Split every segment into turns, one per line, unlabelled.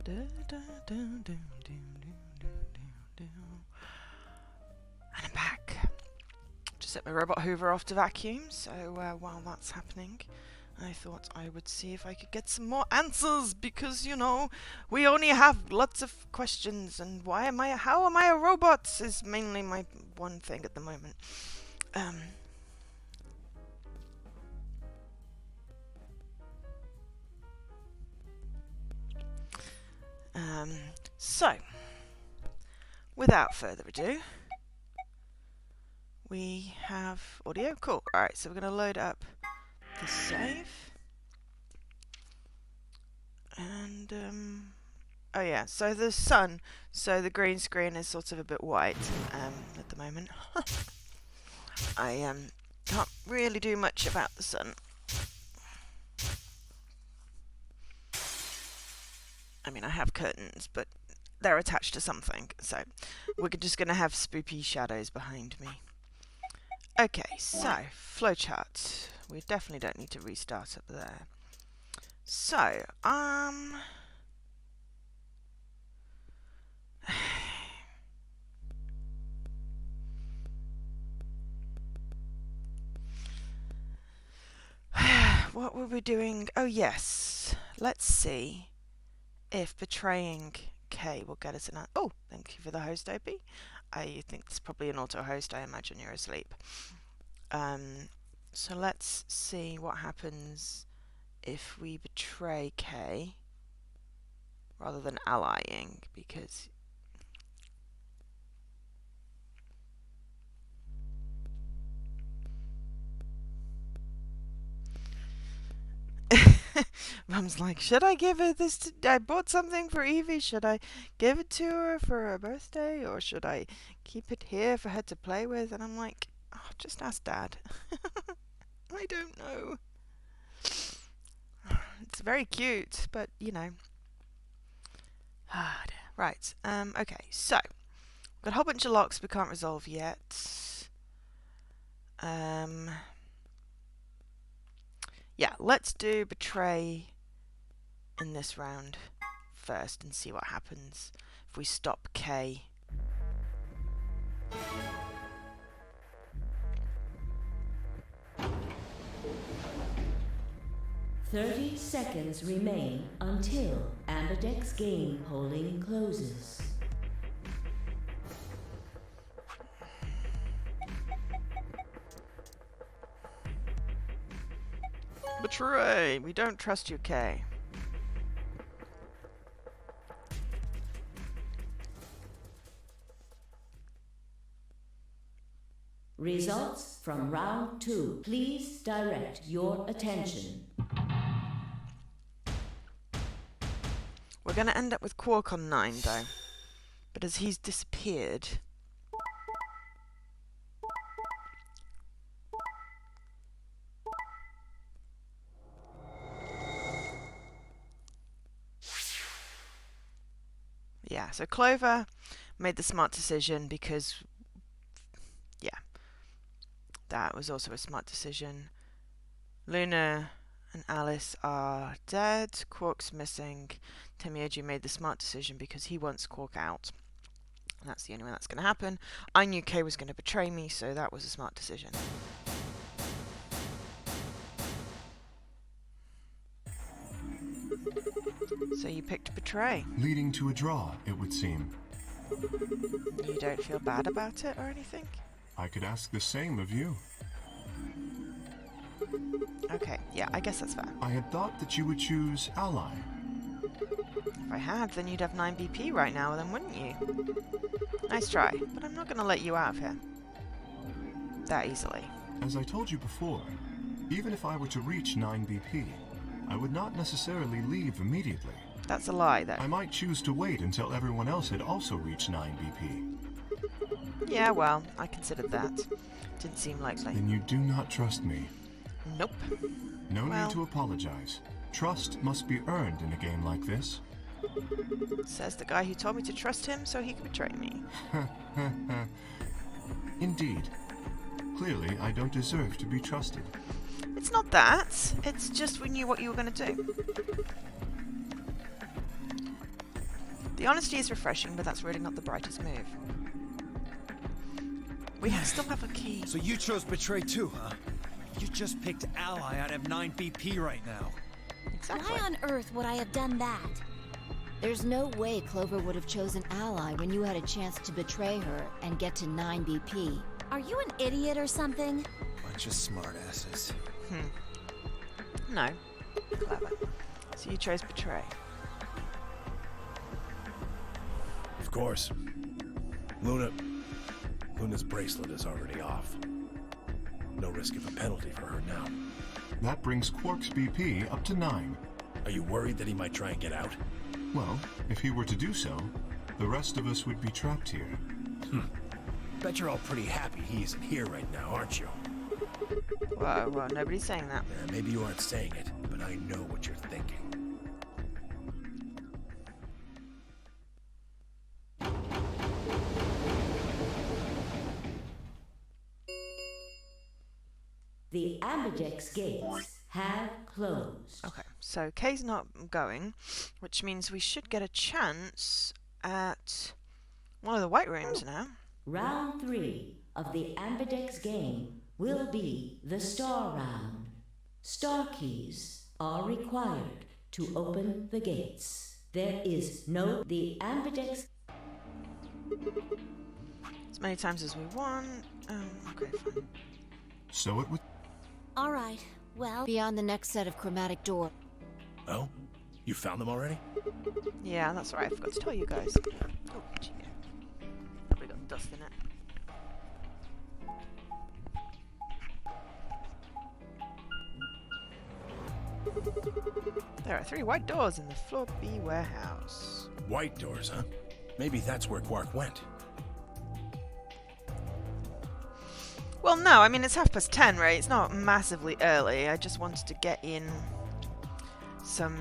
And I'm back. Just set my robot hoover off to vacuum, so while that's happening, I thought I would see if I could get some more answers, because, you know, we only have lots of questions, and how am I a robot is mainly my one thing at the moment. So, without further ado, we have audio. Cool. Alright, so we're going to load up the save. And, oh yeah, so the sun, so the green screen is sort of a bit white at the moment. I can't really do much about the sun. I mean, I have curtains, but they're attached to something, so we're just going to have spoopy shadows behind me. Okay, so, flowchart. We definitely don't need to restart up there. So, what were we doing? Oh yes, let's see if betraying K will get us an... Oh, thank you for the host, OP. I think it's probably an auto-host. I imagine you're asleep. So let's see what happens if we betray K rather than allying, because... Mum's like, should I give her this? I bought something for Evie. Should I give it to her for her birthday, or should I keep it here for her to play with? And I'm like, oh, just ask Dad. I don't know. It's very cute, but you know. Right. Okay. So, we've got a whole bunch of locks we can't resolve yet. Yeah, let's do betray in this round first and see what happens if we stop K.
"30 seconds remain until Ambidex game polling closes."
Betray! We don't trust you, K.
Results from round 2. Please direct your attention.
We're going to end up with Quark on 9, though. But as he's disappeared... Yeah, so Clover made the smart decision because... Yeah. That was also a smart decision. Luna and Alice are dead. Quark's missing. Temioji made the smart decision because he wants Quark out. And that's the only way that's going to happen. I knew Kay was going to betray me, so that was a smart decision. So you picked betray.
Leading to a draw, it would seem.
You don't feel bad about it or anything?
I could ask the same of you.
Okay, yeah, I guess that's fair.
I had thought that you would choose ally.
If I had, then you'd have 9 BP right now, then wouldn't you? Nice try, but I'm not going to let you out of here that easily.
As I told you before, even if I were to reach 9 BP, I would not necessarily leave immediately.
That's a lie, though.
I might choose to wait until everyone else had also reached 9 BP.
Yeah, well, I considered that. Didn't seem likely.
Then you do not trust me.
Nope.
No need to apologize. Trust must be earned in a game like this.
Says the guy who told me to trust him so he could betray me.
Indeed. Clearly, I don't deserve to be trusted.
It's not that. It's just we knew what you were going to do. The honesty is refreshing, but that's really not the brightest move. We still have a key.
So you chose betray too, huh? You just picked ally out of 9 BP right now.
Exactly.
Why on earth would I have done that?
There's no way Clover would have chosen Ally when you had a chance to betray her and get to 9 BP.
Are you an idiot or something?
Bunch of smartasses.
No. Clever. So you chose betray.
Of course. Luna's bracelet is already off. No risk of a penalty for her now.
That brings Quark's BP up to 9.
Are you worried that he might try and get out?
Well, if he were to do so, the rest of us would be trapped here.
Bet you're all pretty happy he isn't here right now, aren't you?
Well, nobody's saying that.
Maybe you aren't saying it, but I know what you're thinking.
The ambidex gates have closed.
Okay, so Kay's not going, which means we should get a chance at one of the white rooms now.
Round 3 of the ambidex game will be the star round. Star keys are required to open the gates. There is no... The ambidex...
As many times as we want. Okay, fine.
So it would...
All right, well...
Beyond the next set of chromatic door.
Oh? You found them already?
Yeah, that's right. I forgot to tell you guys. Oh, gee. Probably got dust in it. There are 3 white doors in the floor B warehouse.
White doors, huh? Maybe that's where Quark went.
Well, no, I mean, it's 10:30, right? It's not massively early. I just wanted to get in some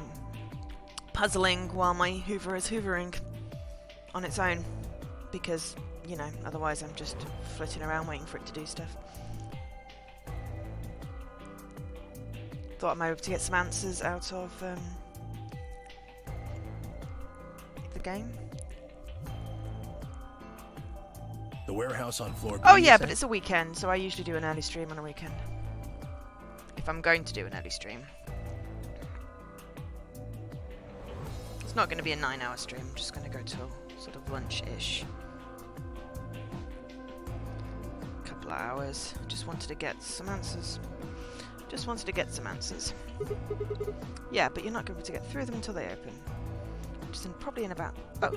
puzzling while my Hoover is hoovering on its own. Because, you know, otherwise I'm just flitting around waiting for it to do stuff. Thought I might be able to get some answers out of the game.
The warehouse on floor B.
Oh yeah, but it's a weekend, so I usually do an early stream on a weekend. If I'm going to do an early stream. It's not going to be a 9-hour stream, I'm just going to go till sort of lunch-ish. Couple of hours. Just wanted to get some answers. Yeah, but you're not going to be able to get through them until they open. Probably in about, not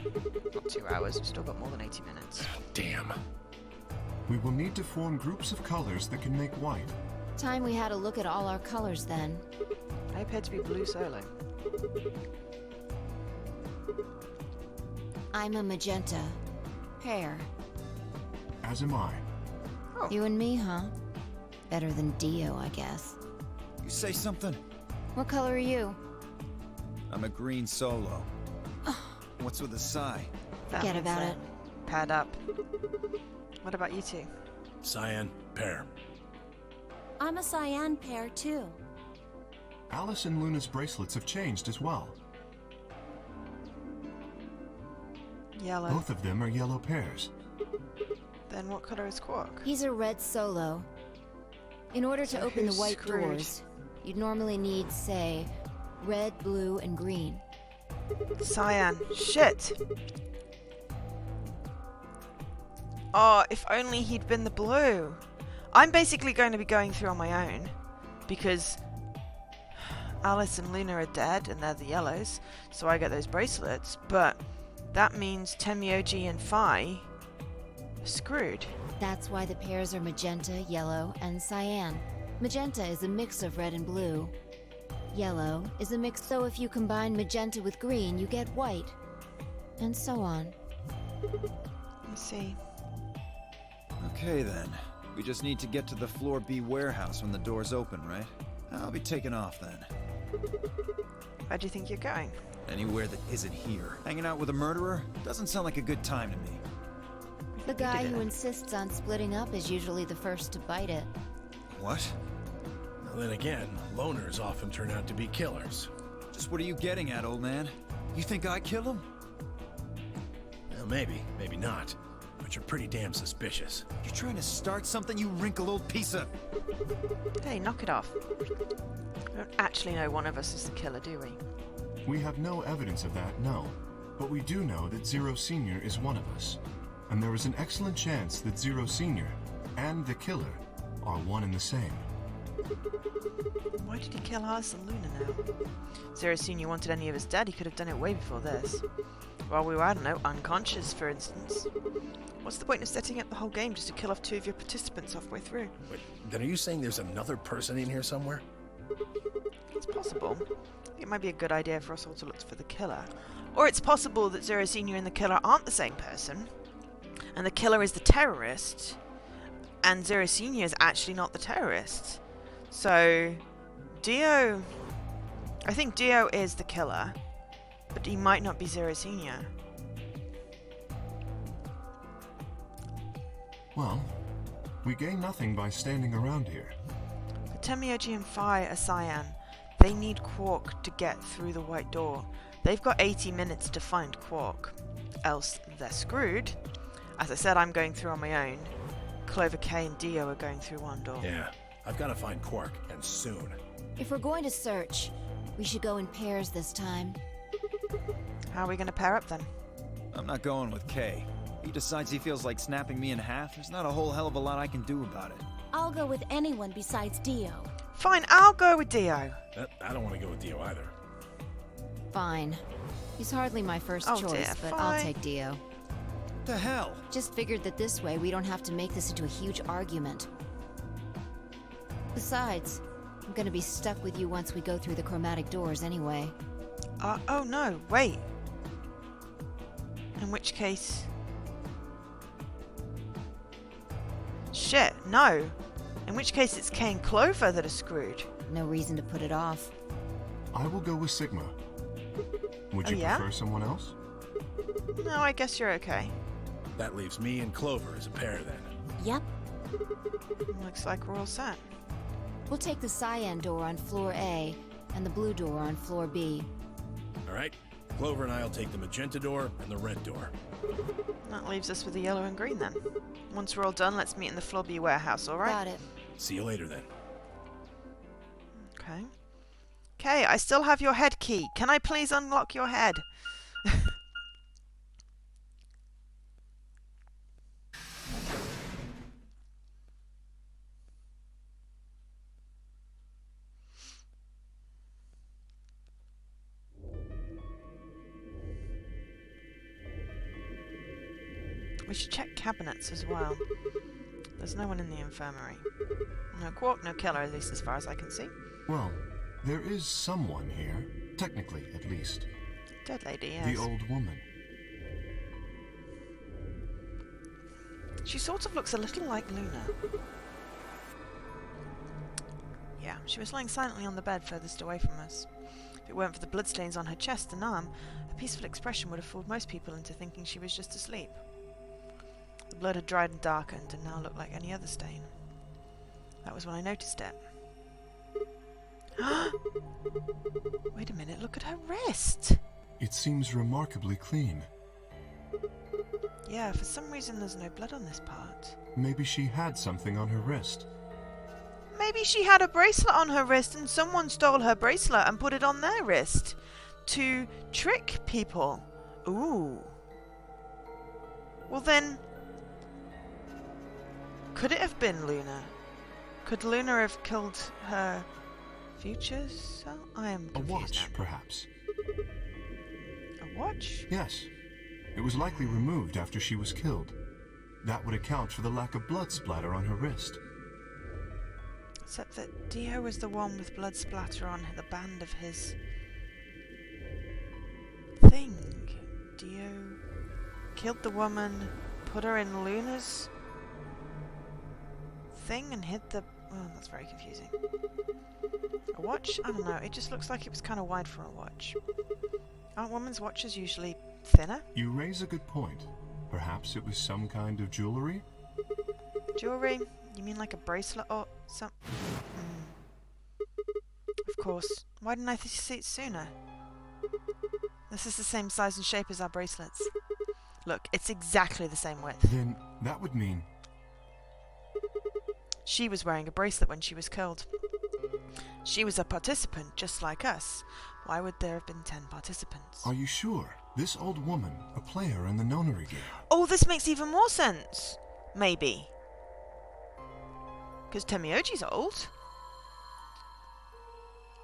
2 hours. We've still got more than 80 minutes.
Damn.
We will need to form groups of colors that can make white.
Time we had a look at all our colors then.
I appear to be blue solo.
I'm a magenta. Pear.
As am I.
Oh.
You and me, huh? Better than Dio, I guess.
You say something?
What color are you?
I'm a green solo. What's with the sigh?
Forget about it.
Pad up. What about you two?
Cyan, pear.
I'm a cyan pair too.
Alice and Luna's bracelets have changed as well.
Yellow.
Both of them are yellow pairs.
Then what color is Quark?
He's a red solo. In order to
So
open the
who's
white
screwed?
doors, you'd normally need, say, red, blue, and green.
Cyan. Shit! Oh, if only he'd been the blue. I'm basically going to be going through on my own. Because Alice and Luna are dead and they're the yellows. So I get those bracelets. But that means Temioji and Phi are screwed.
That's why the pairs are magenta, yellow, and cyan. Magenta is a mix of red and blue. Yellow is a mix, so if you combine magenta with green, you get white. And so on.
Let me see.
Okay then. We just need to get to the floor B warehouse when the doors open, right? I'll be taking off then.
Where do you think you're going?
Anywhere that isn't here. Hanging out with a murderer? Doesn't sound like a good time to me.
The guy
did
who
it.
insists on splitting up is usually the first to bite it.
What?
Well, then again, loners often turn out to be killers.
Just what are you getting at, old man? You think I kill him?
maybe, maybe not. But you're pretty damn suspicious.
You trying to start something, you wrinkled old piece of...
Hey, knock it off. We don't actually know one of us is the killer, do we?
We have no evidence of that, no. But we do know that Zero Senior is one of us. And there is an excellent chance that Zero Senior and the killer are one and the same.
Why did he kill us and Luna now? Zero Senior wanted any of us dead, he could have done it way before this. While we were, I don't know, unconscious, for instance. What's the point of setting up the whole game just to kill off 2 of your participants halfway through?
Wait, then are you saying there's another person in here somewhere?
It's possible. It might be a good idea for us all to look for the killer. Or it's possible that Zero Senior and the killer aren't the same person, and the killer is the terrorist, and Zero Senior is actually not the terrorist. So, Dio... I think Dio is the killer, but he might not be Zero Senior.
Well, we gain nothing by standing around here.
But Temioji and Phi are Cyan. They need Quark to get through the white door. They've got 80 minutes to find Quark. Else they're screwed. As I said, I'm going through on my own. Clover K and Dio are going through one door.
Yeah, I've got to find Quark, and soon.
If we're going to search, we should go in pairs this time.
How are we going to pair up then?
I'm not going with Kay. If he decides he feels like snapping me in half, there's not a whole hell of a lot I can do about it.
I'll go with anyone besides Dio.
Fine, I'll go with Dio.
I don't want to go with Dio either.
Fine. He's hardly my first
Oh
choice,
dear,
but
fine.
I'll take Dio.
What the hell?
Just figured that this way we don't have to make this into a huge argument. Besides, I'm gonna be stuck with you once we go through the chromatic doors anyway.
Oh no, wait. In which case... Shit, no. In which case it's Kay and Clover that are screwed.
No reason to put it off.
I will go with Sigma. Would
Oh,
you
yeah?
prefer someone else?
No, I guess you're okay.
That leaves me and Clover as a pair then.
Yep.
Looks like we're all set.
We'll take the cyan door on floor A and the blue door on floor B.
All right? Clover and I'll take the magenta door and the red door.
That leaves us with the yellow and green then. Once we're all done, let's meet in the Floor B warehouse, alright?
Got it.
See you later then.
Okay. Okay, I still have your head key. Can I please unlock your head? We should check cabinets as well. There's no one in the infirmary. No Quark, no killer, at least as far as I can see.
Well, there is someone here. Technically, at least.
Dead lady, yes.
The old woman.
She sort of looks a little like Luna. Yeah, she was lying silently on the bed furthest away from us. If it weren't for the bloodstains on her chest and arm, her peaceful expression would have fooled most people into thinking she was just asleep. The blood had dried and darkened and now looked like any other stain. That was when I noticed it. Wait a minute, look at her wrist!
It seems remarkably clean.
Yeah, for some reason there's no blood on this part.
Maybe she had something on her wrist.
Maybe she had a bracelet on her wrist and someone stole her bracelet and put it on their wrist to trick people. Ooh. Well then, could it have been Luna? Could Luna have killed her future self? I am
A
confused
watch,
now.
perhaps.
A watch?
Yes. It was likely removed after she was killed. That would account for the lack of blood splatter on her wrist.
Except that Dio was the one with blood splatter on the band of his thing. Dio killed the woman, put her in Luna's thing and hid the... Oh, that's very confusing. A watch? I don't know. It just looks like it was kind of wide for a watch. Aren't women's watches usually thinner?
You raise a good point. Perhaps it was some kind of jewelry?
Jewelry? You mean like a bracelet or some... Of course. Why didn't I see it sooner? This is the same size and shape as our bracelets. Look, it's exactly the same width.
Then that would mean...
She was wearing a bracelet when she was killed. She was a participant, just like us. Why would there have been 10 participants?
Are you sure? This old woman, a player in the nonary game.
Oh, this makes even more sense. Maybe. Because Temioji's old.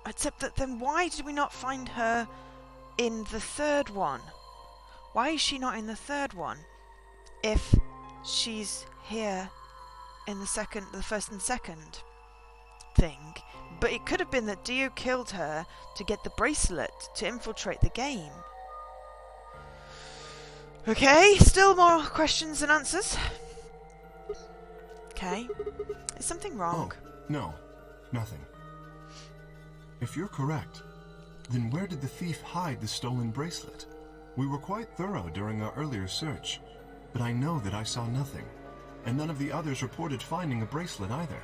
Except that then why did we not find her in the third one? Why is she not in the third one? If she's here in the first and second thing. But it could have been that Dio killed her to get the bracelet to infiltrate the game. Okay, still more questions than answers. Okay. Is something wrong?
Oh, no. Nothing. If you're correct, then where did the thief hide the stolen bracelet? We were quite thorough during our earlier search, but I know that I saw nothing, and none of the others reported finding a bracelet either.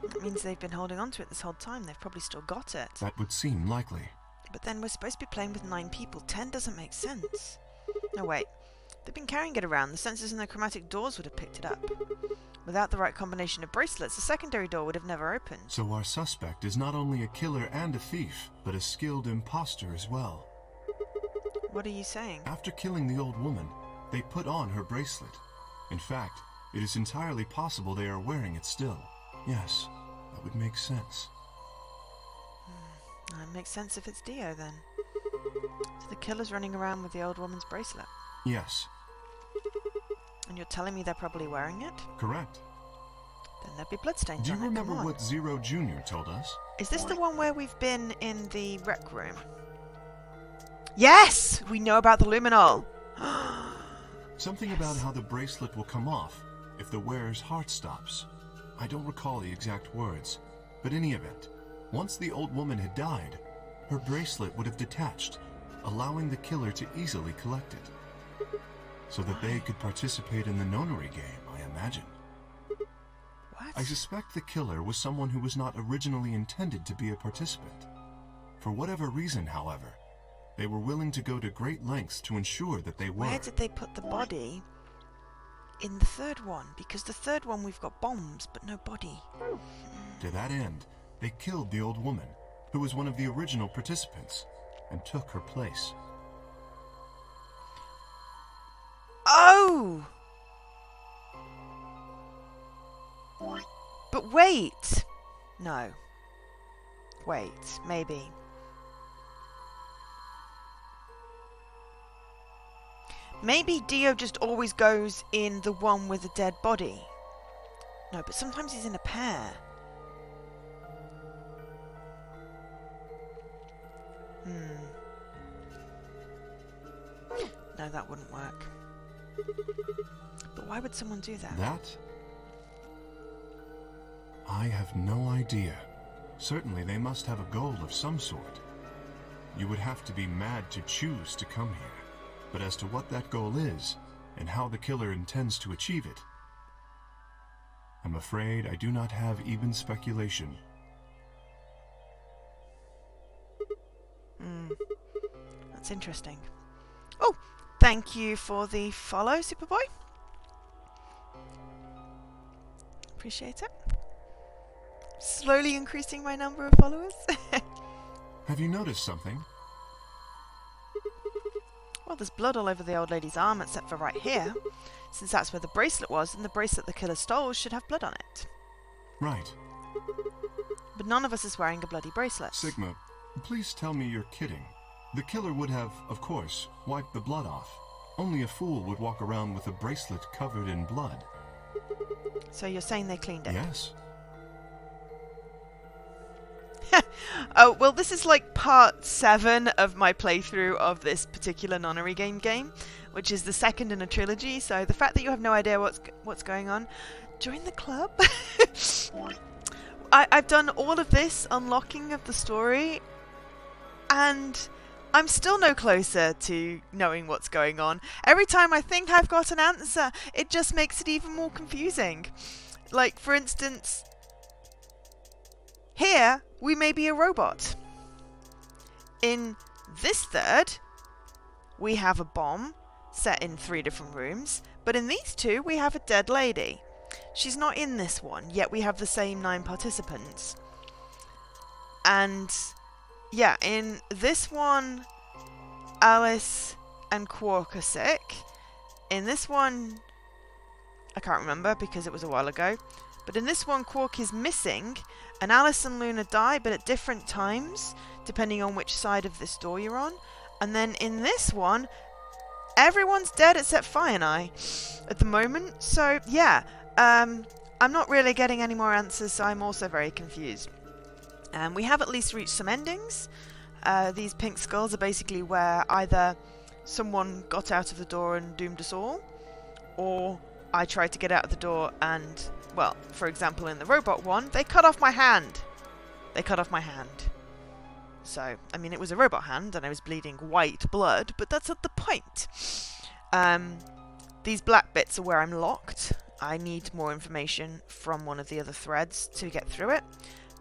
That means they've been holding on to it this whole time. They've probably still got it.
That would seem likely.
But then we're supposed to be playing with 9 people. 10 doesn't make sense. No, wait. They've been carrying it around. The sensors in the chromatic doors would have picked it up. Without the right combination of bracelets, the secondary door would have never opened.
So our suspect is not only a killer and a thief, but a skilled imposter as well.
What are you saying?
After killing the old woman, they put on her bracelet. In fact, it is entirely possible they are wearing it still. Yes, that would make sense.
That makes sense if it's Dio, then. So the killer's running around with the old woman's bracelet.
Yes.
And you're telling me they're probably wearing it?
Correct.
Then there'd be bloodstains
Do you
on it.
remember
Come on.
what Zero Jr. told us?
Is this the one where we've been in the rec room? Yes! We know about the luminol.
Something
Yes.
about how the bracelet will come off if the wearer's heart stops. I don't recall the exact words, but in any event, once the old woman had died, her bracelet would have detached, allowing the killer to easily collect it. So that they could participate in the nonary game, I imagine.
What?
I suspect the killer was someone who was not originally intended to be a participant. For whatever reason, however, they were willing to go to great lengths to ensure that they were.
Where did they put the body in the third one? Because the third one we've got bombs, but no body.
To that end, they killed the old woman, who was one of the original participants, and took her place.
Oh! But wait! No. Wait, maybe. Maybe Dio just always goes in the one with the dead body. No, but sometimes he's in a pair. No, that wouldn't work. But why would someone do that?
That? I have no idea. Certainly they must have a goal of some sort. You would have to be mad to choose to come here. But as to what that goal is, and how the killer intends to achieve it, I'm afraid I do not have even speculation.
That's interesting. Oh, thank you for the follow, Superboy. Appreciate it. Slowly increasing my number of followers.
Have you noticed something?
Well, there's blood all over the old lady's arm, except for right here. Since that's where the bracelet was, and the bracelet the killer stole should have blood on it.
Right.
But none of us is wearing a bloody bracelet.
Sigma, please tell me you're kidding. The killer would have, of course, wiped the blood off. Only a fool would walk around with a bracelet covered in blood.
So you're saying they cleaned it?
Yes.
Oh, well, this is like part 7 of my playthrough of this particular nonary game, which is the second in a trilogy. So the fact that you have no idea what's going on, join the club. I've done all of this unlocking of the story, and I'm still no closer to knowing what's going on. Every time I think I've got an answer, it just makes it even more confusing. Like, for instance, here we may be a robot. In this third, we have a bomb set in 3 different rooms, but in these 2 we have a dead lady. She's not in this one, yet we have the same 9 participants. And yeah, in this one, Alice and Quark are sick. In this one, I can't remember because it was a while ago, but in this one, Quark is missing, and Alice and Luna die, but at different times, depending on which side of this door you're on. And then in this one, everyone's dead except Fi and I at the moment. So yeah, I'm not really getting any more answers, so I'm also very confused. We have at least reached some endings. These pink skulls are basically where either someone got out of the door and doomed us all, or I tried to get out of the door and, well, for example in the robot one, they cut off my hand. So, I mean, it was a robot hand and I was bleeding white blood, but that's not the point. These black bits are where I'm locked. I need more information from one of the other threads to get through it.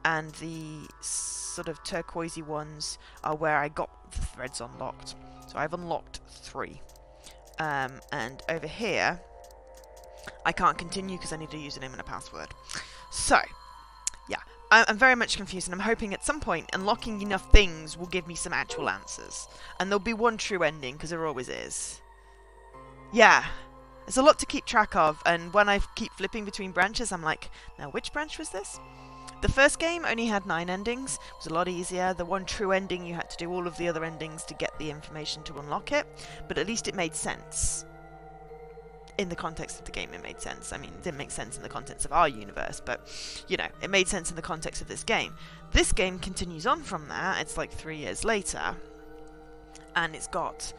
And the sort of turquoisey ones are where I got the threads unlocked. So I've unlocked 3. And over here, I can't continue because I need a username and a password. So, yeah, I'm very much confused, and I'm hoping at some point unlocking enough things will give me some actual answers. And there'll be one true ending, because there always is. Yeah, there's a lot to keep track of, and when I keep flipping between branches, I'm like, now which branch was this? The first game only had 9 endings. It was a lot easier. The one true ending, you had to do all of the other endings to get the information to unlock it, but at least it made sense. In the context of the game, it made sense. I mean, it didn't make sense in the context of our universe, but, you know, it made sense in the context of this game. This game continues on from that. It's like 3 years later, and it's got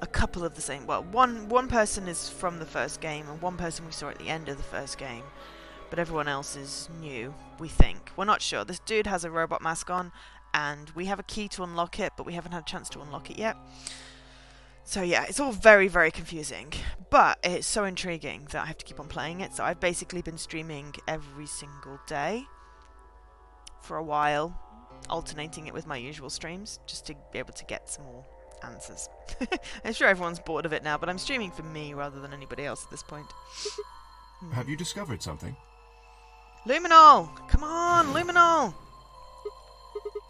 a couple of the same... Well, one person is from the first game, and one person we saw at the end of the first game, but everyone else is new, we think. We're not sure. This dude has a robot mask on, and we have a key to unlock it, but we haven't had a chance to unlock it yet. So yeah, it's all very, very confusing, but it's so intriguing that I have to keep on playing it. So I've basically been streaming every single day for a while, alternating it with my usual streams, just to be able to get some more answers. I'm sure everyone's bored of it now, but I'm streaming for me rather than anybody else at this point.
Have you discovered something?
Luminol! Come on, Luminol!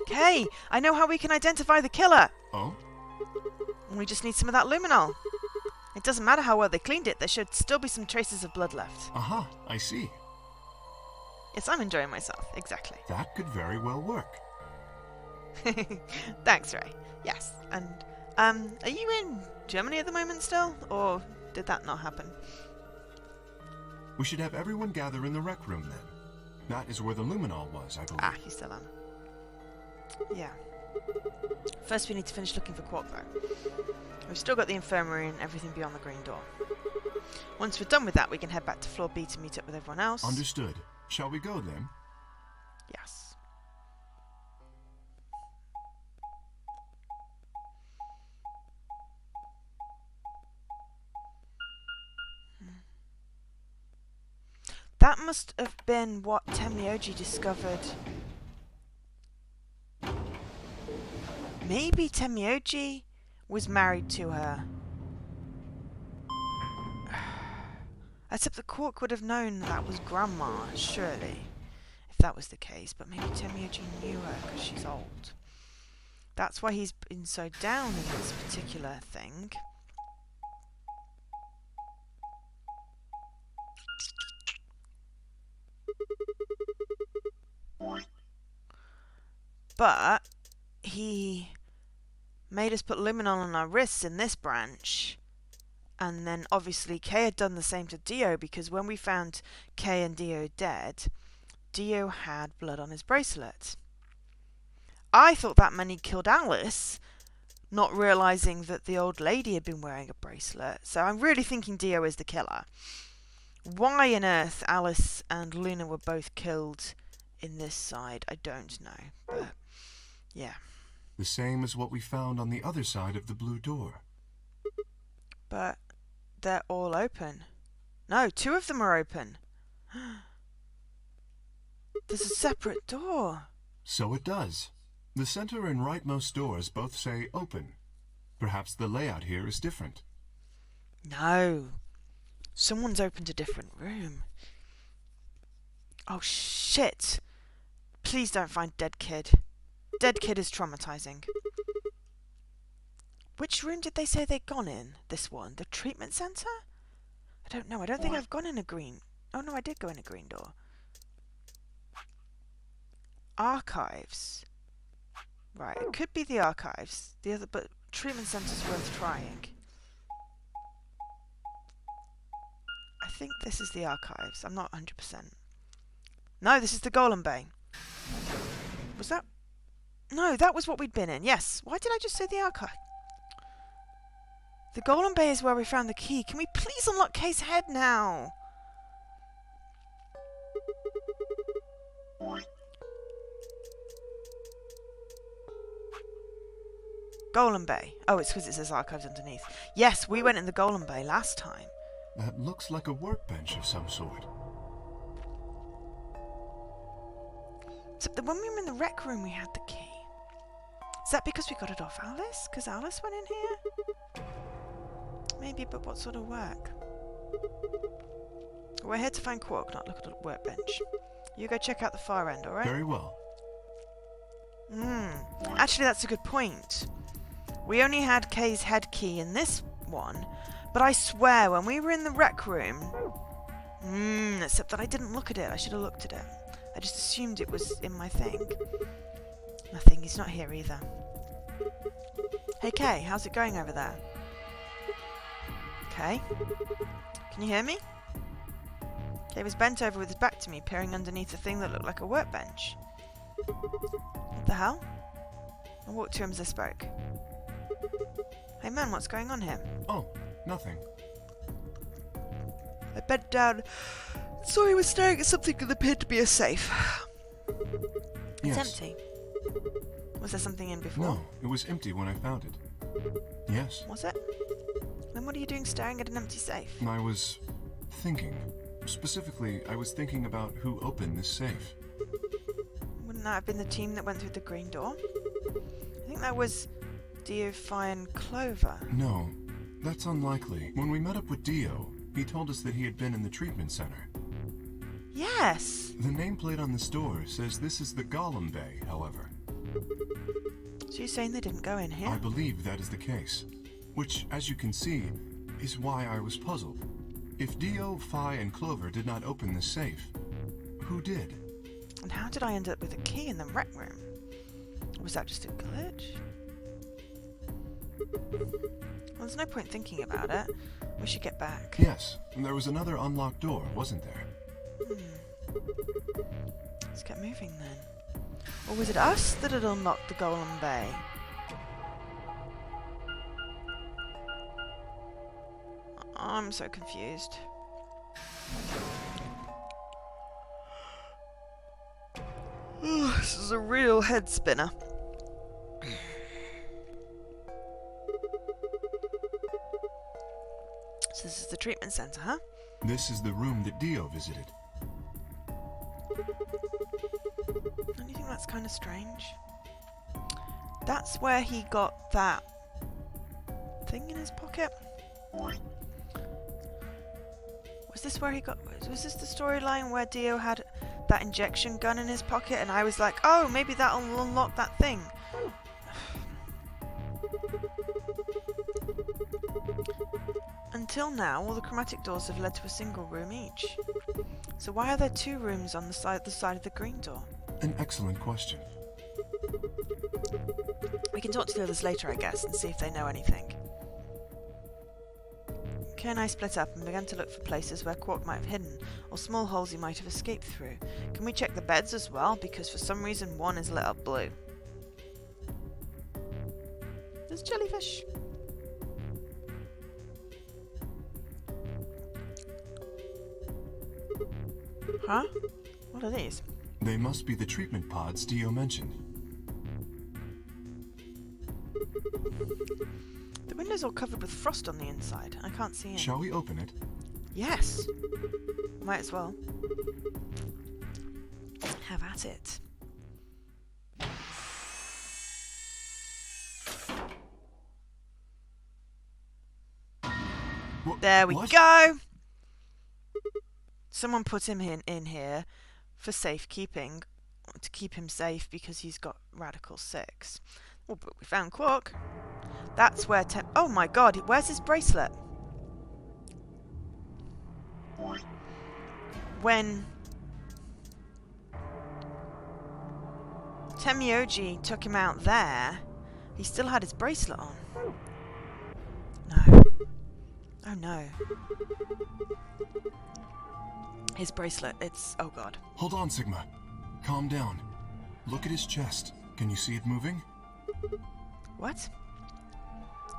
Okay, I know how we can identify the killer!
Oh?
We just need some of that luminol. It doesn't matter how well they cleaned it, there should still be some traces of blood left.
Aha, I see.
Yes, I'm enjoying myself, exactly.
That could very well work.
Thanks, Ray. Yes, and, are you in Germany at the moment still? Or did that not happen?
We should have everyone gather in the rec room then. That is where the luminol was, I believe.
Ah, you still am. Yeah. First we need to finish looking for Quark though. We've still got the infirmary and everything beyond the green door. Once we're done with that, we can head back to floor B to meet up with everyone else.
Understood. Shall we go then?
Yes. That must have been what Temioji discovered. Maybe Temioji was married to her. Except the Quark would have known that was Grandma, surely. If that was the case, but maybe Temioji knew her because she's old. That's why he's been so down in this particular thing. But he made us put luminol on our wrists in this branch, and then obviously Kay had done the same to Dio, because when we found Kay and Dio dead, Dio had blood on his bracelet. I thought that meant he killed Alice, not realising that the old lady had been wearing a bracelet, so I'm really thinking Dio is the killer. Why on earth Alice and Luna were both killed in this side, I don't know, but yeah.
The same as what we found on the other side of the blue door.
But they're all open. No, 2 of them are open. There's a separate door.
So it does. The center and rightmost doors both say open. Perhaps the layout here is different.
No. Someone's opened a different room. Oh, shit. Please don't find dead kid. Dead kid is traumatizing. Which room did they say they'd gone in? This one? The treatment center? I don't know. I don't think I've gone in a green... Oh, no, I did go in a green door. Archives. Right, it could be the archives. The other... But treatment center's worth trying. I think this is the archives. I'm not 100%. No, this is the Golem Bay. Was that... No, that was what we'd been in. Yes. Why did I just say the archive? The Golem Bay is where we found the key. Can we please unlock Kay's head now? Golem Bay. Oh, it's because it says archives underneath. Yes, we went in the Golem Bay last time.
That looks like a workbench of some sort.
Except that when we were in the rec room, we had the key. Is that because we got it off Alice? Because Alice went in here? Maybe, but what sort of work? We're here to find Quark, not look at a workbench. You go check out the far end, alright?
Very well.
Actually, that's a good point. We only had Kay's head key in this one, but I swear when we were in the rec room... except that I didn't look at it. I should have looked at it. I just assumed it was in my thing. Nothing. He's not here either. Hey, Kay. How's it going over there? Kay? Can you hear me? Kay was bent over with his back to me, peering underneath a thing that looked like a workbench. What the hell? I walked to him as I spoke. Hey man, what's going on here?
Oh, nothing.
I bent down. Saw he was staring at something that appeared to be a safe. It's
Yes.
empty. Was there something in before?
No, it was empty when I found it. Yes.
Was it? Then what are you doing staring at an empty safe?
I was thinking. Specifically, I was thinking about who opened this safe.
Wouldn't that have been the team that went through the green door? I think that was Dio, Phi, and Clover.
No, that's unlikely. When we met up with Dio, he told us that he had been in the treatment center.
Yes!
The nameplate on this door says this is the Golem Bay, however.
So you're saying they didn't go in here?
I believe that is the case. Which, as you can see, is why I was puzzled. If Dio, Phi, and Clover did not open this safe, who did?
And how did I end up with a key in the rec room? Was that just a glitch? Well, there's no point thinking about it. We should get back.
Yes, and there was another unlocked door, wasn't there?
Let's get moving then. Or was it us that had unlocked the Golem Bay? I'm so confused. This is a real head spinner. So this is the treatment center, huh?
This is the room that Dio visited.
Don't you think that's kind of strange? That's where he got that thing in his pocket? Was this where he got... Was this the storyline where Dio had that injection gun in his pocket and I was like, oh, maybe that'll unlock that thing? Until now, all the chromatic doors have led to a single room each. So why are there two rooms on the side of the green door?
An excellent question.
We can talk to the others later, I guess, and see if they know anything. Kay and I split up and began to look for places where Quark might have hidden, or small holes he might have escaped through. Can we check the beds as well? Because for some reason one is lit up blue. There's jellyfish. Huh? What are these?
They must be the treatment pods Dio mentioned.
The window's all covered with frost on the inside. I can't see in.
Shall we open it?
Yes. Might as well. Have at it. There we
what?
go. Someone put him in here for safekeeping, to keep him safe because he's got Radical 6. Oh, but we found Quark. That's where oh my god, where's his bracelet? When Temioji took him out there, he still had his bracelet on. No. Oh no. His bracelet, it's... oh god.
Hold on, Sigma. Calm down. Look at his chest. Can you see it moving?
What?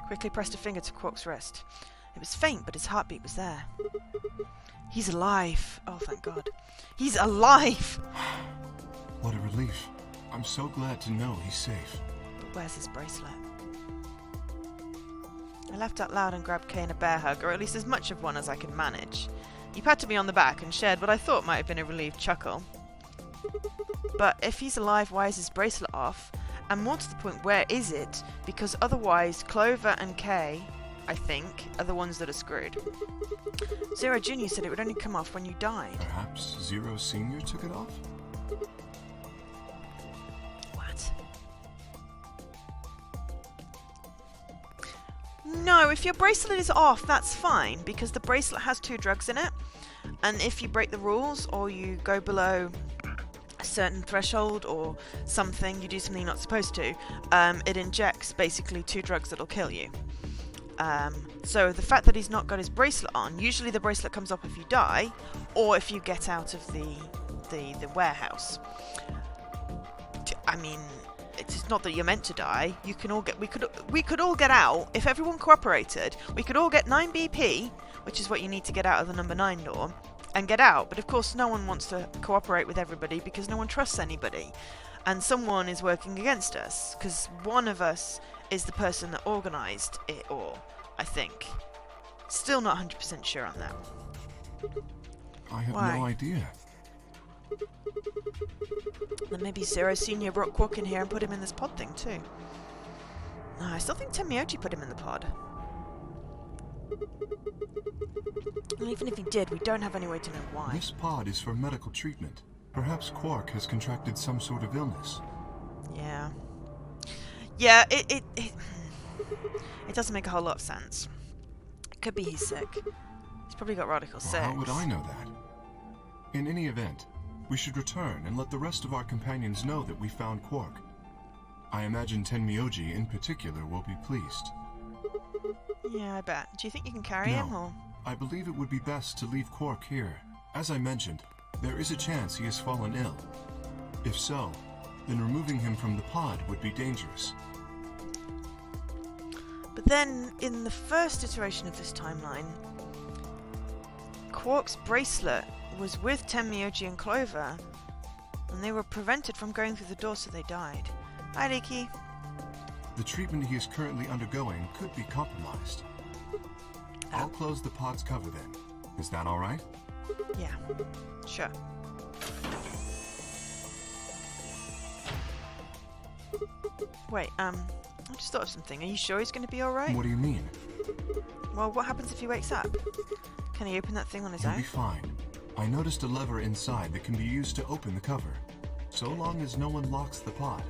Quickly pressed a finger to Quark's wrist. It was faint, but his heartbeat was there. He's alive. Oh, thank God. He's alive!
What a relief. I'm so glad to know he's safe.
But where's his bracelet? I laughed out loud and grabbed Kay in a bear hug, or at least as much of one as I could manage. He patted me on the back and shared what I thought might have been a relieved chuckle. But if he's alive, why is his bracelet off? And more to the point, where is it? Because otherwise, Clover and Kay, I think, are the ones that are screwed. Zero Jr. said it would only come off when you died.
Perhaps Zero Senior took it off?
What? No, if your bracelet is off, that's fine, because the bracelet has 2 drugs in it. And if you break the rules, or you go below a certain threshold or something, you do something you're not supposed to, it injects basically 2 drugs that'll kill you. So the fact that he's not got his bracelet on, usually the bracelet comes off if you die, or if you get out of the warehouse. I mean, it's not that you're meant to die. You can all get, we could all get out if everyone cooperated. We could all get 9 BP, which is what you need to get out of the number 9 door, and get out. But of course, no one wants to cooperate with everybody because no one trusts anybody, and someone is working against us because one of us is the person that organised it all, I think. Still not 100% sure on that.
I have
Why?
no idea.
Then maybe Zero Senior brought Quark in here and put him in this pod thing too. No, I still think Temioji put him in the pod. And even if he did, we don't have any way to know why.
This pod is for medical treatment. Perhaps Quark has contracted some sort of illness.
Yeah. Yeah, it doesn't make a whole lot of sense. It could be he's sick. He's probably got Radical 6.
How would I know that? In any event, we should return and let the rest of our companions know that we found Quark. I imagine Tenmyoji in particular will be pleased.
Yeah, I bet. Do you think you can carry him, or...?
I believe it would be best to leave Quark here. As I mentioned, there is a chance he has fallen ill. If so, then removing him from the pod would be dangerous.
But then, in the first iteration of this timeline, Quark's bracelet was with Tenmyoji and Clover, and they were prevented from going through the door, so they died. Hi, Leaky.
The treatment he is currently undergoing could be compromised. I'll close the pod's cover then. Is that all right?
Yeah, sure. Wait, I just thought of something. Are you sure he's going to be alright?
What do you mean?
Well, what happens if he wakes up? Can he open that thing on his
He'll
own?
be fine. I noticed a lever inside that can be used to open the cover. So long as no one locks the pod,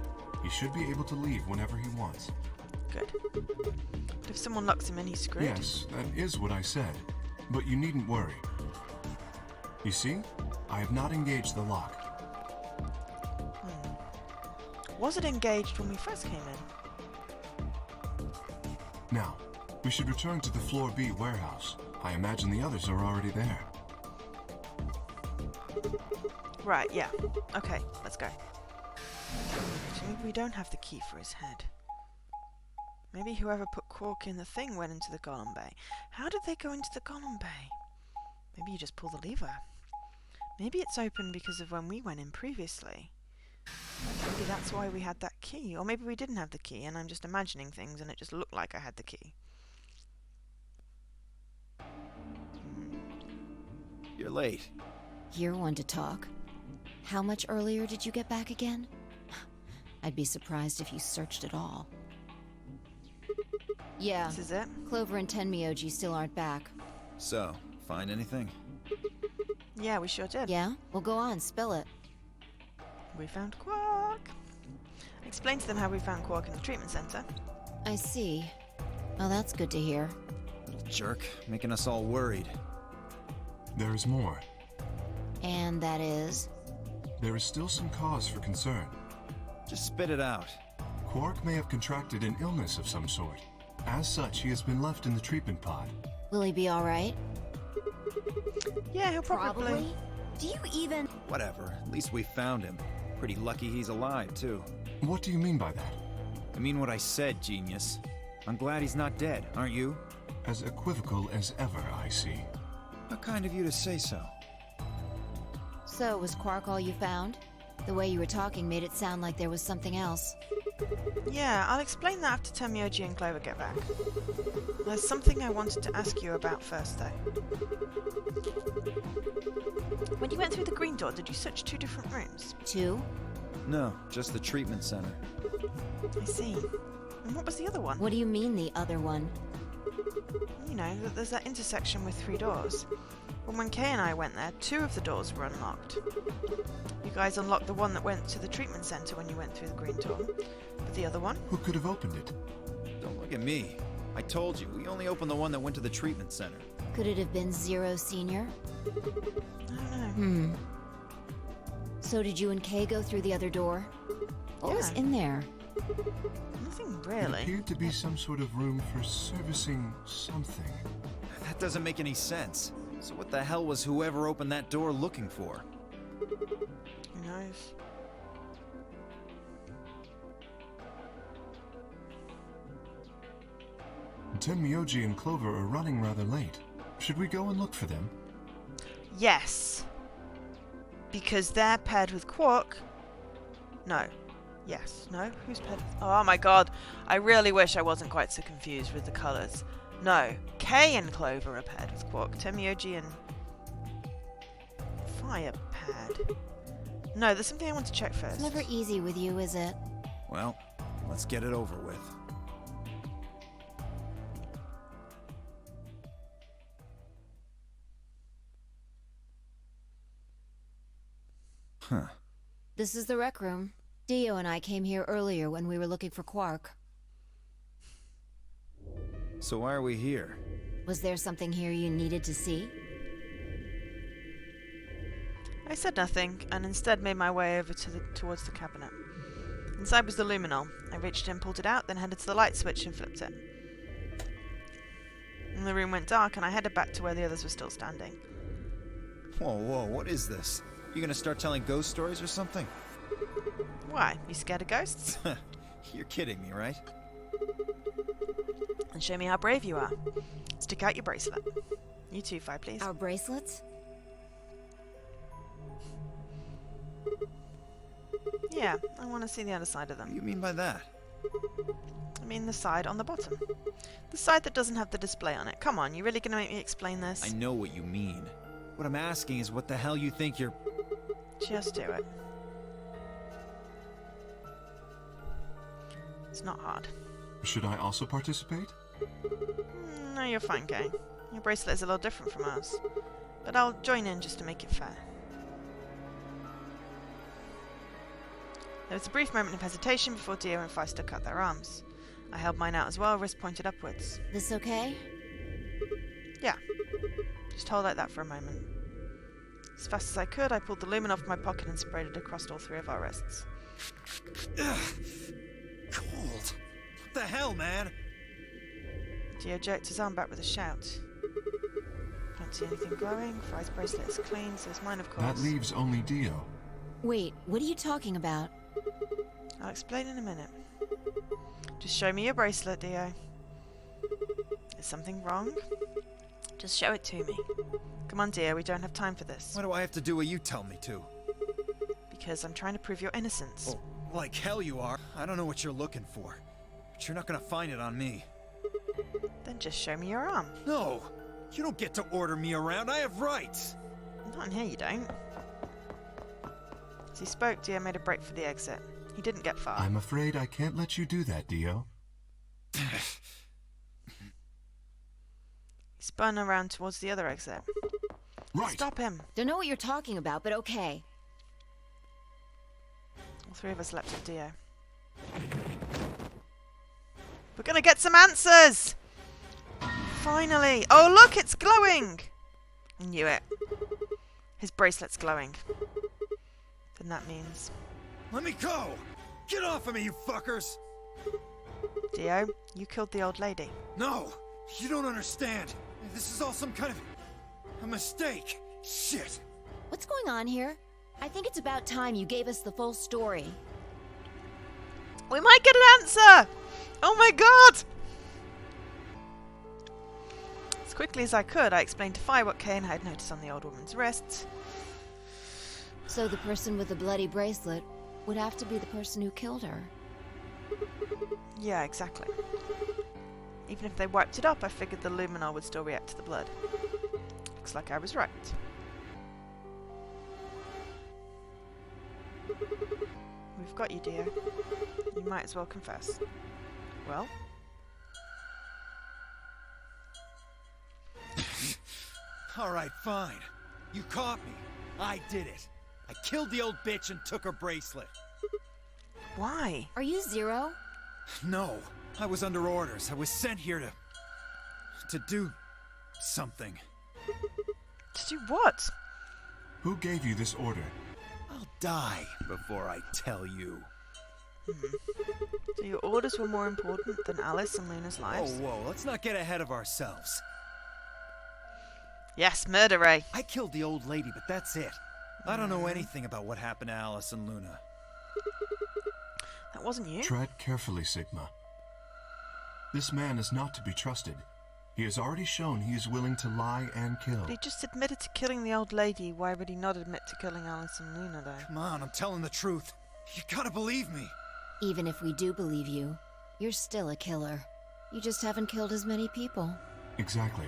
he should be able to leave whenever he wants.
Good. But if someone locks him in, he's screwed.
Yes, that is what I said. But you needn't worry. You see? I have not engaged the lock.
Was it engaged when we first came in?
Now, we should return to the Floor B warehouse. I imagine the others are already there.
Right, yeah. Okay, let's go. So maybe we don't have the key for his head. Maybe whoever put Quark in the thing went into the Golem Bay. How did they go into the Golem Bay? Maybe you just pull the lever. Maybe it's open because of when we went in previously. Maybe that's why we had that key. Or maybe we didn't have the key and I'm just imagining things and it just looked like I had the key.
You're late.
You're one to talk. How much earlier did you get back again? I'd be surprised if you searched at all. Yeah,
This is it?
Clover and Tenmyoji still aren't back.
So, find anything?
Yeah, we sure did.
Yeah? Well, go on, spill it.
We found Quark. I explained to them how we found Quark in the treatment center.
I see. Well, that's good to hear.
Little jerk, making us all worried.
There is more.
And that is?
There is still some cause for concern.
Just spit it out.
Quark may have contracted an illness of some sort. As such, he has been left in the treatment pod.
Will he be alright?
Yeah, he'll probably.
Do you even...
Whatever, at least we found him. Pretty lucky he's alive, too.
What do you mean by that?
I mean what I said, genius. I'm glad he's not dead, aren't you?
As equivocal as ever, I see.
How kind of you to say so.
So, was Quark all you found? The way you were talking made it sound like there was something else.
Yeah, I'll explain that after Temyoji and Clover get back. There's something I wanted to ask you about first, though. When you went through the green door, did you search 2 different rooms?
2?
No, just the treatment center.
I see. And what was the other one?
What do you mean, the other one?
You know, there's that intersection with 3 doors. But when Kay and I went there, 2 of the doors were unlocked. You guys unlocked the one that went to the treatment center when you went through the green door. But the other one?
Who could have opened it?
Don't look at me. I told you, we only opened the one that went to the treatment center.
Could it have been Zero Senior?
I don't know.
So did you and Kay go through the other door? What was
Yeah.
in there?
Nothing
It
really.
appeared to be some sort of room for servicing something.
That doesn't make any sense. So what the hell was whoever opened that door looking for?
Who knows?
Tenmyoji and Clover are running rather late. Should we go and look for them?
Yes. Because they're paired with Quark. No. Yes. No? Who's paired with... Oh my god. I really wish I wasn't quite so confused with the colours. No. Kay and Clover are paired with Quark. Temyoji and... Fire pad. No, there's something I want to check first.
It's never easy with you, is it?
Well, let's get it over with. Huh.
This is the rec room. Dio and I came here earlier when we were looking for Quark.
So why are we here?
Was there something here you needed to see?
I said nothing, and instead made my way over towards the cabinet. Inside was the luminol. I reached in, pulled it out, then headed to the light switch and flipped it. And the room went dark, and I headed back to where the others were still standing.
Whoa, what is this? You gonna start telling ghost stories or something?
Why? You scared of ghosts?
You're kidding me, right?
And show me how brave you are. Stick out your bracelet. You too, Fi, please.
Our bracelets?
Yeah, I want to see the other side of
What do
them.
you mean by that?
I mean the side on the bottom. The side that doesn't have the display on it. Come on, you really gonna make me explain this?
I know what you mean. What I'm asking is what the hell you think you're...
Just do it. It's not hard.
Should I also participate?
No, you're fine, Kay. Your bracelet is a little different from ours. But I'll join in just to make it fair. There was a brief moment of hesitation before Dio and Fi stuck out their arms. I held mine out as well, wrist pointed upwards.
This okay?
Yeah. Just hold like that for a moment. As fast as I could, I pulled the lumen off my pocket and sprayed it across all 3 of our wrists.
Cold. What the hell, man?
Dio jerked his arm back with a shout. Don't see anything glowing. Fi's bracelet is clean, so is mine, of course.
That leaves only Dio.
Wait, what are you talking about?
I'll explain in a minute. Just show me your bracelet, Dio. Is something wrong? Just show it to me. Come on, Dio, we don't have time for this.
Why do I have to do what you tell me to?
Because I'm trying to prove your innocence.
Oh, like hell you are. I don't know what you're looking for. But you're not gonna find it on me.
Then just show me your arm.
No! You don't get to order me around. I have rights!
Not in here, you don't. As he spoke, Dio made a break for the exit. He didn't get far.
I'm afraid I can't let you do that, Dio.
He spun around towards the other exit.
Right.
Stop him.
Don't know what you're talking about, but okay.
All three of us leapt at Dio. We're gonna get some answers! Finally! Oh look, it's glowing! I knew it. His bracelet's glowing. Then that means...
Let me go! Get off of me, you fuckers!
Dio, you killed the old lady.
No! You don't understand! This is all some kind of... a mistake! Shit!
What's going on here? I think it's about time you gave us the full story.
We might get an answer! Oh my god! As quickly as I could, I explained to Fi what Kane had noticed on the old woman's wrists.
So the person with the bloody bracelet would have to be the person who killed her.
Yeah, exactly. Even if they wiped it up, I figured the Luminar would still react to the blood. Looks like I was right. We've got you, Dio. You might as well confess. Well?
Alright, fine. You caught me. I did it. I killed the old bitch and took her bracelet.
Why?
Are you Zero?
No, I was under orders. I was sent here to do something.
To do what?
Who gave you this order?
I'll die before I tell you.
So your orders were more important than Alice and Luna's
Oh,
lives?
whoa, let's not get ahead of ourselves.
Yes, murder Ray.
I killed the old lady, but that's it. I don't know anything about what happened to Alice and Luna.
That wasn't you?
Tread carefully, Sigma. This man is not to be trusted. He has already shown he is willing to lie and kill.
But he just admitted to killing the old lady. Why would he not admit to killing Alice and Luna, though?
Come on, I'm telling the truth. You gotta believe me.
Even if we do believe you, you're still a killer. You just haven't killed as many people.
Exactly.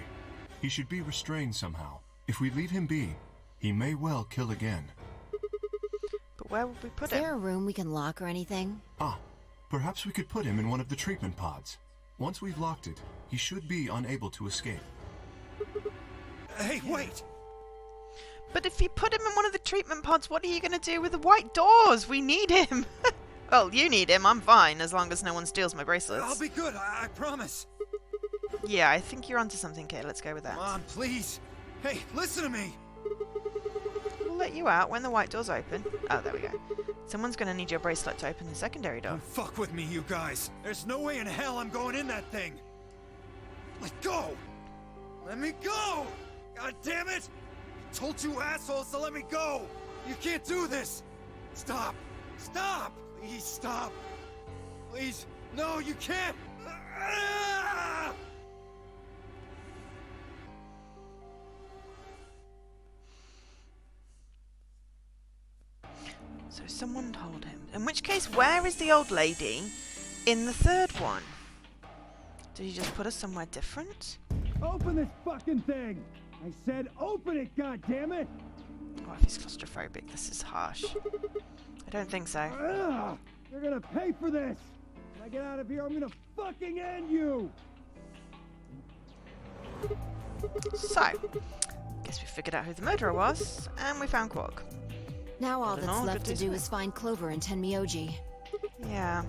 He should be restrained somehow. If we leave him be, he may well kill again.
But where would we put
Is there
him?
a room we can lock or anything?
Ah, perhaps we could put him in one of the treatment pods. Once we've locked it, he should be unable to escape.
Hey, wait!
But if you put him in one of the treatment pods, what are you going to do with the white doors? We need him. Well, you need him. I'm fine, as long as no one steals my bracelets.
I'll be good, I promise.
Yeah, I think you're onto something, Kate. Let's go with that.
Come on, please. Hey, listen to me.
We'll let you out when the white doors open. Oh, there we go. Someone's going to need your bracelet to open the secondary door.
Don't fuck with me, you guys. There's no way in hell I'm going in that thing. Let go! Let me go! God damn it! I told you assholes to let me go! You can't do this! Stop! Stop! Please stop! Please! No, you can't! Ah!
So someone told him. In which case, where is the old lady in the third one? Did he just put us somewhere different?
Open this fucking thing! I said open it, goddammit!
Oh, if he's claustrophobic, this is harsh. I don't think so.
Ugh, you're gonna pay for this! When I get out of here, I'm gonna fucking end you!
So, guess we figured out who the murderer was, and we found Quark.
Now all
All in
that's
all,
left
good
to do
to
is find Clover and Tenmyoji.
Yeah.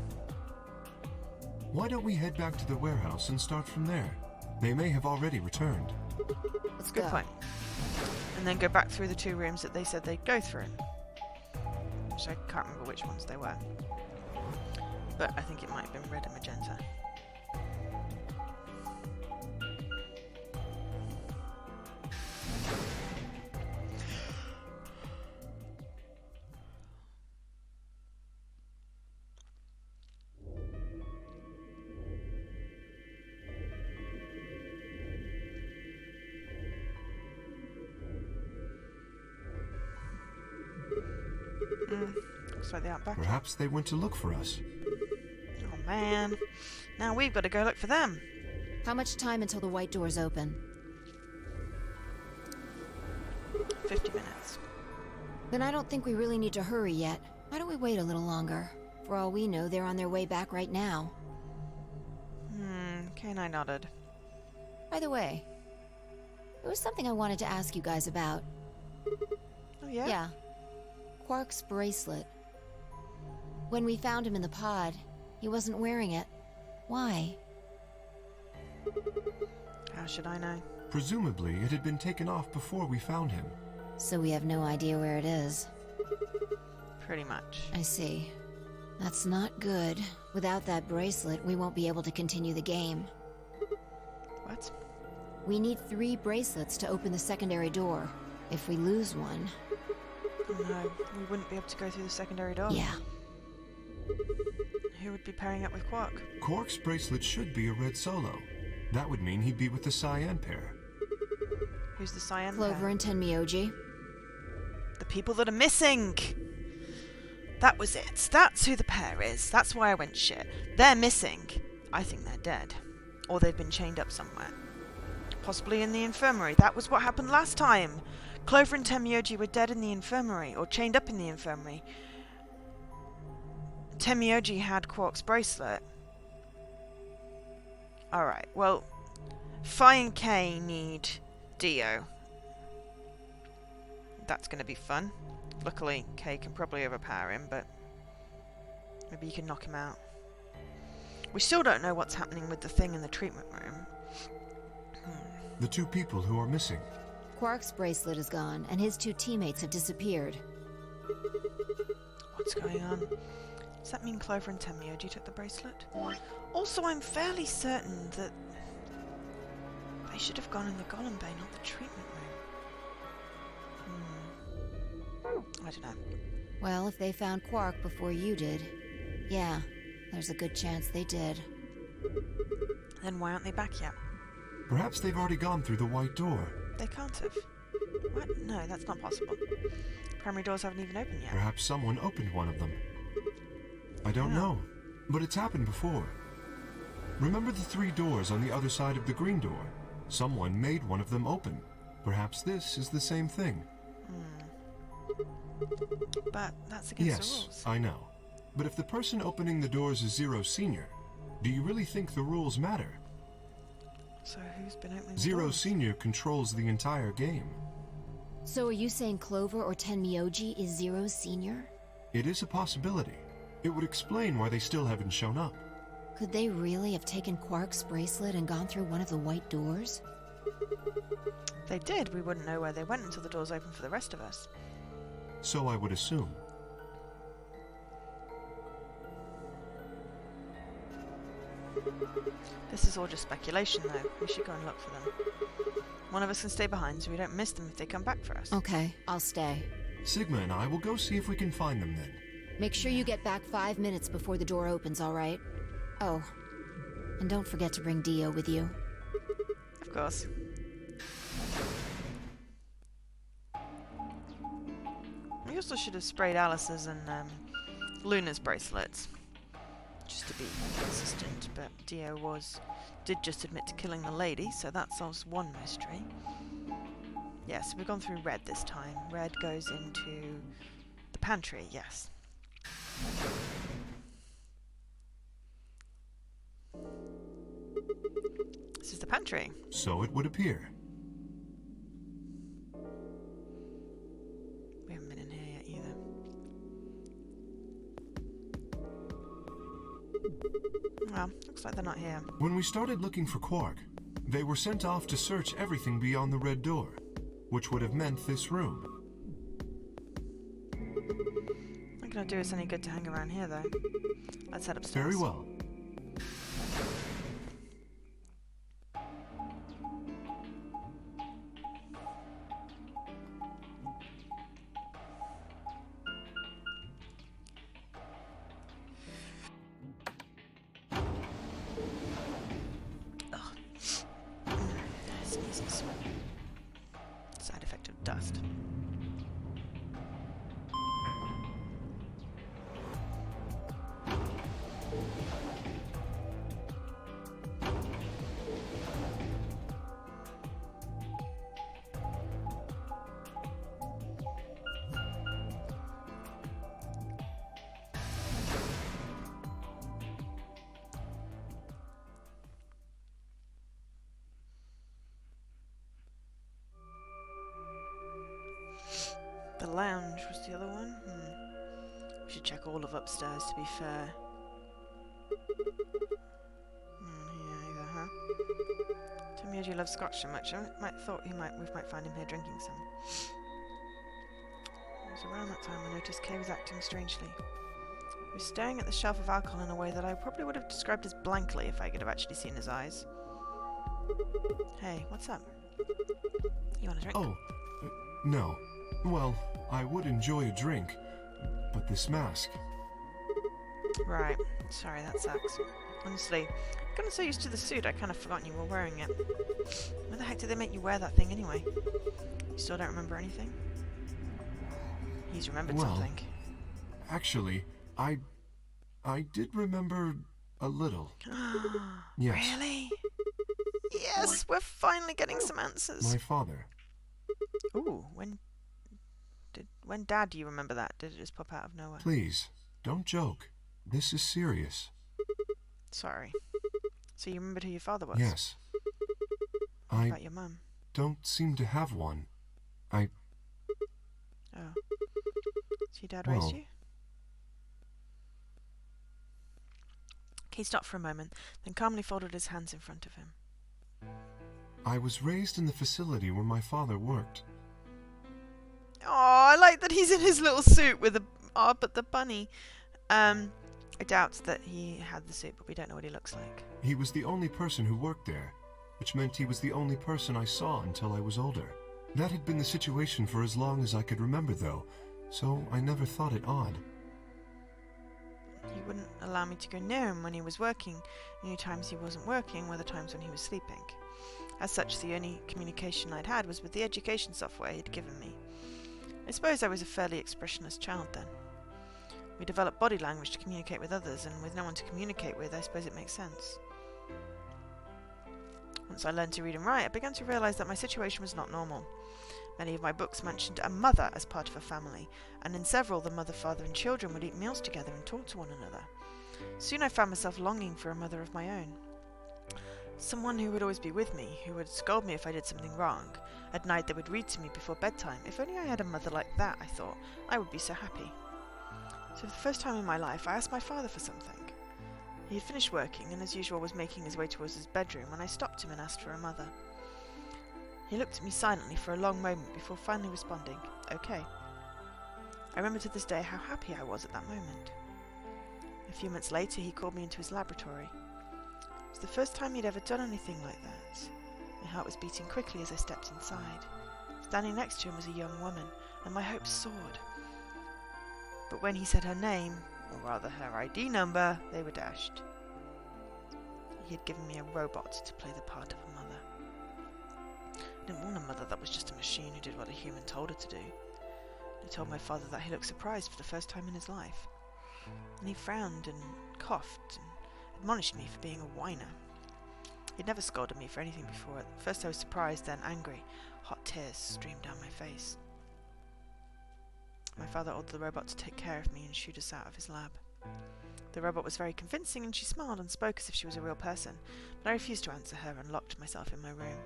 Why don't we head back to the warehouse and start from there? They may have already returned.
Let's
Good
go.
point. And then go back through the two rooms that they said they'd go through. Which I can't remember which ones they were. But I think it might have been red and magenta. Looks like they're out back.
Perhaps they went to look for us.
Oh man. Now we've got to go look for them.
How much time until the white doors open?
50 minutes.
Then I don't think we really need to hurry yet. Why don't we wait a little longer? For all we know, they're on their way back right now.
Kane, I nodded.
By the way, There was something I wanted to ask you guys about.
Oh, yeah?
Yeah. Quark's bracelet. When we found him in the pod, he wasn't wearing it. Why?
How should I know?
Presumably, it had been taken off before we found him.
So we have no idea where it is.
Pretty much.
I see. That's not good. Without that bracelet, we won't be able to continue the game.
What?
We need 3 bracelets to open the secondary door. If we lose one...
Oh no, we wouldn't be able to go through the secondary door.
Yeah.
Who would be pairing up with Quark?
Quark's bracelet should be a red solo. That would mean he'd be with the Cyan pair.
Who's the cyan
Clover
pair?
and Tenmyoji.
The people that are missing! That was it. That's who the pair is. That's why I went shit. They're missing. I think they're dead. Or they've been chained up somewhere. Possibly in the infirmary. That was what happened last time. Clover and Tenmyoji were dead in the infirmary, or chained up in the infirmary. Tenmyoji had Quark's bracelet. Alright, well, Phi and Kay need Dio. That's going to be fun. Luckily, Kay can probably overpower him, but maybe you can knock him out. We still don't know what's happening with the thing in the treatment room.
The 2 people who are missing.
Quark's bracelet is gone, and his 2 teammates have disappeared.
What's going on? Does that mean Clover and Tenmyoji took the bracelet? Also, I'm fairly certain that they should have gone in the Golem Bay, not the treatment room. I don't know.
Well, if they found Quark before you did, yeah, there's a good chance they did.
Then why aren't they back yet?
Perhaps they've already gone through the white door.
They can't have. What? No, that's not possible. Primary doors haven't even opened yet.
Perhaps someone opened one of them. I don't know, but it's happened before. Remember the 3 doors on the other side of the green door? Someone made one of them open. Perhaps this is the same thing.
But that's against the
Yes,
rules.
I know. But if the person opening the doors is Zero Senior, do you really think the rules matter?
So who's been opening the
Zero
doors?
Senior controls the entire game.
So are you saying Clover or Tenmyoji is Zero Senior?
It is a possibility. It would explain why they still haven't shown up.
Could they really have taken Quark's bracelet and gone through one of the white doors?
If they did, we wouldn't know where they went until the doors opened for the rest of us.
So I would assume.
This is all just speculation, though. We should go and look for them. One of us can stay behind so we don't miss them if they come back for us.
Okay, I'll stay.
Sigma and I will go see if we can find them then.
Make sure you get back 5 minutes before the door opens, all right? Oh, and don't forget to bring Dio with you.
Of course. We also should have sprayed Alice's and Luna's bracelets. Just to be consistent, but Dio did just admit to killing the lady, so that solves one mystery. Yes, we've gone through red this time. Red goes into the pantry, yes. This is the pantry.
So it would appear.
We haven't been in here yet either. Well, looks like they're not here.
When we started looking for Quark, they were sent off to search everything beyond the red door, which would have meant this room.
Not gonna do us any good to hang around here, though. Let's head upstairs.
Very well.
Sneezes. Side effect of dust. The lounge was the other one? We should check all of upstairs, to be fair. Here either, huh? Tell me, you love scotch so much. I thought we might find him here drinking some. It was around that time I noticed Kay was acting strangely. He was staring at the shelf of alcohol in a way that I probably would have described as blankly if I could have actually seen his eyes. Hey, what's up? You want a drink?
Oh, no. Well, I would enjoy a drink, but this mask...
Right. Sorry, that sucks. Honestly, I've gotten so used to the suit, I kind of forgotten you were wearing it. Why the heck did they make you wear that thing anyway? You still don't remember anything? He's remembered something.
Actually, I did remember a little. Yes.
Really? Yes, we're finally getting some answers.
My father.
Ooh, when Dad, do you remember that? Did it just pop out of nowhere?
Please, don't joke. This is serious.
Sorry. So you remembered who your father was?
Yes.
What about your mum?
Don't seem to have one.
Oh. So your dad raised you? He stopped for a moment, then calmly folded his hands in front of him.
I was raised in the facility where my father worked.
Oh, I like that he's in his little suit with but the bunny. I doubt that he had the suit, but we don't know what he looks like.
He was the only person who worked there, which meant he was the only person I saw until I was older. That had been the situation for as long as I could remember, though, so I never thought it odd.
He wouldn't allow me to go near him when he was working. The only times he wasn't working were the times when he was sleeping. As such, the only communication I'd had was with the education software he'd given me. I suppose I was a fairly expressionless child then. We developed body language to communicate with others, and with no one to communicate with, I suppose it makes sense. Once I learned to read and write, I began to realise that my situation was not normal. Many of my books mentioned a mother as part of a family, and in several the mother, father and children would eat meals together and talk to one another. Soon I found myself longing for a mother of my own. Someone who would always be with me, who would scold me if I did something wrong. At night they would read to me before bedtime. If only I had a mother like that, I thought, I would be so happy. So for the first time in my life, I asked my father for something. He had finished working and as usual was making his way towards his bedroom when I stopped him and asked for a mother. He looked at me silently for a long moment before finally responding, okay. I remember to this day how happy I was at that moment. A few months later he called me into his laboratory. It was the first time he'd ever done anything like that. My heart was beating quickly as I stepped inside. Standing next to him was a young woman, and my hopes soared. But when he said her name, or rather her ID number, they were dashed. He had given me a robot to play the part of a mother. I didn't want a mother that was just a machine who did what a human told her to do. I told my father that he looked surprised for the first time in his life. And he frowned and coughed and admonished me for being a whiner. He'd never scolded me for anything before. At first I was surprised, then angry. Hot tears streamed down my face. My father ordered the robot to take care of me and shoot us out of his lab. The robot was very convincing and she smiled and spoke as if she was a real person, but I refused to answer her and locked myself in my room.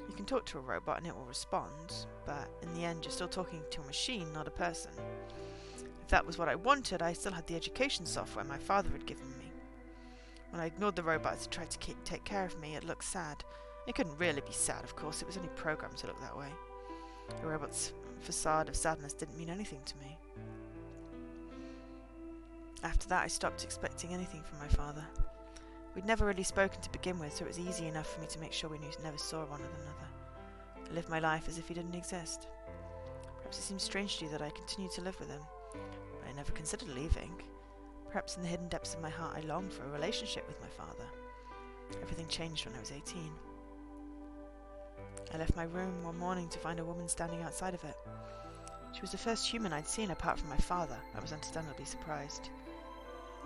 You can talk to a robot and it will respond, but in the end you're still talking to a machine, not a person. If that was what I wanted, I still had the education software my father had given me. When I ignored the robot as it tried to take care of me, it looked sad. It couldn't really be sad, of course, it was only programmed to look that way. The robot's facade of sadness didn't mean anything to me. After that, I stopped expecting anything from my father. We'd never really spoken to begin with, so it was easy enough for me to make sure we never saw one another. I lived my life as if he didn't exist. Perhaps it seems strange to you that I continued to live with him, but I never considered leaving. Perhaps in the hidden depths of my heart I longed for a relationship with my father. Everything changed when I was 18. I left my room one morning to find a woman standing outside of it. She was the first human I'd seen apart from my father. I was understandably surprised.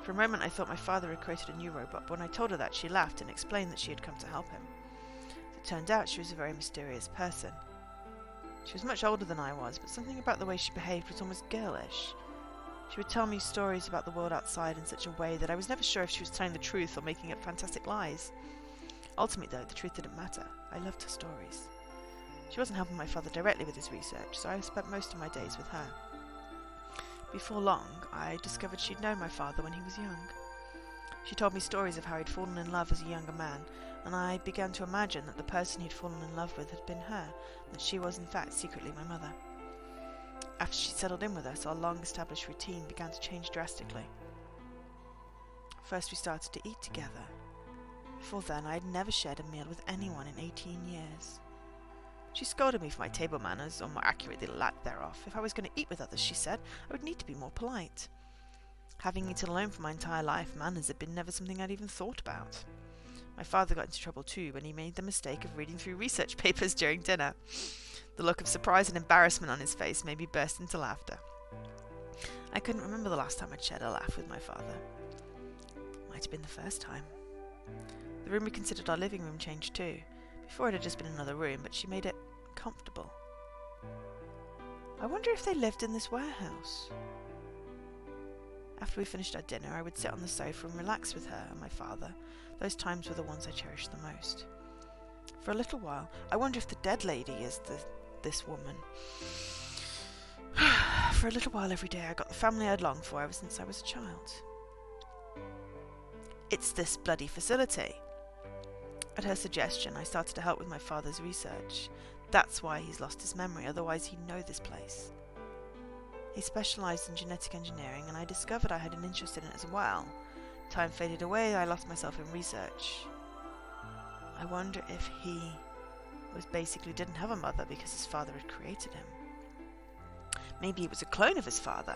For a moment I thought my father had created a new robot, but when I told her that, she laughed and explained that she had come to help him. As it turned out, she was a very mysterious person. She was much older than I was, but something about the way she behaved was almost girlish. She would tell me stories about the world outside in such a way that I was never sure if she was telling the truth or making up fantastic lies. Ultimately, though, the truth didn't matter. I loved her stories. She wasn't helping my father directly with his research, so I spent most of my days with her. Before long, I discovered she'd known my father when he was young. She told me stories of how he'd fallen in love as a younger man, and I began to imagine that the person he'd fallen in love with had been her, and that she was in fact secretly my mother. After she settled in with us, our long-established routine began to change drastically. First we started to eat together. Before then, I had never shared a meal with anyone in 18 years. She scolded me for my table manners, or more accurately, lack thereof. If I was going to eat with others, she said, I would need to be more polite. Having eaten alone for my entire life, manners had been never something I'd even thought about. My father got into trouble too when he made the mistake of reading through research papers during dinner. The look of surprise and embarrassment on his face made me burst into laughter. I couldn't remember the last time I'd shared a laugh with my father. Might have been the first time. The room we considered our living room changed too. Before it had just been another room, but she made it comfortable. I wonder if they lived in this warehouse. After we finished our dinner, I would sit on the sofa and relax with her and my father. Those times were the ones I cherished the most. For a little while, I wonder if the dead lady is this woman. For a little while every day, I got the family I'd longed for ever since I was a child. It's this bloody facility. At her suggestion, I started to help with my father's research. That's why he's lost his memory, otherwise he'd know this place. He specialised in genetic engineering, and I discovered I had an interest in it as well. Time faded away, I lost myself in research. I wonder if he basically didn't have a mother because his father had created him. Maybe he was a clone of his father.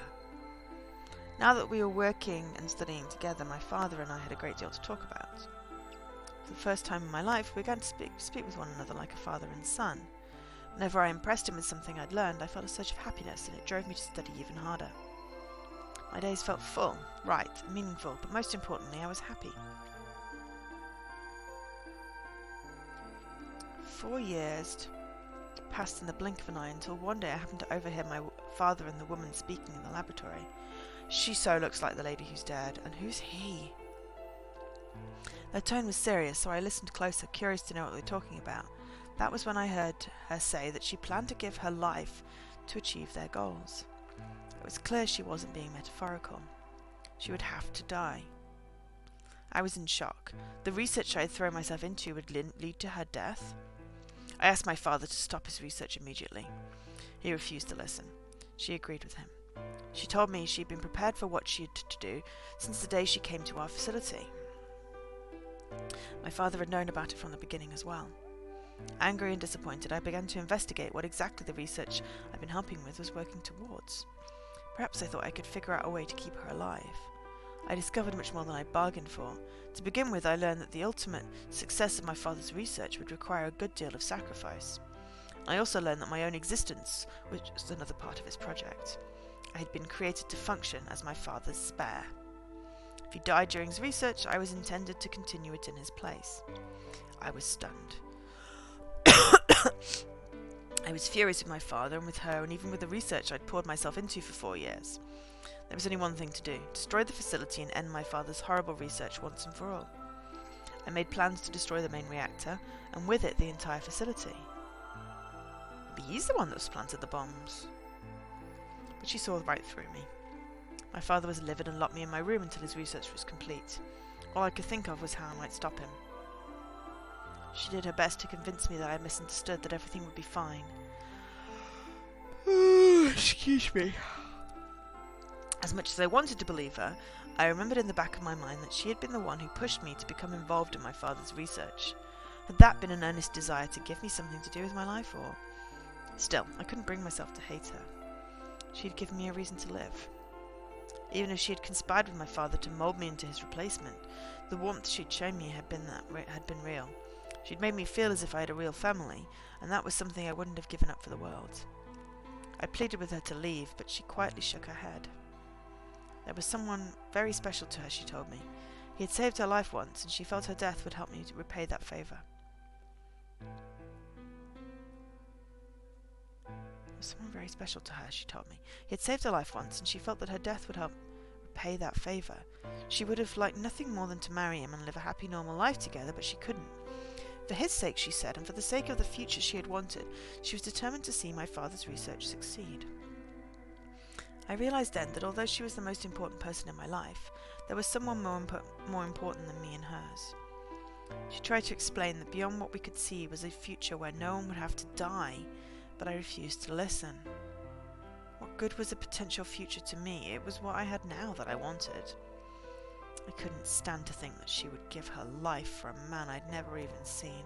Now that we were working and studying together, my father and I had a great deal to talk about. For the first time in my life, we began to speak with one another like a father and son. Whenever I impressed him with something I'd learned, I felt a surge of happiness, and it drove me to study even harder. My days felt full, right, and meaningful, but most importantly, I was happy. 4 years passed in the blink of an eye until one day I happened to overhear my father and the woman speaking in the laboratory. She so looks like the lady who's dead, and who's he? Their tone was serious, so I listened closer, curious to know what they were talking about. That was when I heard her say that she planned to give her life to achieve their goals. It was clear she wasn't being metaphorical. She would have to die. I was in shock. The research I had thrown myself into would lead to her death. I asked my father to stop his research immediately. He refused to listen. She agreed with him. She told me she had been prepared for what she had to do since the day she came to our facility. My father had known about it from the beginning as well. Angry and disappointed, I began to investigate what exactly the research I'd been helping with was working towards. Perhaps I thought I could figure out a way to keep her alive. I discovered much more than I bargained for. To begin with, I learned that the ultimate success of my father's research would require a good deal of sacrifice. I also learned that my own existence was just another part of his project. I had been created to function as my father's spare. If he died during his research, I was intended to continue it in his place. I was stunned. I was furious with my father and with her, and even with the research I'd poured myself into for 4 years. There was only one thing to do: destroy the facility and end my father's horrible research once and for all. I made plans to destroy the main reactor, and with it the entire facility. Maybe he's the one that's planted the bombs. But she saw right through me. My father was livid and locked me in my room until his research was complete. All I could think of was how I might stop him. She did her best to convince me that I misunderstood, that everything would be fine. Excuse me. As much as I wanted to believe her, I remembered in the back of my mind that she had been the one who pushed me to become involved in my father's research. Had that been an earnest desire to give me something to do with my life, or... Still, I couldn't bring myself to hate her. She had given me a reason to live. Even if she had conspired with my father to mould me into his replacement, the warmth she'd shown me had been real. She'd made me feel as if I had a real family, and that was something I wouldn't have given up for the world. I pleaded with her to leave, but she quietly shook her head. There was someone very special to her, she told me. He had saved her life once, and she felt her death would help me to repay that favour. There was someone very special to her, she told me. He had saved her life once, and she felt that her death would help repay that favour. She would have liked nothing more than to marry him and live a happy, normal life together, but she couldn't. For his sake, she said, and for the sake of the future she had wanted, she was determined to see my father's research succeed. I realised then that although she was the most important person in my life, there was someone more important than me in hers. She tried to explain that beyond what we could see was a future where no one would have to die, but I refused to listen. What good was a potential future to me? It was what I had now that I wanted. I couldn't stand to think that she would give her life for a man I'd never even seen.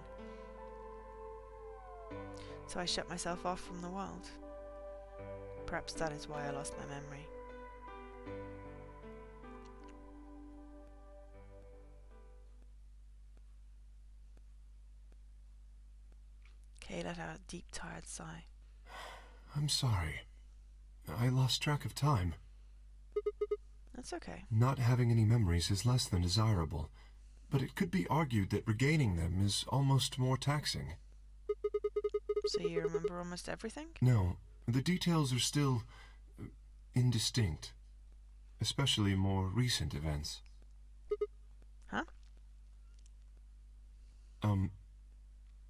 So I shut myself off from the world. Perhaps that is why I lost my memory. Kay let out a deep, tired sigh.
I'm sorry. I lost track of time.
That's okay.
Not having any memories is less than desirable, but it could be argued that regaining them is almost more taxing.
So you remember almost everything?
No, the details are still indistinct, especially more recent events.
Huh?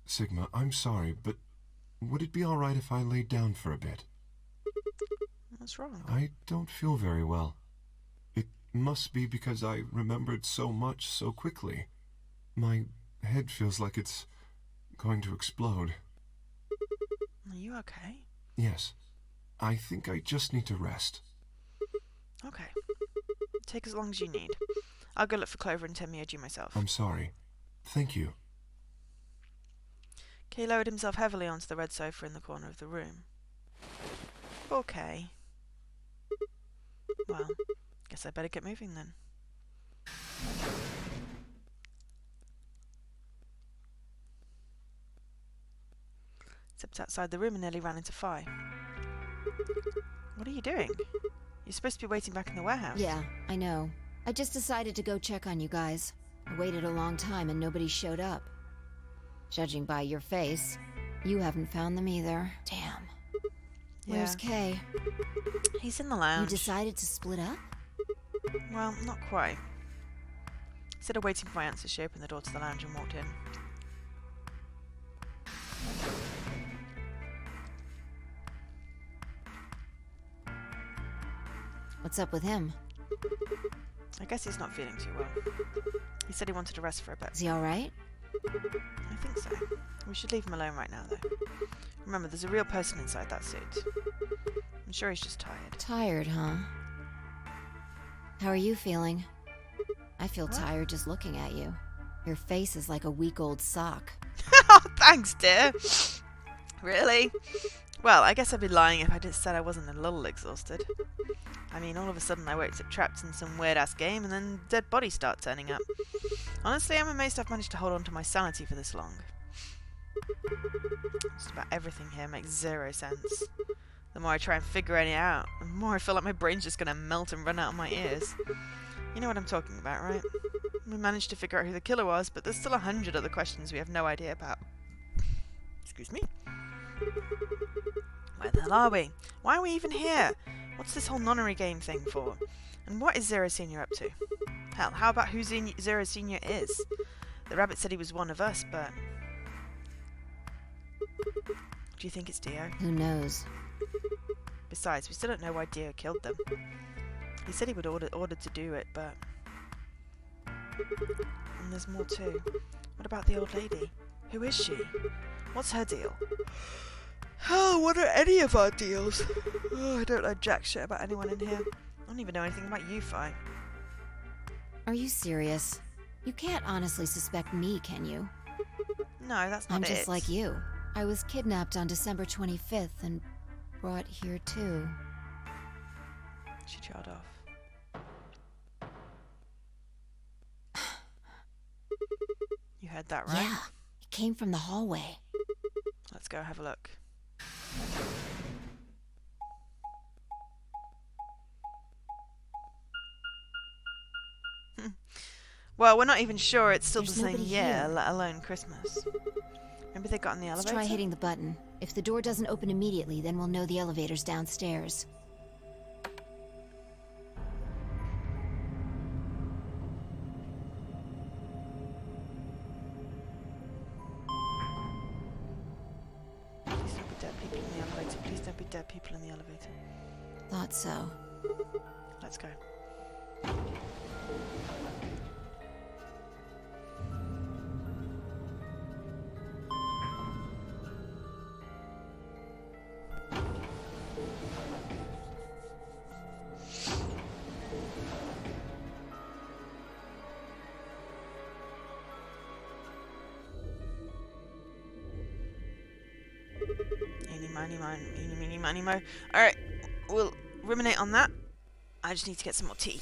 Sigma, I'm sorry, but would it be all right if I laid down for a bit?
What's wrong?
I don't feel very well. It must be because I remembered so much so quickly. My head feels like it's going to explode.
Are you okay?
Yes. I think I just need to rest.
Okay. Take as long as you need. I'll go look for Clover and Tenmyoji myself.
I'm sorry. Thank you.
Kay lowered himself heavily onto the red sofa in the corner of the room. Okay. Well, guess I better get moving then. Stepped outside the room and nearly ran into Phi. What are you doing? You're supposed to be waiting back in the warehouse.
Yeah, I know. I just decided to go check on you guys. I waited a long time and nobody showed up. Judging by your face, you haven't found them either. Damn. Where's Kay?
He's in the lounge.
You decided to split up?
Well, not quite. Instead of waiting for my answer, she opened the door to the lounge and walked in.
What's up with him?
I guess he's not feeling too well. He said he wanted to rest for a bit.
Is he alright?
I think so. We should leave him alone right now, though. Remember, there's a real person inside that suit. I'm sure he's just tired.
Tired, huh? How are you feeling? I feel tired just looking at you. Your face is like a week-old sock.
Oh, thanks, dear. Really? Well, I guess I'd be lying if I just said I wasn't a little exhausted. I mean, all of a sudden I woke up trapped in some weird-ass game and then dead bodies start turning up. Honestly, I'm amazed I've managed to hold on to my sanity for this long. Just about everything here makes zero sense. The more I try and figure it out, the more I feel like my brain's just gonna melt and run out of my ears. You know what I'm talking about, right? We managed to figure out who the killer was, but there's still 100 other questions we have no idea about. Excuse me? Where the hell are we? Why are we even here? What's this whole nonary game thing for? And what is Zero Senior up to? Hell, how about who Zero Senior is? The rabbit said he was one of us, but... Do you think it's Dio?
Who knows?
Besides, we still don't know why Dio killed them. He said he would ordered to do it, but... And there's more too. What about the old lady? Who is she? What's her deal? Oh, what are any of our deals? Oh, I don't know jack shit about anyone in here. I don't even know anything about you, Phi.
Are you serious? You can't honestly suspect me, can you?
No, that's not
I'm
it.
just like you. I was kidnapped on December 25th and brought here too.
She trailed off. You heard that, right?
Yeah, it came from the hallway.
Let's go have a look. Well, we're not even sure it's still
There's
the same
nobody
year,
here.
let alone Christmas. Maybe they got in the
Let's
elevator?
try hitting the button. If the door doesn't open immediately, then we'll know the elevator's downstairs.
Please don't be dead people in the elevator.
Thought so.
Let's go. Eeny, meeny, miny, mo. Alright, we'll ruminate on that. I just need to get some more tea.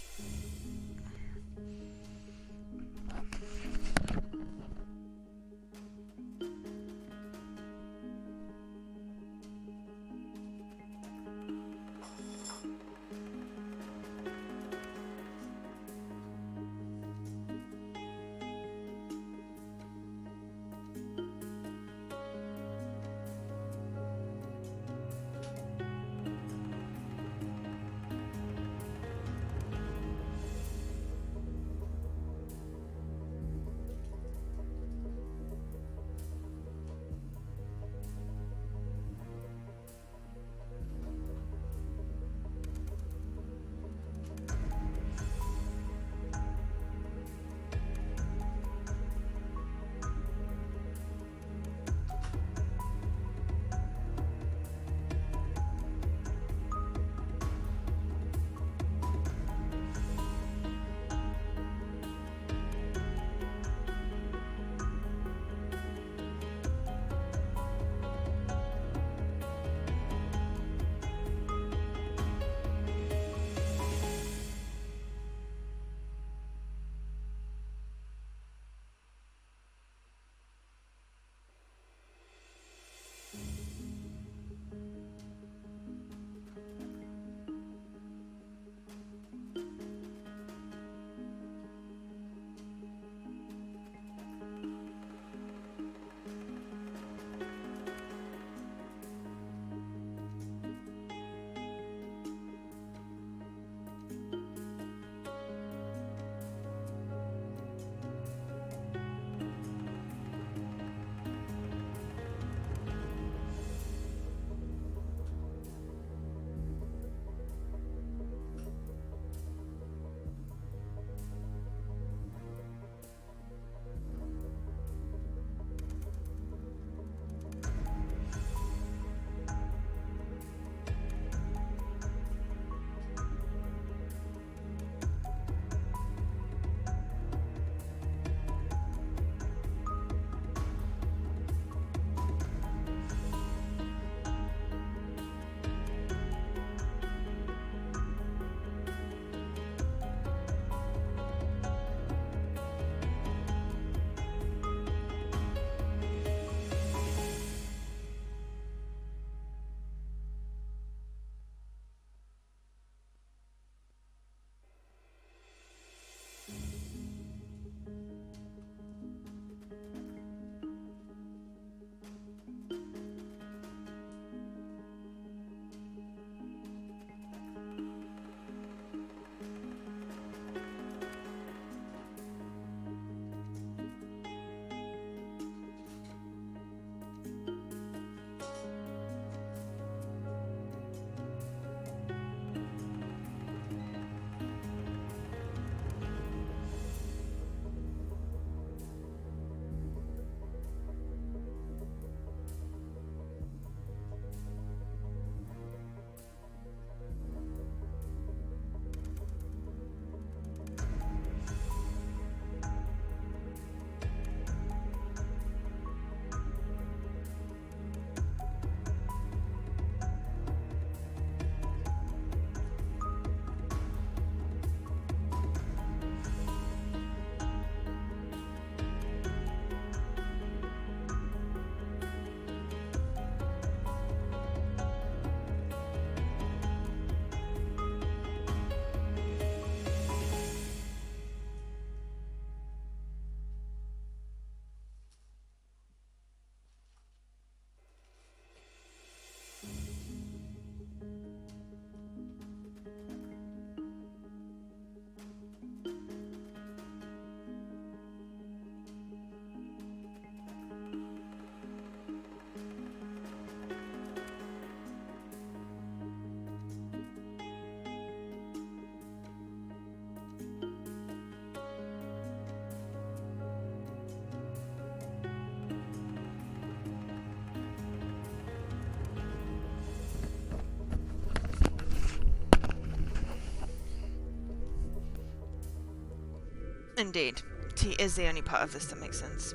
Indeed. Tea is the only part of this that makes sense.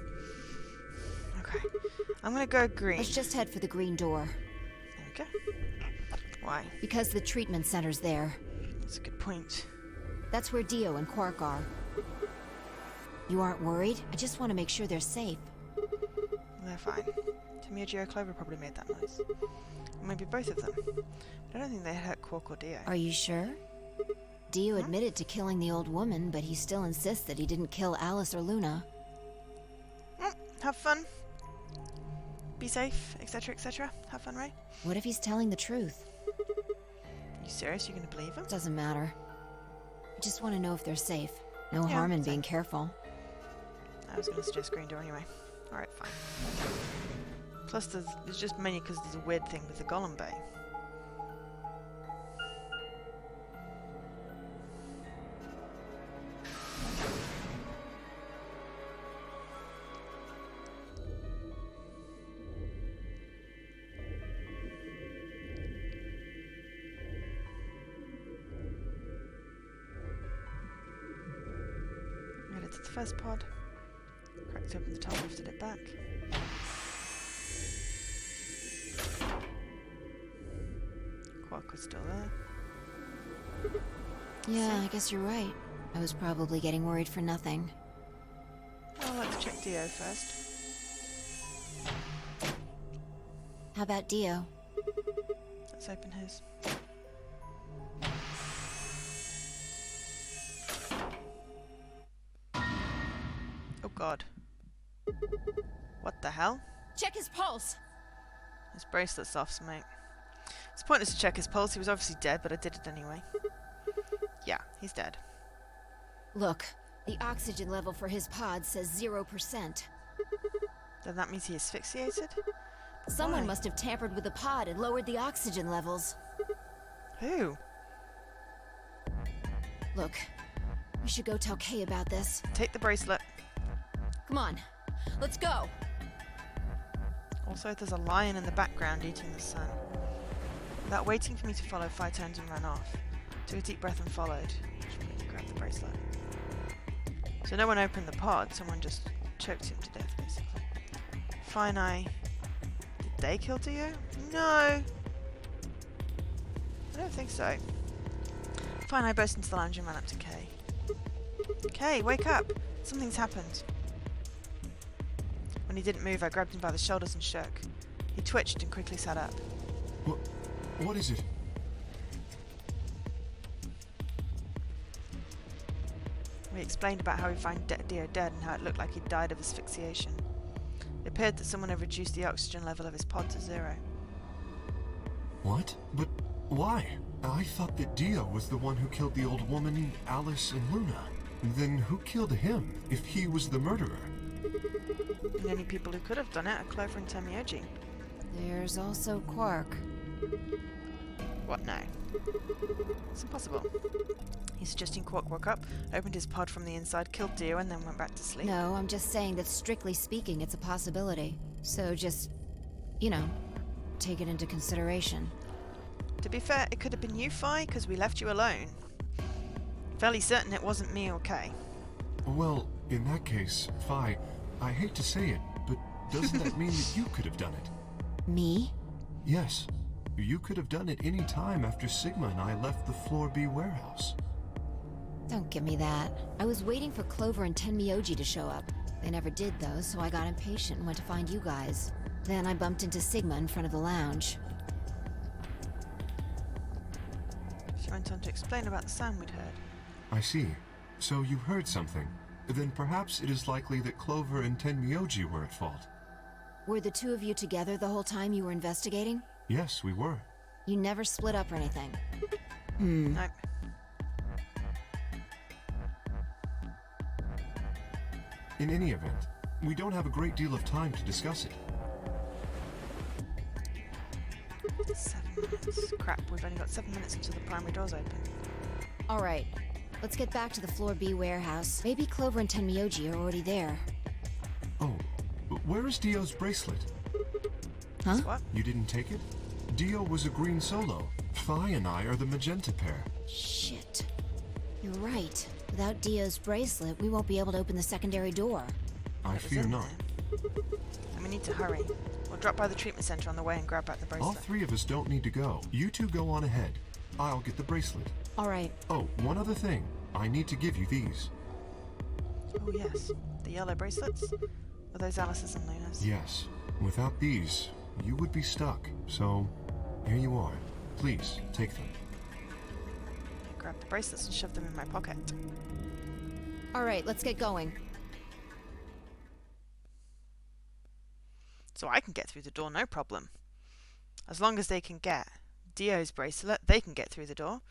Okay. I'm gonna go green.
Let's just head for the green door.
There we go. Why?
Because the treatment center's there.
That's a good point.
That's where Dio and Quark are. You aren't worried? I just want to make sure they're safe.
They're fine. Timmy, Geo, Clover probably made that noise. Or maybe both of them. But I don't think they hurt Quark or Dio.
Are you sure? Dio admitted to killing the old woman, but he still insists that he didn't kill Alice or Luna.
Have fun. Be safe, etc., etc. Have fun, Ray.
What if he's telling the truth?
You serious? You gonna believe him?
Doesn't matter. I just want to know if they're safe. No
Yeah,
harm in
same.
being careful.
I was gonna suggest green door anyway. Alright, fine. Plus, it's just mainly because there's a weird thing with the Golem Bay. Headed to the first pod. Cracked open the top, lifted it back. Quark was still there.
Yeah, I guess you're right. I was probably getting worried for nothing.
Well, let's check Dio first.
How about Dio?
Let's open his. Oh god. What the hell?
Check his pulse!
His bracelet's off, mate. It's pointless to check his pulse. He was obviously dead, but I did it anyway. Yeah, he's dead.
Look, the oxygen level for his pod says 0%.
Then that means he asphyxiated?
Someone
Why?
must have tampered with the pod and lowered the oxygen levels.
Who?
Look, we should go tell Kay about this.
Take the bracelet.
Come on, let's go!
Also, there's a lion in the background eating the sun. Without waiting for me to follow, Fi turned and ran off. Took a deep breath and followed. Grabbed the bracelet. So no one opened the pod, someone just choked him to death, basically. Fi and I... Did they kill Dio? No! I don't think so. Fi and I burst into the lounge and ran up to Kay. Kay, wake up! Something's happened. When he didn't move, I grabbed him by the shoulders and shook. He twitched and quickly sat up.
What is it?
We explained about how we found Dio dead and how it looked like he'd died of asphyxiation. It appeared that someone had reduced the oxygen level of his pod to 0.
What? But why? I thought that Dio was the one who killed the old woman, Alice, and Luna. Then who killed him, if he was the murderer?
The only people who could have done it are Clover and Temioji.
There's also Quark.
What now? It's impossible. He's suggesting Quark woke up, opened his pod from the inside, killed Dio, and then went back to sleep.
No, I'm just saying that strictly speaking, it's a possibility. So just, you know, take it into consideration.
To be fair, it could have been you, Fi, because we left you alone. Fairly certain it wasn't me or Kay.
Well, in that case, Fi, I hate to say it, but doesn't that mean that you could have done it?
Me?
Yes. You could have done it any time after Sigma and I left the Floor B warehouse.
Don't give me that. I was waiting for Clover and Tenmyoji to show up. They never did, though, so I got impatient and went to find you guys. Then I bumped into Sigma in front of the lounge.
She went on to explain about the sound we'd heard.
I see. So you heard something. Then perhaps it is likely that Clover and Tenmyoji were at fault.
Were the two of you together the whole time you were investigating?
Yes, we were.
You never split up or anything?
Nope.
In any event, we don't have a great deal of time to discuss it.
7 minutes. Crap, we've only got 7 minutes until the primary door's open.
Alright, let's get back to the Floor B warehouse. Maybe Clover and Tenmyoji are already there.
Oh, where is Dio's bracelet?
Huh?
What?
You didn't take it? Dio was a green solo. Fi and I are the magenta pair.
Shit. You're right. Without Dio's bracelet, we won't be able to open the secondary door.
I
It was
fear
in
not.
there. And we need to hurry. We'll drop by the treatment center on the way and grab back the
All
bracelet.
three of us don't need to go. You two go on ahead. I'll get the bracelet.
All right.
Oh, one other thing. I need to give you these.
Oh yes, the yellow bracelets? Were those Alice's and Luna's?
Yes. Without these, you would be stuck. So, here you are. Please, take them.
I grabbed the bracelets and shoved them in my pocket.
All right, let's get going.
So I can get through the door, no problem. As long as they can get Dio's bracelet, they can get through the door.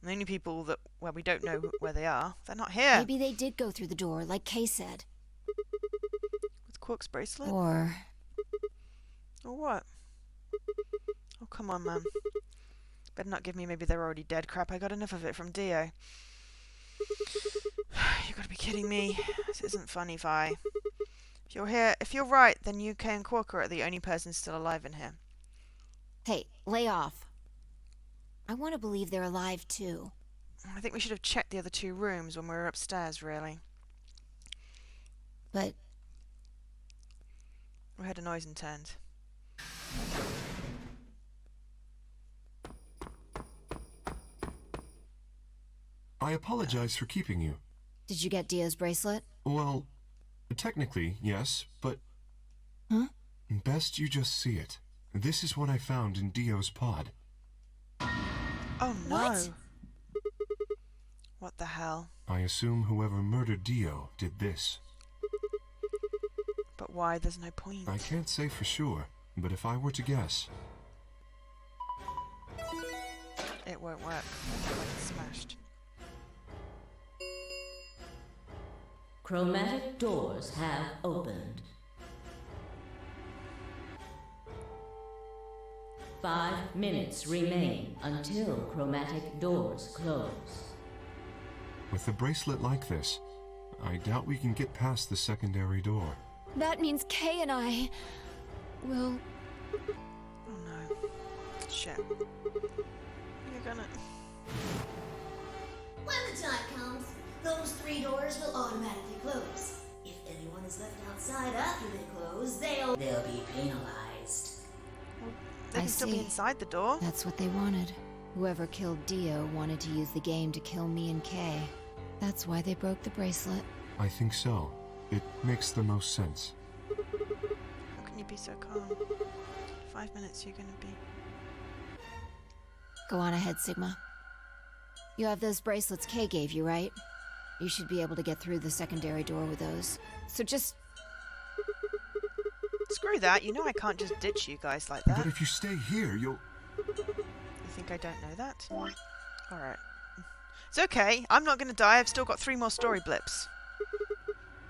And the only people that, well, we don't know where they are, they're not here.
Maybe they did go through the door, like Kay said.
With Quark's bracelet?
Or
Or what? Oh, come on, man. Better not give me maybe they're already dead crap. I got enough of it from Dio. You gotta be kidding me. This isn't funny, Vi. If you're right, then UK and Quark are the only persons still alive in here.
hey, lay off. I want to believe they're alive too.
I think we should have checked the other two rooms when we were upstairs, really.
But
We heard a noise and turned.
I apologize for keeping you.
did you get Dio's bracelet?
Well, technically, yes, but...
Huh?
Best you just see it. This is what I found in Dio's pod.
Oh no!
What?
What the hell?
I assume whoever murdered Dio did this.
But why? There's no point.
I can't say for sure, but if I were to guess...
It won't work. It's smashed.
Chromatic doors have opened. 5 minutes remain until chromatic doors close.
With a bracelet like this, I doubt we can get past the secondary door.
That means Kay and I will...
Oh no. Shit. You're gonna...
When the time comes, those 3 doors will automatically close. If anyone is left outside after they close, they'll be penalized.
They
I
can still be
see.
inside the door.
That's what they wanted. Whoever killed Dio wanted to use the game to kill me and Kay. That's why they broke the bracelet.
I think so. It makes the most sense.
How can you be so calm? 5 minutes you're gonna be...
Go on ahead, Sigma. You have those bracelets Kay gave you, right? You should be able to get through the secondary door with those. So just...
Screw that, you know I can't just ditch you guys like
But
that.
if you stay here, you'll...
You think I don't know that? Alright. It's okay, I'm not gonna die, I've still got 3 more story blips.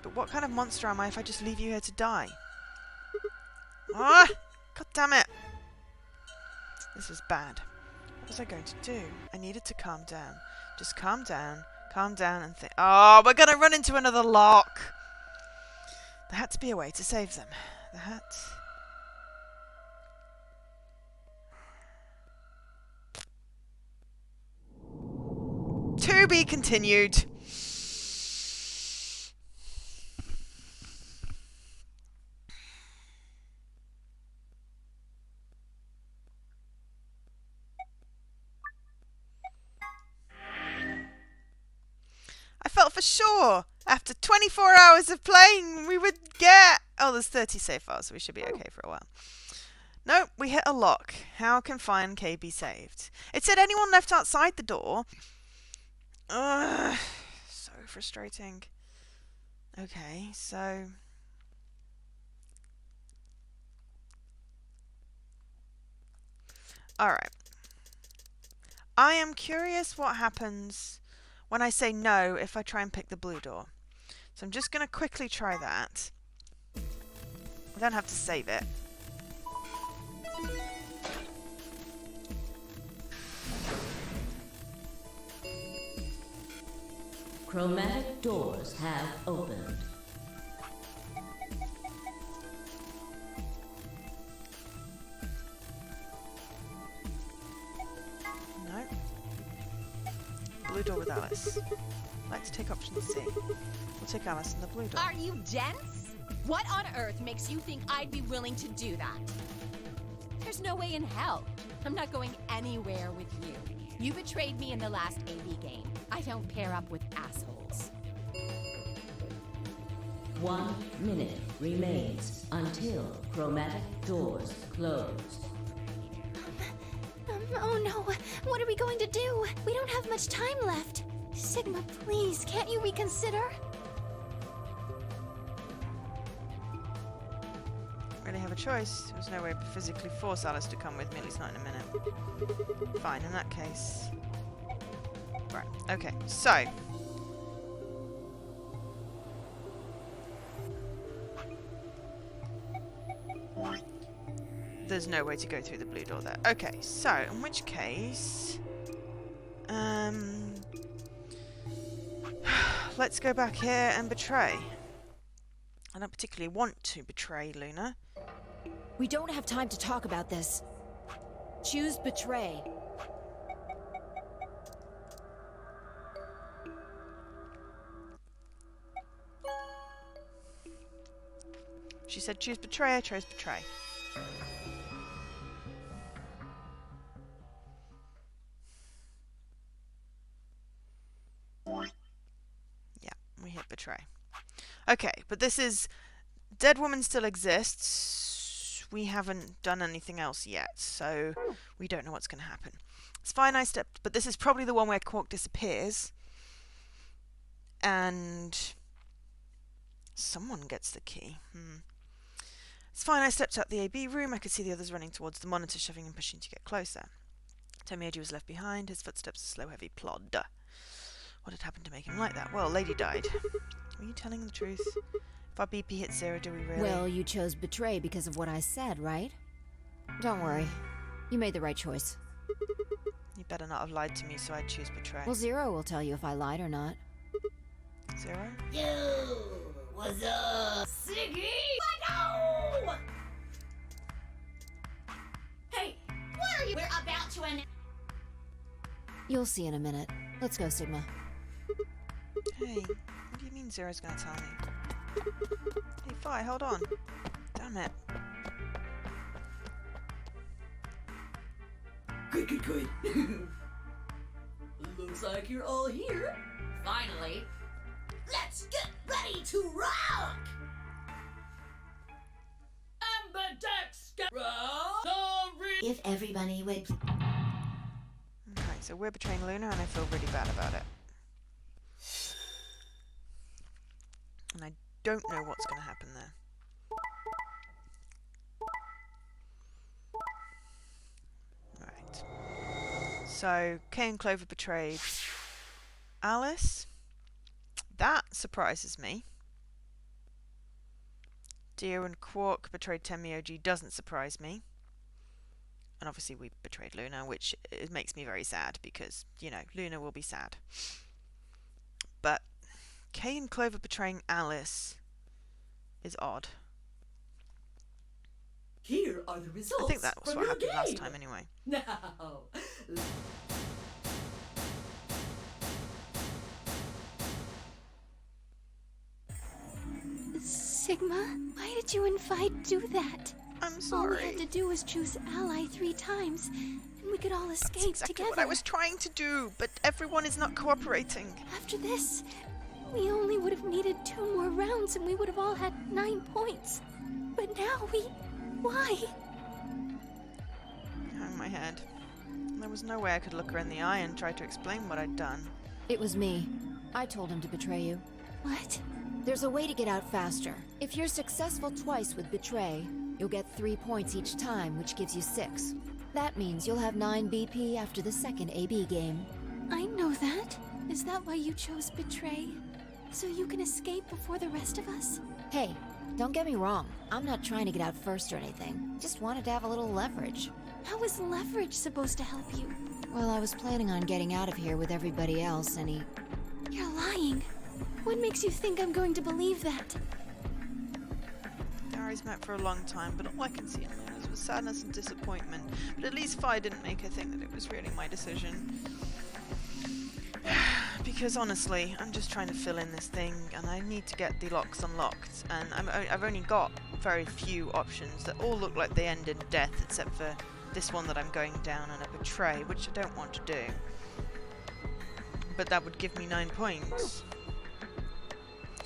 But what kind of monster am I if I just leave you here to die? Ah! God damn it! This is bad. What was I going to do? I needed to calm down. Just calm down and think... Oh, we're gonna run into another lock! There had to be a way to save them. There had... To be continued. I felt for sure after 24 hours of playing we would get... Oh, there's 30 save files, so we should be okay for a while. Nope, we hit a lock. How can Find K be saved? It said anyone left outside the door. Ugh, so frustrating. Okay, so... Alright. I am curious what happens when I say no if I try and pick the blue door. So I'm just going to quickly try that. I don't have to save it.
Chromatic doors have opened.
No. Blue door with Alice. Let's take option C. We'll take Alice in the blue door.
Are you dense? What on earth makes you think I'd be willing to do that? There's no way in hell. I'm not going anywhere with you. You betrayed me in the last AB game. I don't pair up with assholes.
1 minute remains until chromatic doors close.
Oh no, what are we going to do? We don't have much time left. Sigma, please, can't you reconsider?
Really have a choice. There's no way to physically force Alice to come with me, at least not in a minute. Fine, in that case. Right, okay, so. There's no way to go through the blue door there. Okay, so, in which case... let's go back here and betray. I don't particularly want to betray Luna.
We don't have time to talk about this. Choose betray.
She said choose betray, I chose betray. Yeah, we hit betray. Okay, but this is... Dead woman still exists. We haven't done anything else yet, so we don't know what's going to happen. It's fine, I stepped... But this is probably the one where Quark disappears. And... someone gets the key. It's fine, I stepped out the AB room. I could see the others running towards the monitor, shoving and pushing to get closer. Tomioji was left behind, his footsteps a slow, heavy plod. What had happened to make him like that? Well, Lady died. Were you telling the truth? If our BP hits 0, do we really?
Well, you chose betray because of what I said, right? Don't worry. You made the right choice.
You better not have lied to me, so I'd choose betray.
Well, Zero will tell you if I lied or not.
0?
Yo, what's up? Siggy? No! Hey, what are you? We're about to end.
You'll see in a minute. Let's go, Sigma.
Hey, what do you mean Zero's gonna tell me? Hey, Fi, hold on. Damn it.
Good. Looks like you're all here. Finally. Let's get ready to rock! Ambidex, get If everybody would...
Okay, so we're betraying Luna, and I feel really bad about it. And I don't know what's going to happen there. Right. So, Kay and Clover betrayed Alice. That surprises me. Dio and Quark betrayed Temioji doesn't surprise me. And obviously we betrayed Luna, which it makes me very sad because, you know, Luna will be sad. But Kay and Clover betraying Alice is odd.
Here are the results.
I think that was what happened last time anyway.
Now,
Sigma, why did you and Vi do that?
I'm sorry.
All we had to do was choose ally 3 times, and we could all escape
That's exactly
together.
what I was trying to do, but everyone is not cooperating.
After this, we only would have needed 2 more rounds and we would have all had 9 points. But now why?
Hang my head. There was no way I could look her in the eye and try to explain what I'd done.
It was me. I told him to betray you.
What?
There's a way to get out faster. If you're successful twice with betray, you'll get 3 points each time, which gives you 6. That means you'll have 9 BP after the second AB game.
I know that. Is that why you chose betray? So you can escape before the rest of us?
Hey, don't get me wrong. I'm not trying to get out first or anything. Just wanted to have a little leverage.
How is leverage supposed to help you?
Well, I was planning on getting out of here with everybody else, and he...
You're lying. What makes you think I'm going to believe that?
Gary's met for a long time, but all I can see in Luna's was sadness and disappointment. But at least Fi didn't make her think that it was really my decision. because honestly, I'm just trying to fill in this thing, and I need to get the locks unlocked, and I've only got very few options that all look like they end in death, except for this one that I'm going down and a betray, which I don't want to do. But that would give me 9 points.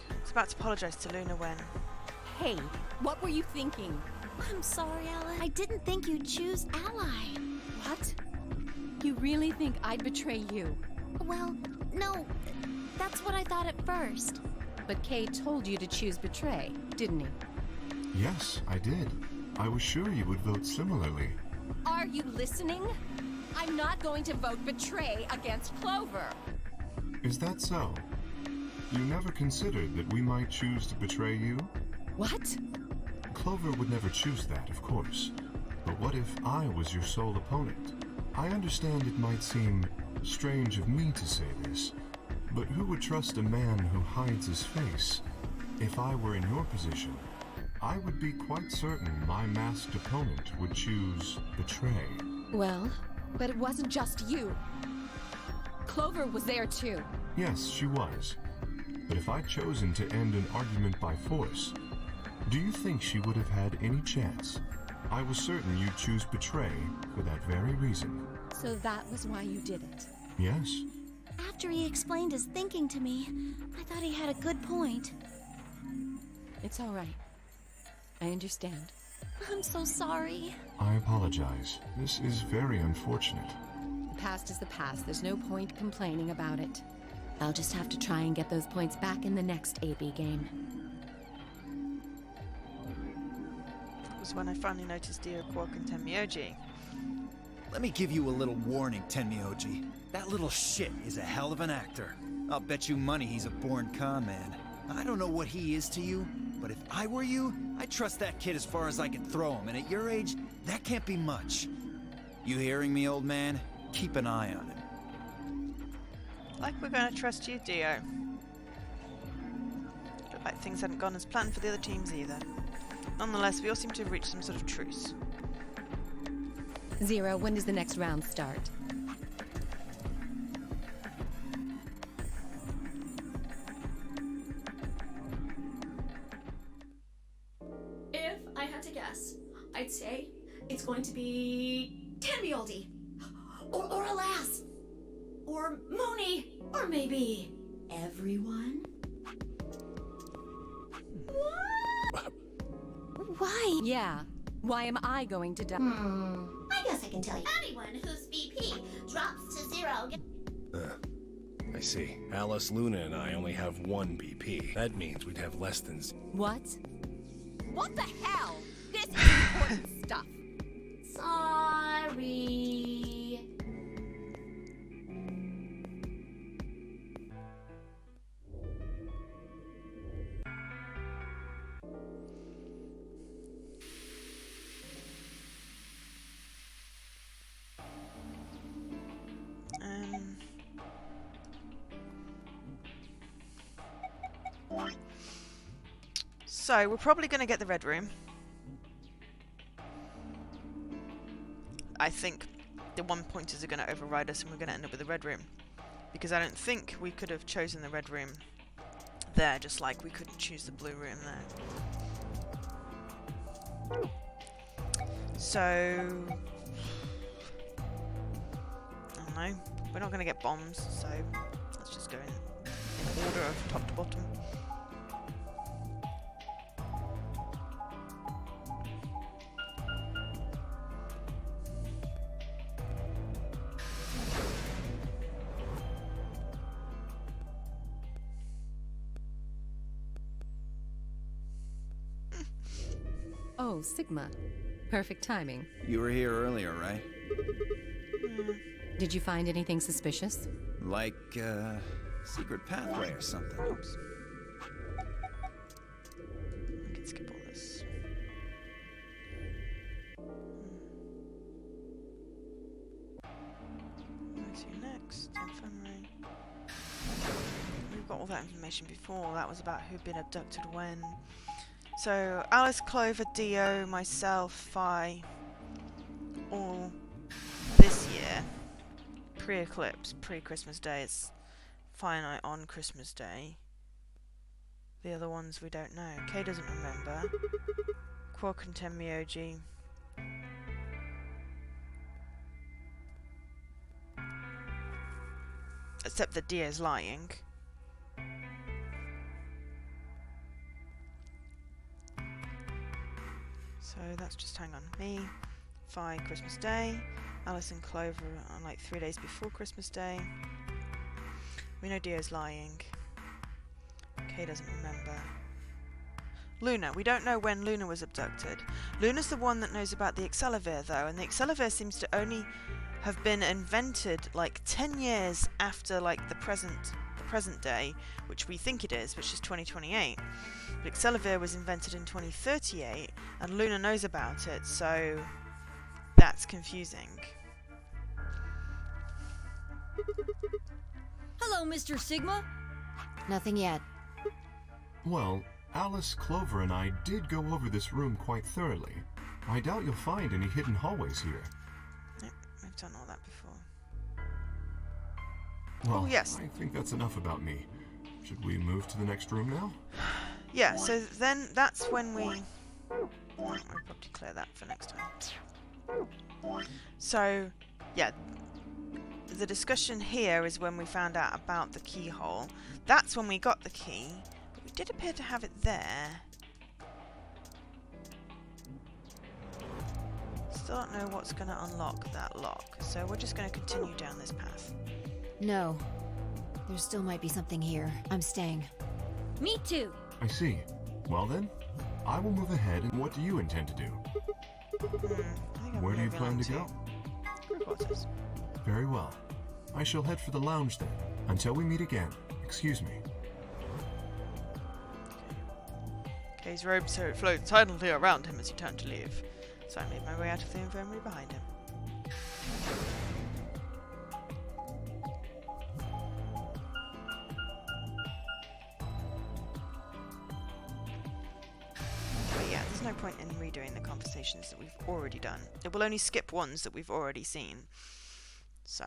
I was about to apologise to Luna when...
Hey, what were you thinking?
I'm sorry, Alice. I didn't think you'd choose Ally.
What? You really think I'd betray you?
Well, no. That's what I thought at first.
But Kay told you to choose betray, didn't he?
Yes, I did. I was sure you would vote similarly.
Are you listening? I'm not going to vote betray against Clover.
Is that so? You never considered that we might choose to betray you?
What?
Clover would never choose that, of course. But what if I was your sole opponent? I understand it might seem strange of me to say this, but who would trust a man who hides his face? If I were in your position, I would be quite certain my masked opponent would choose betray.
Well, but it wasn't just you. Clover was there too.
Yes, she was. But if I'd chosen to end an argument by force, do you think she would have had any chance? I was certain you'd choose betray for that very reason.
So that was why you did it.
Yes.
After he explained his thinking to me, I thought he had a good point.
It's all right. I understand.
I'm so sorry.
I apologize. This is very unfortunate.
The past is the past. There's no point complaining about it. I'll just have to try and get those points back in the next AB game.
That was when I finally noticed Dio, Quark, and Tenmyoji.
Let me give you a little warning, Tenmyoji. That little shit is a hell of an actor. I'll bet you money he's a born con man. I don't know what he is to you, but if I were you, I'd trust that kid as far as I could throw him, and at your age, that can't be much. You hearing me, old man? Keep an eye on him.
Like we're going to trust you, Dio. Looked like things hadn't gone as planned for the other teams either. Nonetheless, we all seem to have reached some sort of truce.
Zero, when does the next round start?
If I had to guess, I'd say it's going to be Tenmyoji, or Alas, or Mooney, or maybe everyone.
Why?
Yeah. Why am I going to die?
I guess I can tell you. Anyone whose BP drops to 0
I see. Alice, Luna, and I only have 1 BP. That means we'd have less than...
What? What the hell? This is important stuff.
Sorry.
So, we're probably going to get the red room. I think the 1 pointers are going to override us and we're going to end up with the red room. Because I don't think we could have chosen the red room there, just like we couldn't choose the blue room there. So... I don't know. We're not going to get bombs, so let's just go in order of top to bottom.
Oh, Sigma. Perfect timing.
You were here earlier, right?
Did you find anything suspicious?
Like, secret pathway or something.
Oops. I can skip all this. Where to next? Infirmary. We've got all that information before. That was about who'd been abducted when. So, Alice, Clover, Dio, myself, Phi, all this year, pre-eclipse, pre-Christmas Day. It's finite on Christmas Day. The other ones we don't know. Kay doesn't remember. Quark and Tenmyoji. Except that Dia's lying. So that's just hang on. Me, Fi, Christmas Day. Alice and Clover on like 3 days before Christmas Day. We know Dia's lying. Kay doesn't remember. Luna. We don't know when Luna was abducted. Luna's the one that knows about the Accelavir though, and the Accelavir seems to only have been invented like 10 years after like the present day, which we think it is, which is 2028. But Accelavir was invented in 2038, and Luna knows about it, so that's confusing.
Hello, Mr. Sigma.
Nothing yet.
Well, Alice, Clover, and I did go over this room quite thoroughly. I doubt you'll find any hidden hallways here.
Yep, we've done all that before.
Well,
oh, yes.
I think that's enough about me. Should we move to the next room now?
Yeah, so then that's when we... We'll probably clear that for next time. So, yeah. The discussion here is when we found out about the keyhole. That's when we got the key. But we did appear to have it there. Still don't know what's going to unlock that lock. So we're just going to continue down this path.
No. There still might be something here. I'm staying.
Me too.
I see. Well then, I will move ahead, and what do you intend to do?
I think I'm
Where do you
moving
plan
on
to go?
Crew quarters.
Very well. I shall head for the lounge then. Until we meet again. Excuse me.
Kay's robe so it flowed silently around him as he turned to leave. So I made my way out of the infirmary behind him. But yeah, there's no point in redoing the conversations that we've already done. It will only skip ones that we've already seen. So...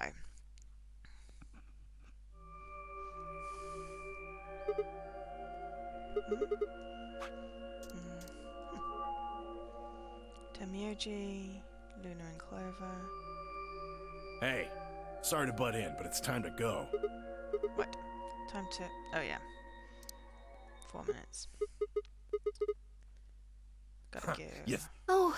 Tenmyoji, Luna and Clover.
Hey, sorry to butt in, but it's time to go.
What? Time to... Oh yeah. 4 minutes. Gotta go.
Yes.
Oh,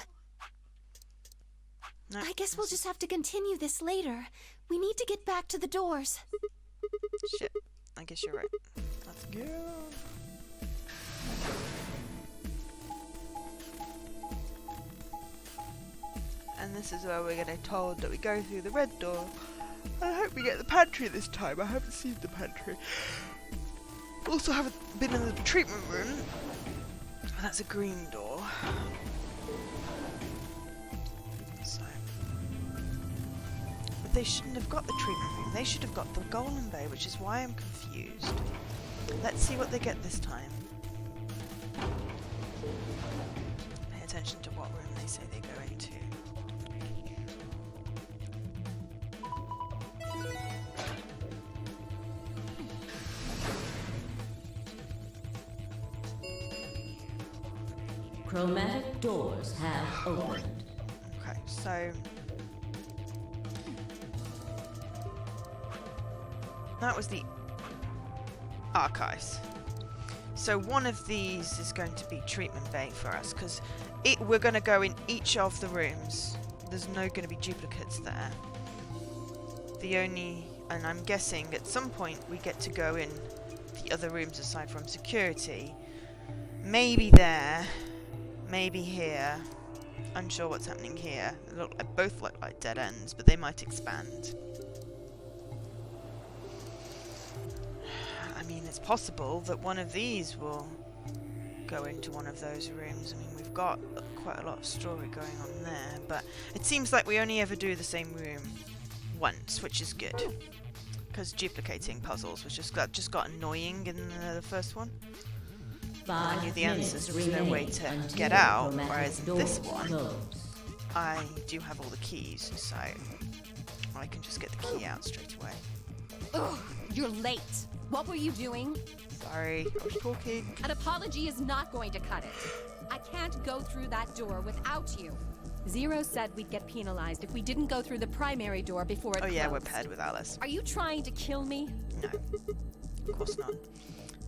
No,
I guess we'll just have to continue this later. We need to get back to the doors.
Shit. I guess you're right. Let's go. And this is where we're getting told that we go through the red door. I hope we get the pantry this time. I haven't seen the pantry. Also haven't been in the treatment room. That's a green door. So. But they shouldn't have got the treatment room. They should have got the Golden Bay, which is why I'm confused. Let's see what they get this time. Pay attention to what room they say they go into.
Chromatic doors have opened.
Okay, so that was the archives. So one of these is going to be treatment bay for us because we're going to go in each of the rooms. There's no going to be duplicates there. The only, and I'm guessing at some point we get to go in the other rooms aside from security. Maybe there. Maybe here. Unsure what's happening here. They both look like dead ends, but they might expand. I mean, it's possible that one of these will go into one of those rooms. I mean, we've got quite a lot of story going on there, but it seems like we only ever do the same room once, which is good. Because duplicating puzzles was just got annoying in the first one. I knew the answers, there was no way to get out, whereas in this one, I do have all the keys, so I can just get the key out straight away.
Ugh, you're late. What were you doing?
Sorry, I was talking.
An apology is not going to cut it. I can't go through that door without you. Zero said we'd get penalized if we didn't go through the primary door before it
Oh
closed.
yeah, we're paired with Alice.
Are you trying to kill me?
No, of course not.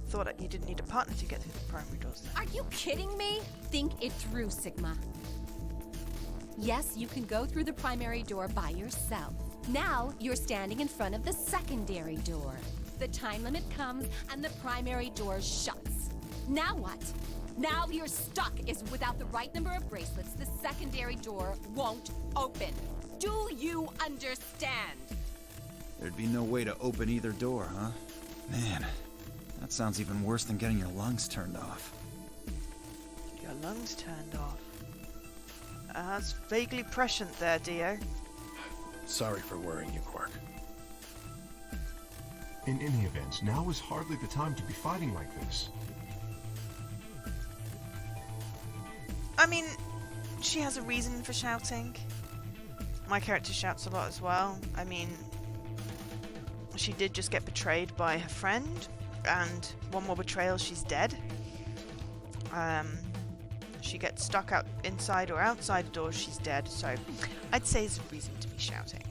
Thought that you didn't need a partner to get through the primary doors.
Are you kidding me? Think it through, Sigma. Yes, you can go through the primary door by yourself. Now you're standing in front of the secondary door. The time limit comes and the primary door shuts. Now what? Now you're stuck is without the right number of bracelets, the secondary door won't open. Do you understand?
There'd be no way to open either door, huh? Man, that sounds even worse than getting your lungs turned off.
Your lungs turned off. That's vaguely prescient there, Dio.
Sorry for worrying you, Quark.
In any event, now is hardly the time to be fighting like this.
I mean, she has a reason for shouting. My character shouts a lot as well. I mean, she did just get betrayed by her friend, and one more betrayal, she's dead. She gets stuck out inside or outside the door, she's dead. So I'd say it's a reason to be shouting.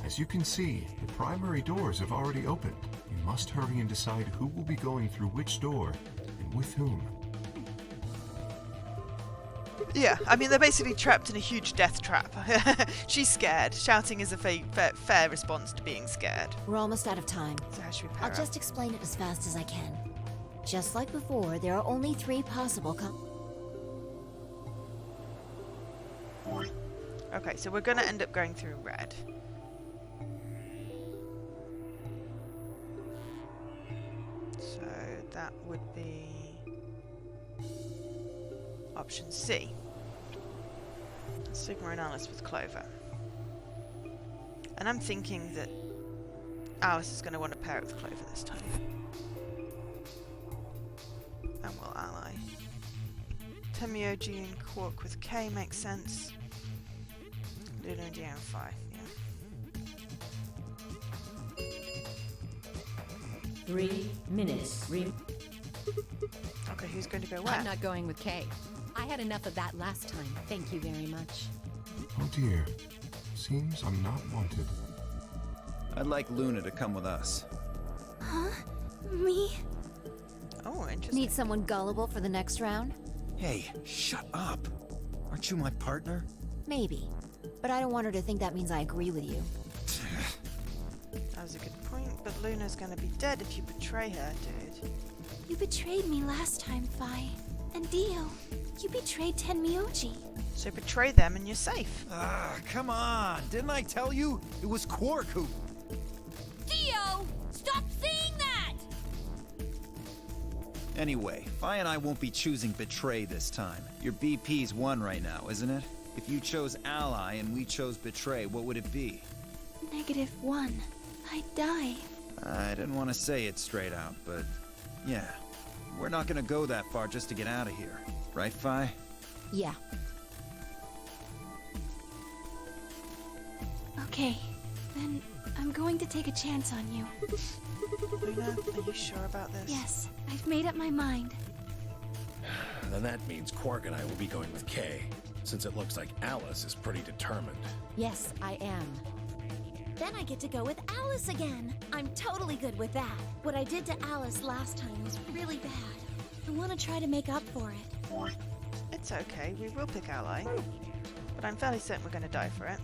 As you can see, the primary doors have already opened. You must hurry and decide who will be going through which door and with whom.
Yeah, I mean, they're basically trapped in a huge death trap. She's scared. Shouting is a fair response to being scared.
We're almost out of time.
So how should we pair
I'll just explain it as fast as I can. Just like before, there are only 3 possible
Okay, so we're going to end up going through red. So that would be option C. Sigma and Alice with Clover. And I'm thinking that Alice is going to want to pair it with Clover this time. And we'll ally. Temioji and Quark with K makes sense. Luna and Deanna 5, yeah.
3 minutes.
Okay, who's going to go where?
I'm not going with Kay. I had enough of that last time. Thank you very much.
Oh dear. Seems I'm not wanted.
I'd like Luna to come with us.
Huh? Me?
Oh, interesting.
Need someone gullible for the next round?
Hey, shut up. Aren't you my partner?
Maybe. But I don't want her to think that means I agree with you.
That was a good point, but Luna's gonna be dead if you betray her, dude.
You betrayed me last time, Phi. And Dio, you betrayed Tenmyoji.
So betray them and you're safe.
Ah, come on. Didn't I tell you? It was Quark who...
Dio! Stop saying that!
Anyway, Phi and I won't be choosing Betray this time. Your BP's 1 right now, isn't it? If you chose Ally and we chose Betray, what would it be?
-1. I'd die.
I didn't want to say it straight out, but yeah. We're not gonna go that far just to get out of here. Right, Phi?
Yeah.
Okay, then I'm going to take a chance on you.
Luna, are you sure about this?
Yes, I've made up my mind.
Then that means Quark and I will be going with Kay, since it looks like Alice is pretty determined.
Yes, I am.
Then I get to go with Alice again. I'm totally good with that. What I did to Alice last time was really bad. I want to try to make up for it.
It's okay, we will pick Ally. But I'm fairly certain we're gonna die for it.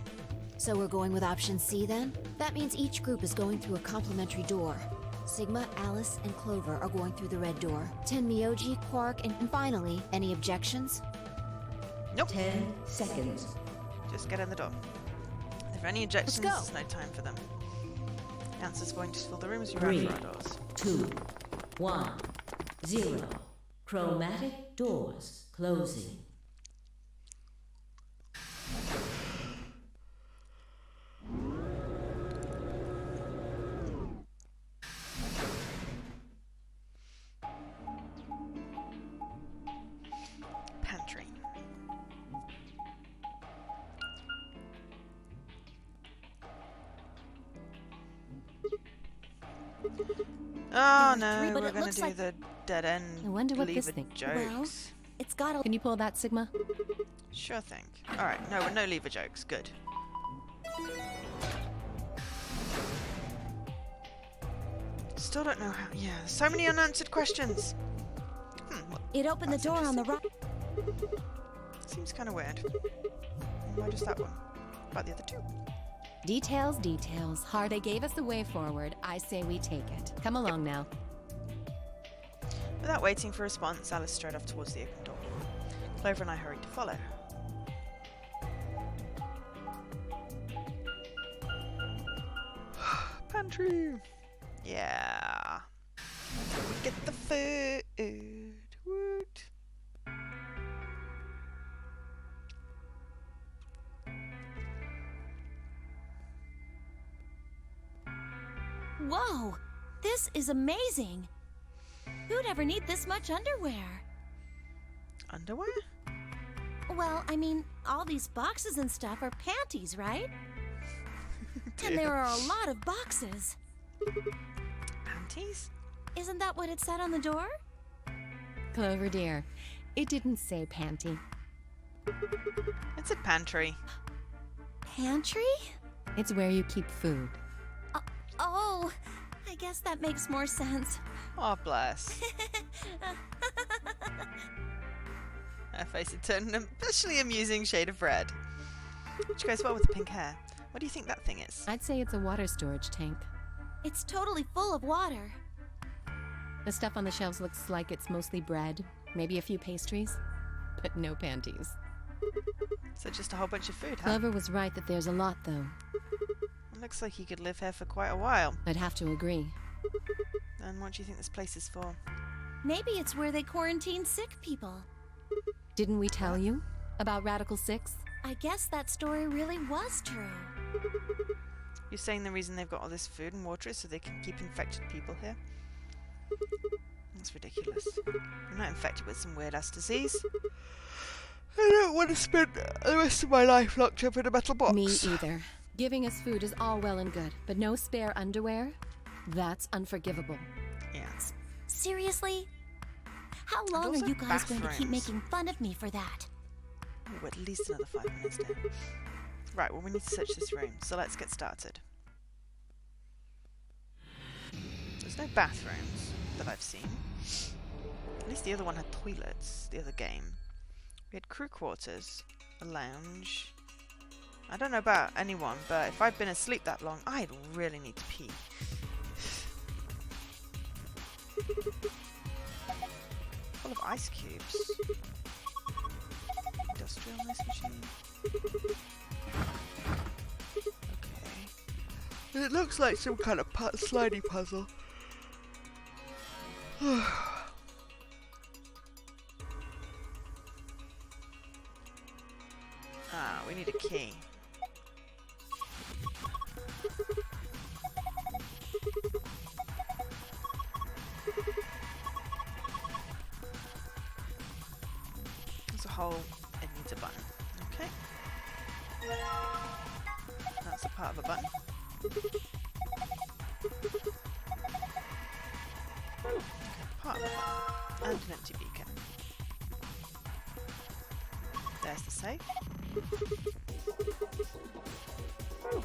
So we're going with option C then? That means each group is going through a complementary door. Sigma, Alice, and Clover are going through the red door. Tenmyoji, Quark, and finally, any objections?
Nope.
10 seconds.
Just get in the door. If there are any objections,
go.
there's no time for them. The answer's going to fill the room as you run
3,
for our doors.
2, 1, 0. Chromatic doors closing.
Pantry. Oh
There are three,
no,
but
we're
it
gonna
looks
do
like
the dead end
I wonder what this
lever
thing-
jokes.
it's got a.
Can you pull that, Sigma?
Sure thing. Alright, no lever jokes. Good. Still don't know how. Yeah, so many unanswered questions. Well,
It opened the
that's
door on the right.
seems kind of weird. Why just that one? What about the other two?
Details, details. They gave us the way forward. I say we take it. Come along now.
Without waiting for a response, Alice strode off towards the open door. Clover and I hurried to follow. Pantry! Yeah. That's where we get the food. Woot.
Whoa! This is amazing! Who'd ever need this much underwear?
Underwear?
Well, I mean, all these boxes and stuff are panties, right? And there are a lot of boxes.
Panties?
Isn't that what it said on the door?
Clover dear, it didn't say panty.
It's a pantry.
Pantry?
It's where you keep food.
Oh, I guess that makes more sense.
Oh, bless. Her face had turned an especially amusing shade of red. Which goes well with the pink hair. What do you think that thing is?
I'd say it's a water storage tank.
It's totally full of water.
The stuff on the shelves looks like it's mostly bread, maybe a few pastries, but no panties.
So just a whole bunch of food, huh?
Clover was right that there's a lot, though.
It looks like you could live here for quite a while.
I'd have to agree.
And what do you think this place is for?
Maybe it's where they quarantine sick people.
Didn't we tell you about Radical 6?
I guess that story really was true.
You're saying the reason they've got all this food and water is so they can keep infected people here? That's ridiculous. I'm not infected with some weird-ass disease. I don't want to spend the rest of my life locked up in a metal box.
Me either. Giving us food is all well and good, but no spare underwear? That's unforgivable.
Yeah.
Seriously? How long
also
are you guys going to keep
bathrooms.
making fun of me for that?
Oh, at least another 5 minutes there. Right, well we need to search this room, so let's get started. There's no bathrooms that I've seen. At least the other one had toilets, the other game. We had crew quarters, a lounge. I don't know about anyone, but if I've been asleep that long, I really need to pee. Full of ice cubes. Industrial ice machine. Okay. It looks like some kind of slidey puzzle. Ah, we need a key. There's a hole, it needs a button. Okay. That's a part of a button. Okay, part of a button. And an empty beacon. There's the safe. Well,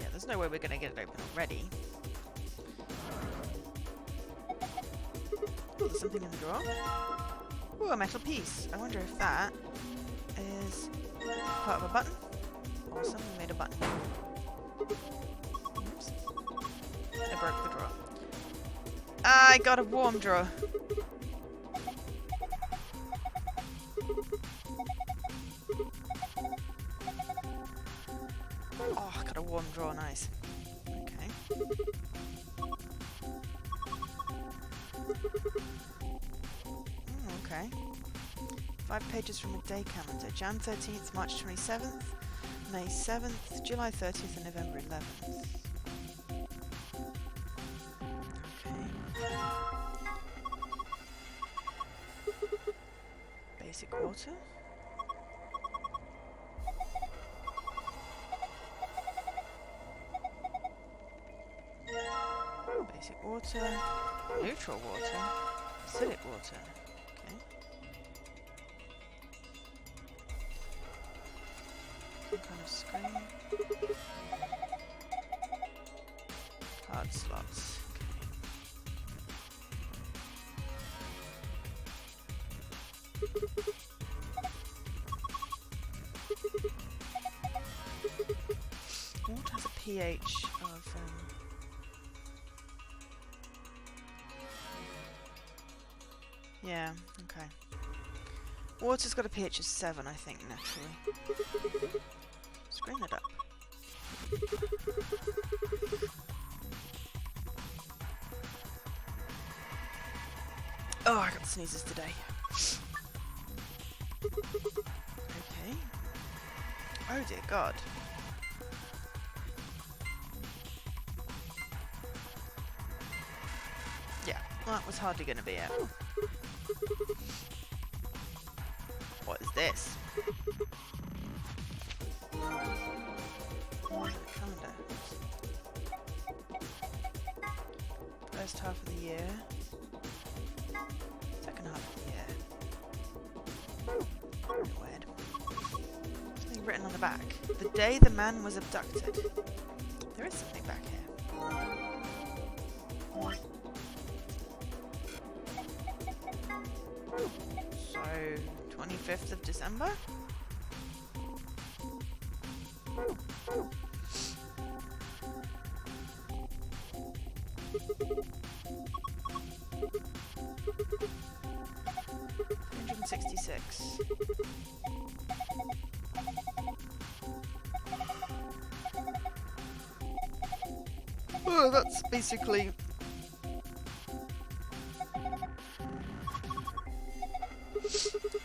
yeah, there's no way we're going to get it open already. Oh, there's something in the drawer. Oh, a metal piece. I wonder if that is part of a button. Awesome, we made a button. Oops. I broke the drawer. I got a warm drawer. Oh, I got a warm drawer, nice. Okay. Okay. 5 pages from a day calendar. Jan 13th, March 27th, May 7th, July 30th, and November 11th. Okay. Basic water. water, neutral water, acidic water. Okay. Some kind of screen. Hard slots. Okay. Water has a pH of yeah, okay. Water's got a pH of 7, I think, naturally. Screen it up. Oh, I got sneezes today. Okay. Oh dear God. Yeah, well, that was hardly going to be it. What is this? Calendar. First half of the year. Second half of the year. Weird. Something written on the back. The day the man was abducted. There is something back here. So, 25th of December? $166. Oh, that's basically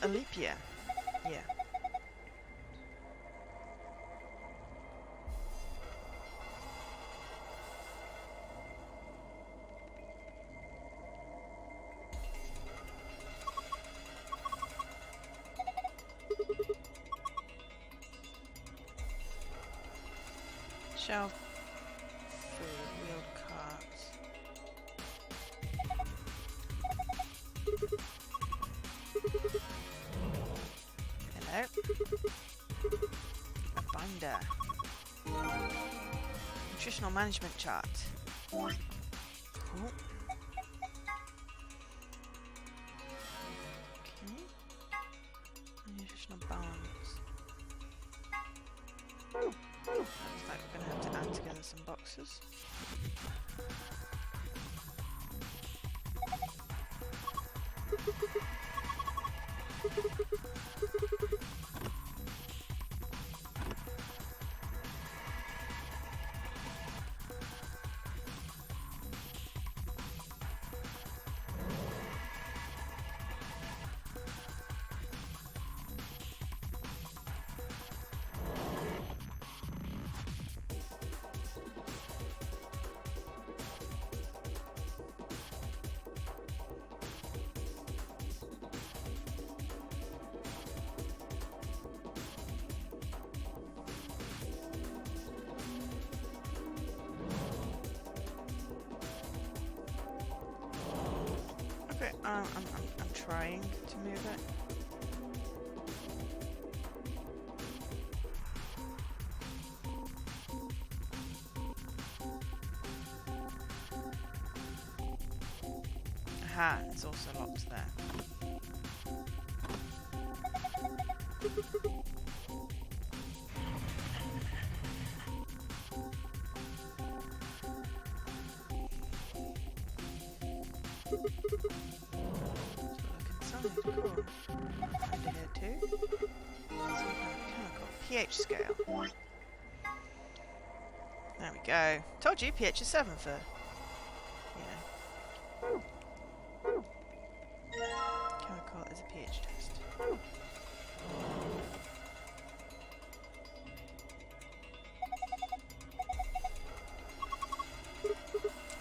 a leap year. Yeah. Shelf, food, wheeled carts. Hello. A binder. Nutritional management chart. Cool. Okay. Nutritional balance. Looks like we're going to have to add together some boxes. Okay, I'm trying to move it. Aha, it's also locked there. Cool. Under here too. Some kind of chemical. pH scale. There we go. Told you pH is 7 for, you know. Chemical is a pH test.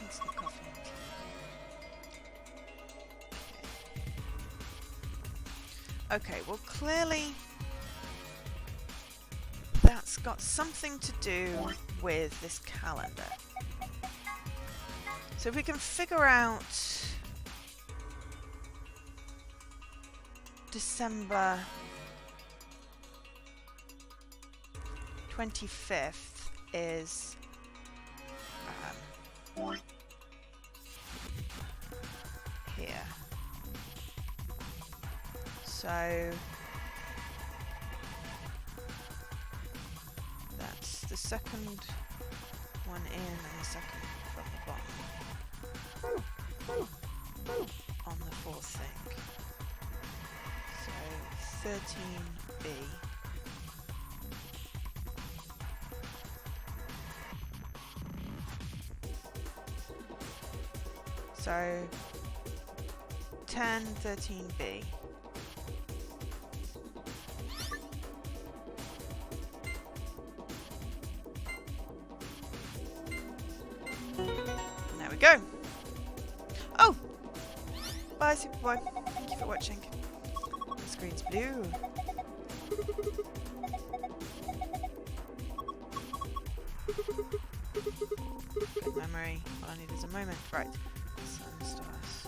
Instant coffee and tea. Okay, well clearly that's got something to do with this calendar. So if we can figure out December 25th is here. So that's the second one in and the second from the bottom on the fourth thing. So 13B. So 10, 13B. There we go. Oh! Bye, Superboy. Thank you for watching. The screen's blue. Good memory. All I need is a moment. Right. Sun, stars.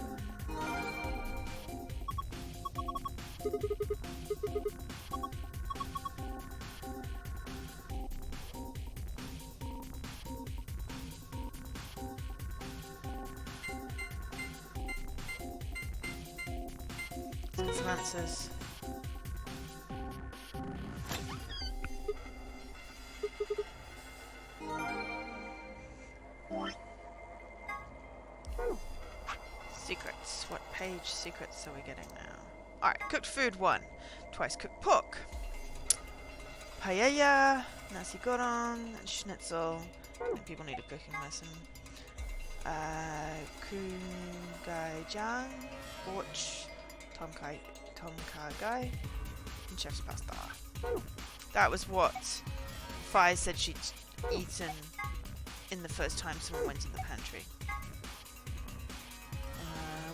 Let's get some answers. Secrets. What page secrets are we getting now? Alright, cooked food 1. Twice cooked pork. Paella, nasi goreng, schnitzel. I think people need a cooking lesson. Kungaijang, borch, tom kha gai, and chef's pasta. That was what Fi said she'd eaten in the first time someone went in the pantry.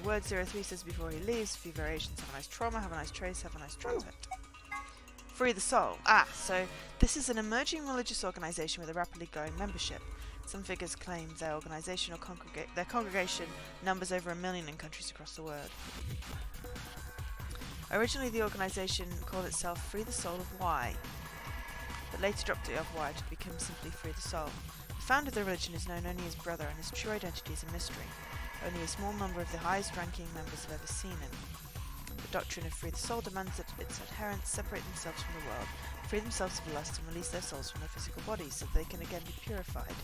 Word 03 says before he leaves, a few variations: have a nice trauma, have a nice trace, have a nice transit. Free the soul. So this is an emerging religious organisation with a rapidly growing membership. Some figures claim their organisation or their congregation numbers over 1 million in countries across the world. Originally the organisation called itself Free the Soul of Y, but later dropped it off Y to become simply Free the Soul. The founder of the religion is known only as Brother, and his true identity is a mystery. Only a small number of the highest-ranking members have ever seen him. The doctrine of Free the Soul demands that its adherents separate themselves from the world, free themselves of lust, and release their souls from their physical bodies so that they can again be purified.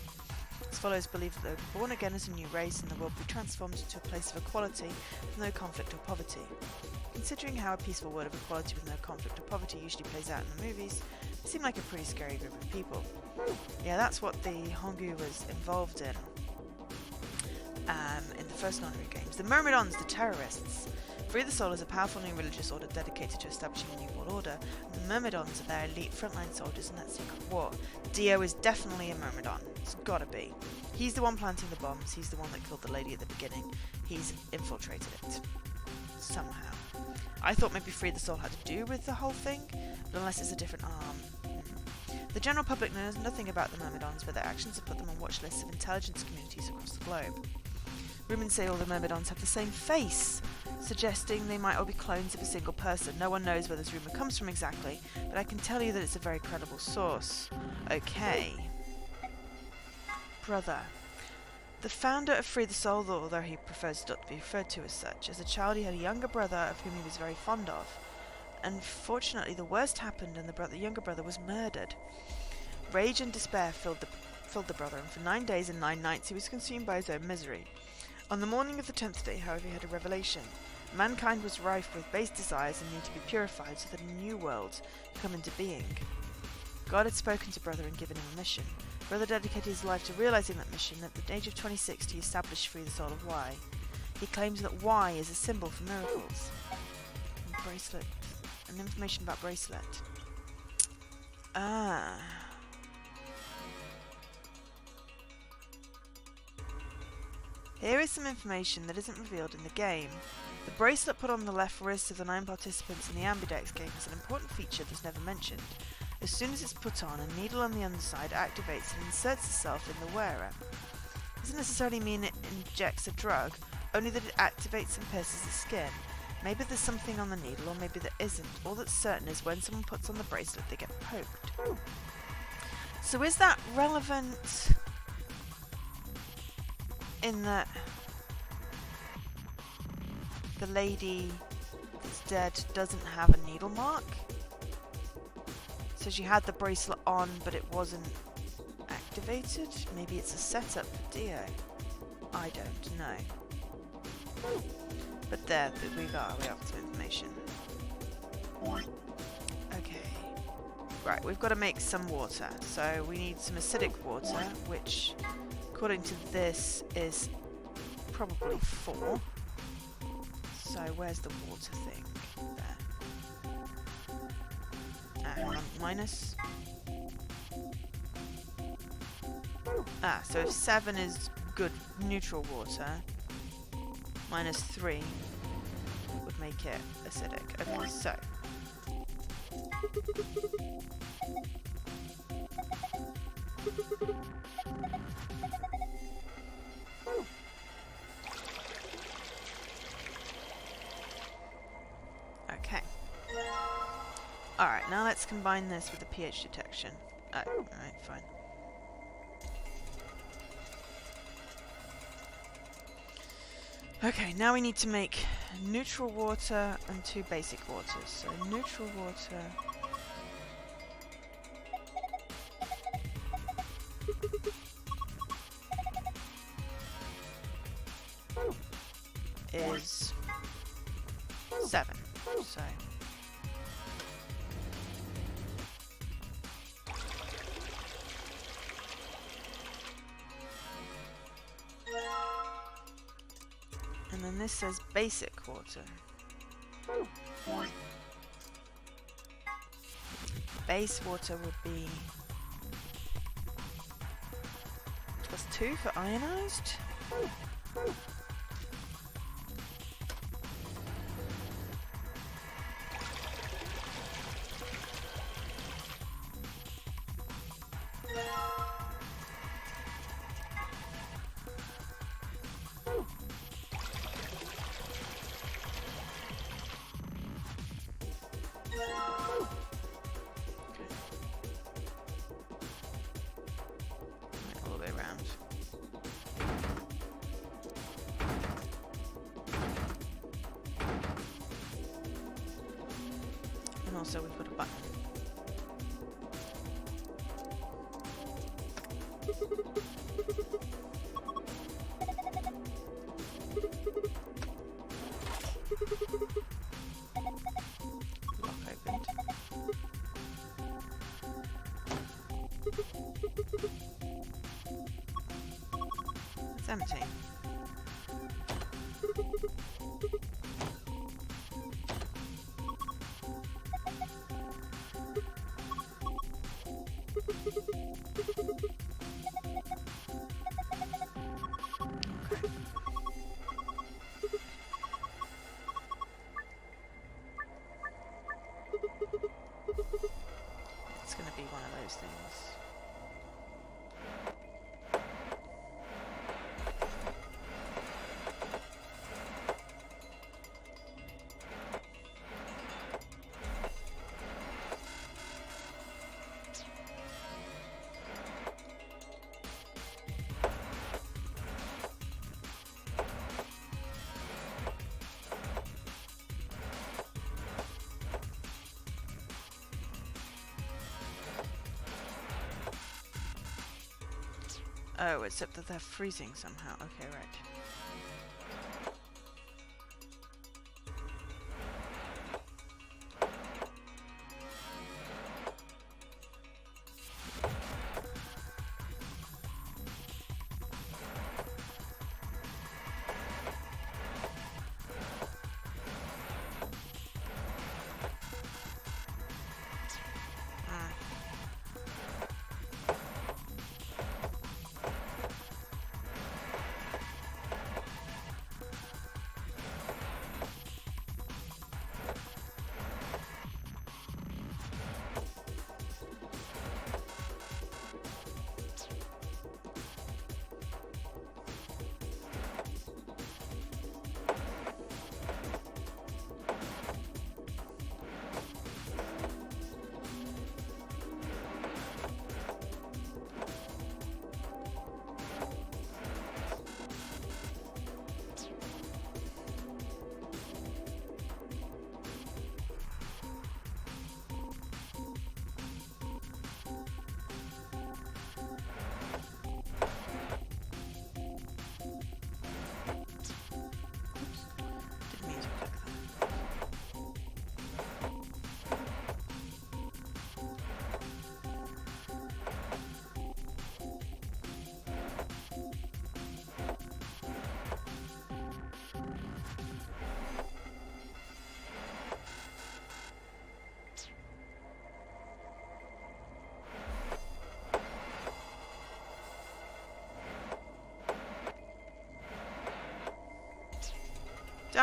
Its followers believe that they will be born again as a new race and the world will be transformed into a place of equality with no conflict or poverty. Considering how a peaceful world of equality with no conflict or poverty usually plays out in the movies, it seemed like a pretty scary group of people. Yeah, that's what the Hongu was involved in the first Nonary games. The Myrmidons, the terrorists. Free the Soul is a powerful new religious order dedicated to establishing a new world order, and the Myrmidons are their elite frontline soldiers in that secret war. Dio is definitely a Myrmidon. It's gotta be. He's the one planting the bombs, he's the one that killed the lady at the beginning. He's infiltrated it. Somehow. I thought maybe Free the Soul had to do with the whole thing, but unless it's a different arm. The general public knows nothing about the Myrmidons, but their actions have put them on watch lists of intelligence communities across the globe. Rumors say all the Myrmidons have the same face, suggesting they might all be clones of a single person. No one knows where this rumour comes from exactly, but I can tell you that it's a very credible source. Okay. Brother. The founder of Free the Soul, although he prefers not to be referred to as such, as a child he had a younger brother of whom he was very fond of. Unfortunately, the worst happened and the younger brother was murdered. Rage and despair filled the brother, and for 9 days and 9 nights he was consumed by his own misery. On the morning of the 10th day, however, he had a revelation. Mankind was rife with base desires and needed to be purified so that a new world could come into being. God had spoken to Brother and given him a mission. Brother dedicated his life to realizing that mission. At the age of 26, he established Free the Soul of Y. He claims that Y is a symbol for miracles. And bracelet. And information about bracelet. Here is some information that isn't revealed in the game. The bracelet put on the left wrist of the 9 participants in the Ambidex game is an important feature that's never mentioned. As soon as it's put on, a needle on the underside activates and inserts itself in the wearer. doesn't necessarily mean it injects a drug, only that it activates and pierces the skin. Maybe there's something on the needle, or maybe there isn't. All that's certain is when someone puts on the bracelet, they get poked. So is that relevant in that the lady that's dead doesn't have a needle mark? So she had the bracelet on, but it wasn't activated? Maybe it's a setup for Dio. I don't know. But there, we got some information. Okay. Right, we've got to make some water. So we need some acidic water, which, according to this, is probably 4. So where's the water thing? There. Hang on, minus. So if 7 is good neutral water, minus 3 would make it acidic. Okay, so okay. Alright, now let's combine this with the pH detection. Oh, alright, fine. Okay, now we need to make neutral water and 2 basic waters. So neutral water is 7. So and then this says basic water. Base water would be +2 for ionized. All the way around. And also we've got a button. Lock opened. It's empty. It's going to be one of those things. Oh, except that they're freezing somehow. Okay, right.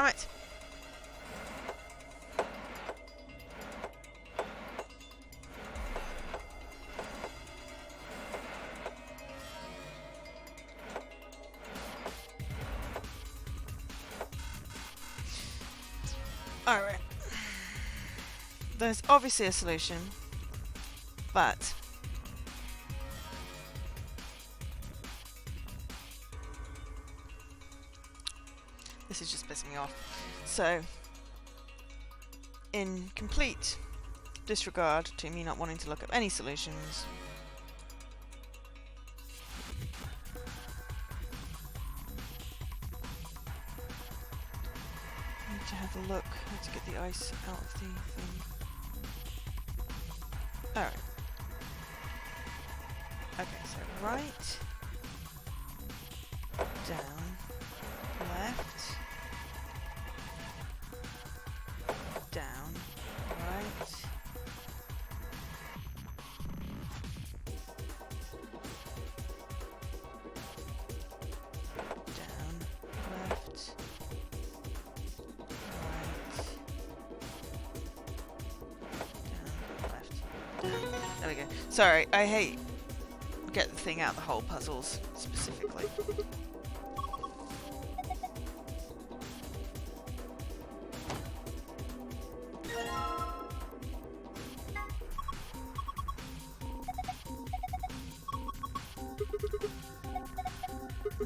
Damn it! Alright. There's obviously a solution, but this is just pissing me off. So, in complete disregard to me not wanting to look up any solutions, I need to have a look how to get the ice out of the thing. Alright. Okay, so right, down, left, down, right, down, left, right, down, left, down. There we go. Sorry, I hate get the thing out of the hole puzzles specifically.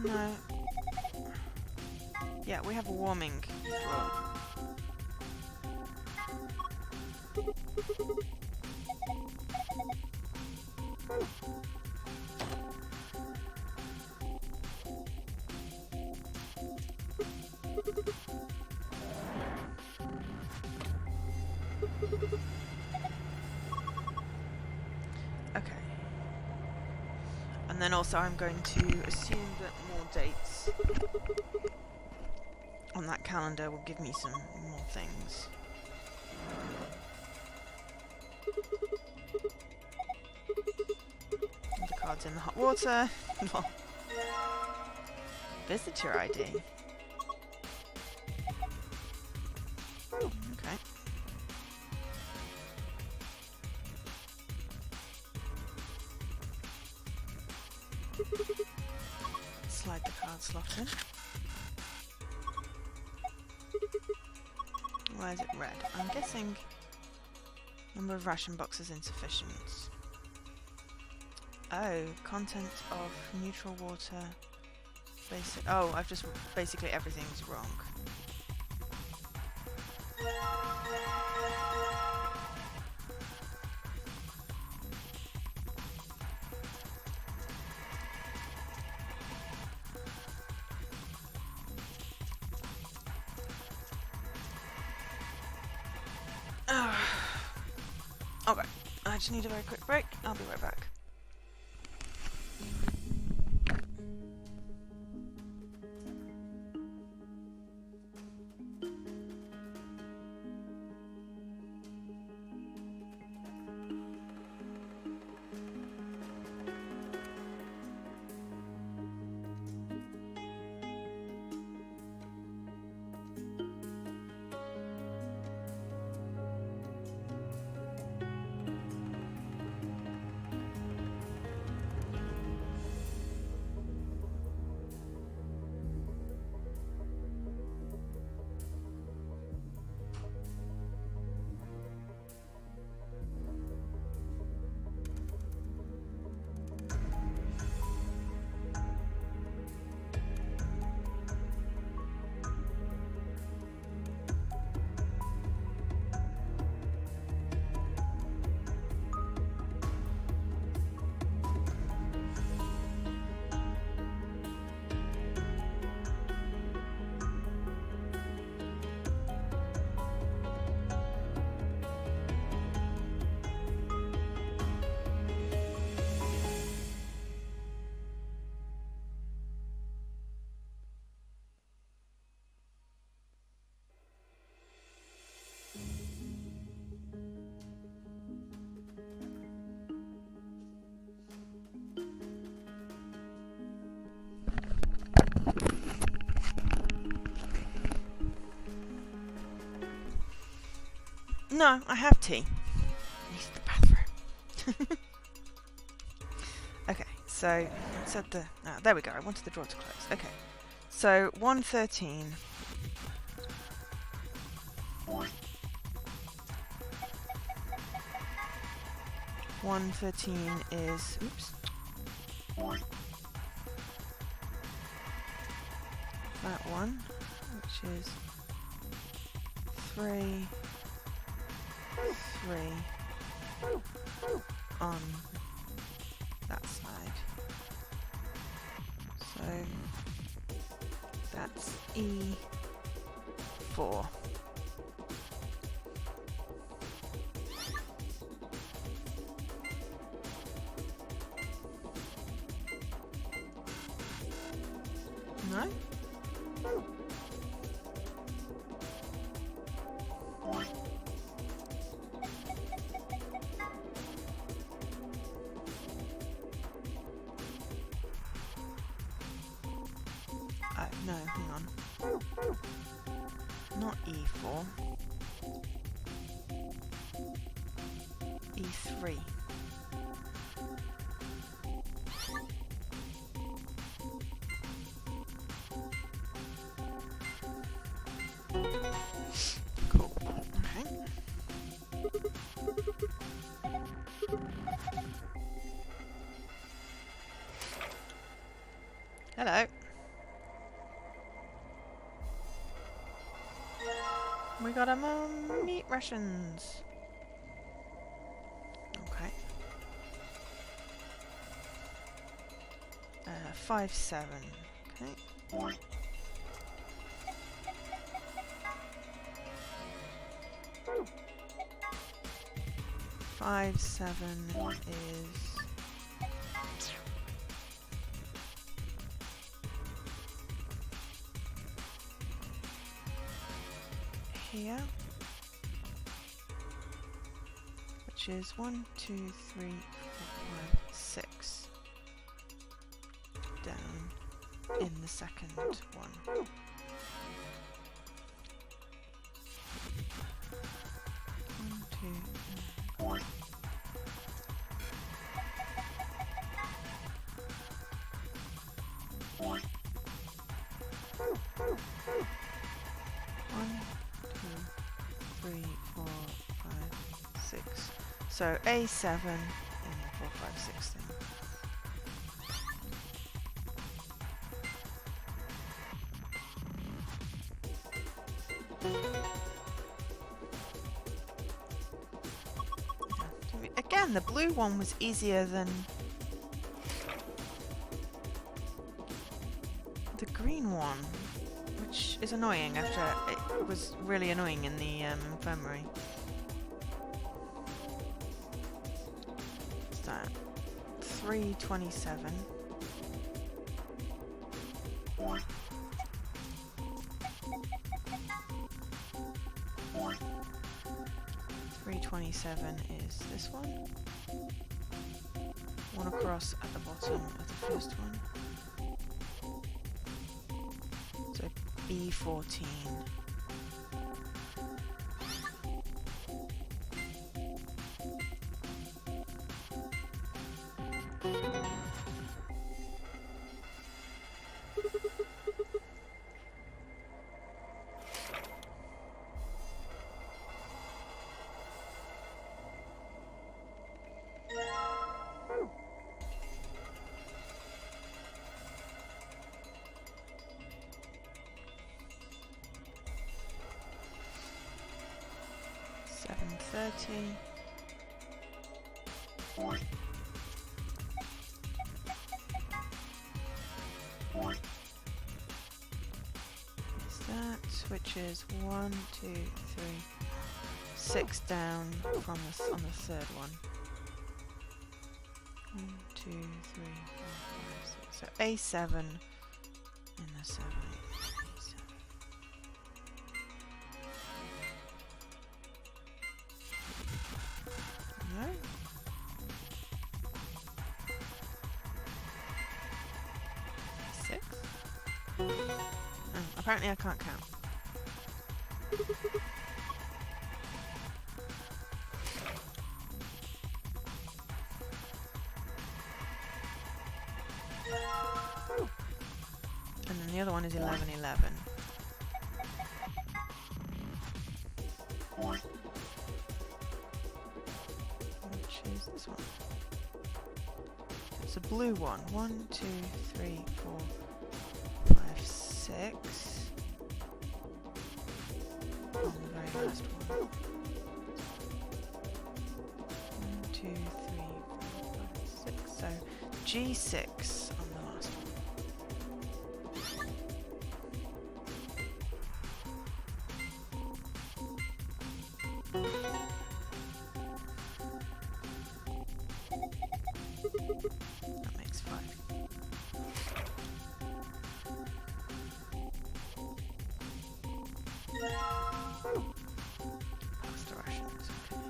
No. Yeah, we have a warming drawer. Okay. And then also I'm going to assume that more dates on that calendar will give me some more things. And the card's in the hot water. Visitor ID. Oh, okay. Slide the card slot in. Why is it red? I'm guessing number of ration boxes insufficient. Oh, content of neutral water. Basic. Oh, I've just basically everything's wrong. Okay, I just need a very quick break. I'll be right back. No, I have tea. Use the bathroom. Okay, so set the. There we go. I wanted the drawer to close. Okay, so 113. 113 is. Oops. That one, which is 3, 3 on that side. So that's E4. No? No, hang on. Not E4. E3. Cool. Okay. Hello. We got meat rations. Okay. 5-7. Okay. 5-7 is here, which is 1, 2, 3, 4, 5, 6 down in the second one. 1, 2, 3. So A7 in the 4, 5, 6 thing. Again, the blue one was easier than the green one, which is annoying after it was really annoying in the infirmary. What's that? 327. Is this one. One across at the bottom of the first one. So B14. Is that, which is 1, 2, 3, 6 down from the, on the third one. 1, 2, 3, 4, 5, 6. So A7 in the 7. No? Apparently I can't count. the other one is 1111. Which is this one. It's a blue one. 1, 2, 3, 4, 5, 6. On the very last one. 1, 2, 3, 4, 5, 6. So G6 on the last one. That makes 5. That's the rations, okay.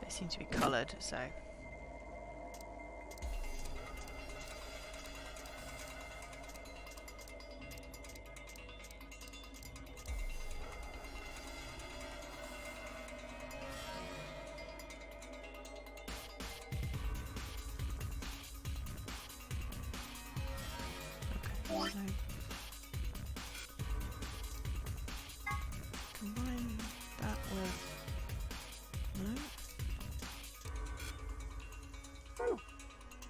They seem to be coloured, so okay, so combine that with no.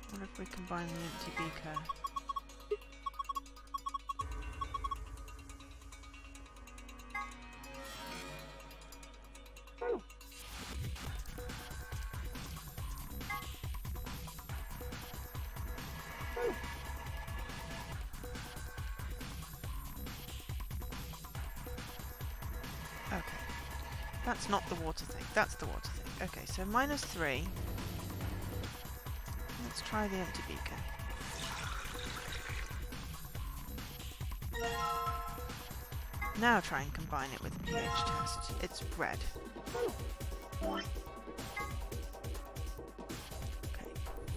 What if we combine the empty beaker? Okay, that's not the water thing, that's the water thing. Okay, so -3. Let's try the empty beaker. Now try and combine it with the pH test. It's red. Okay,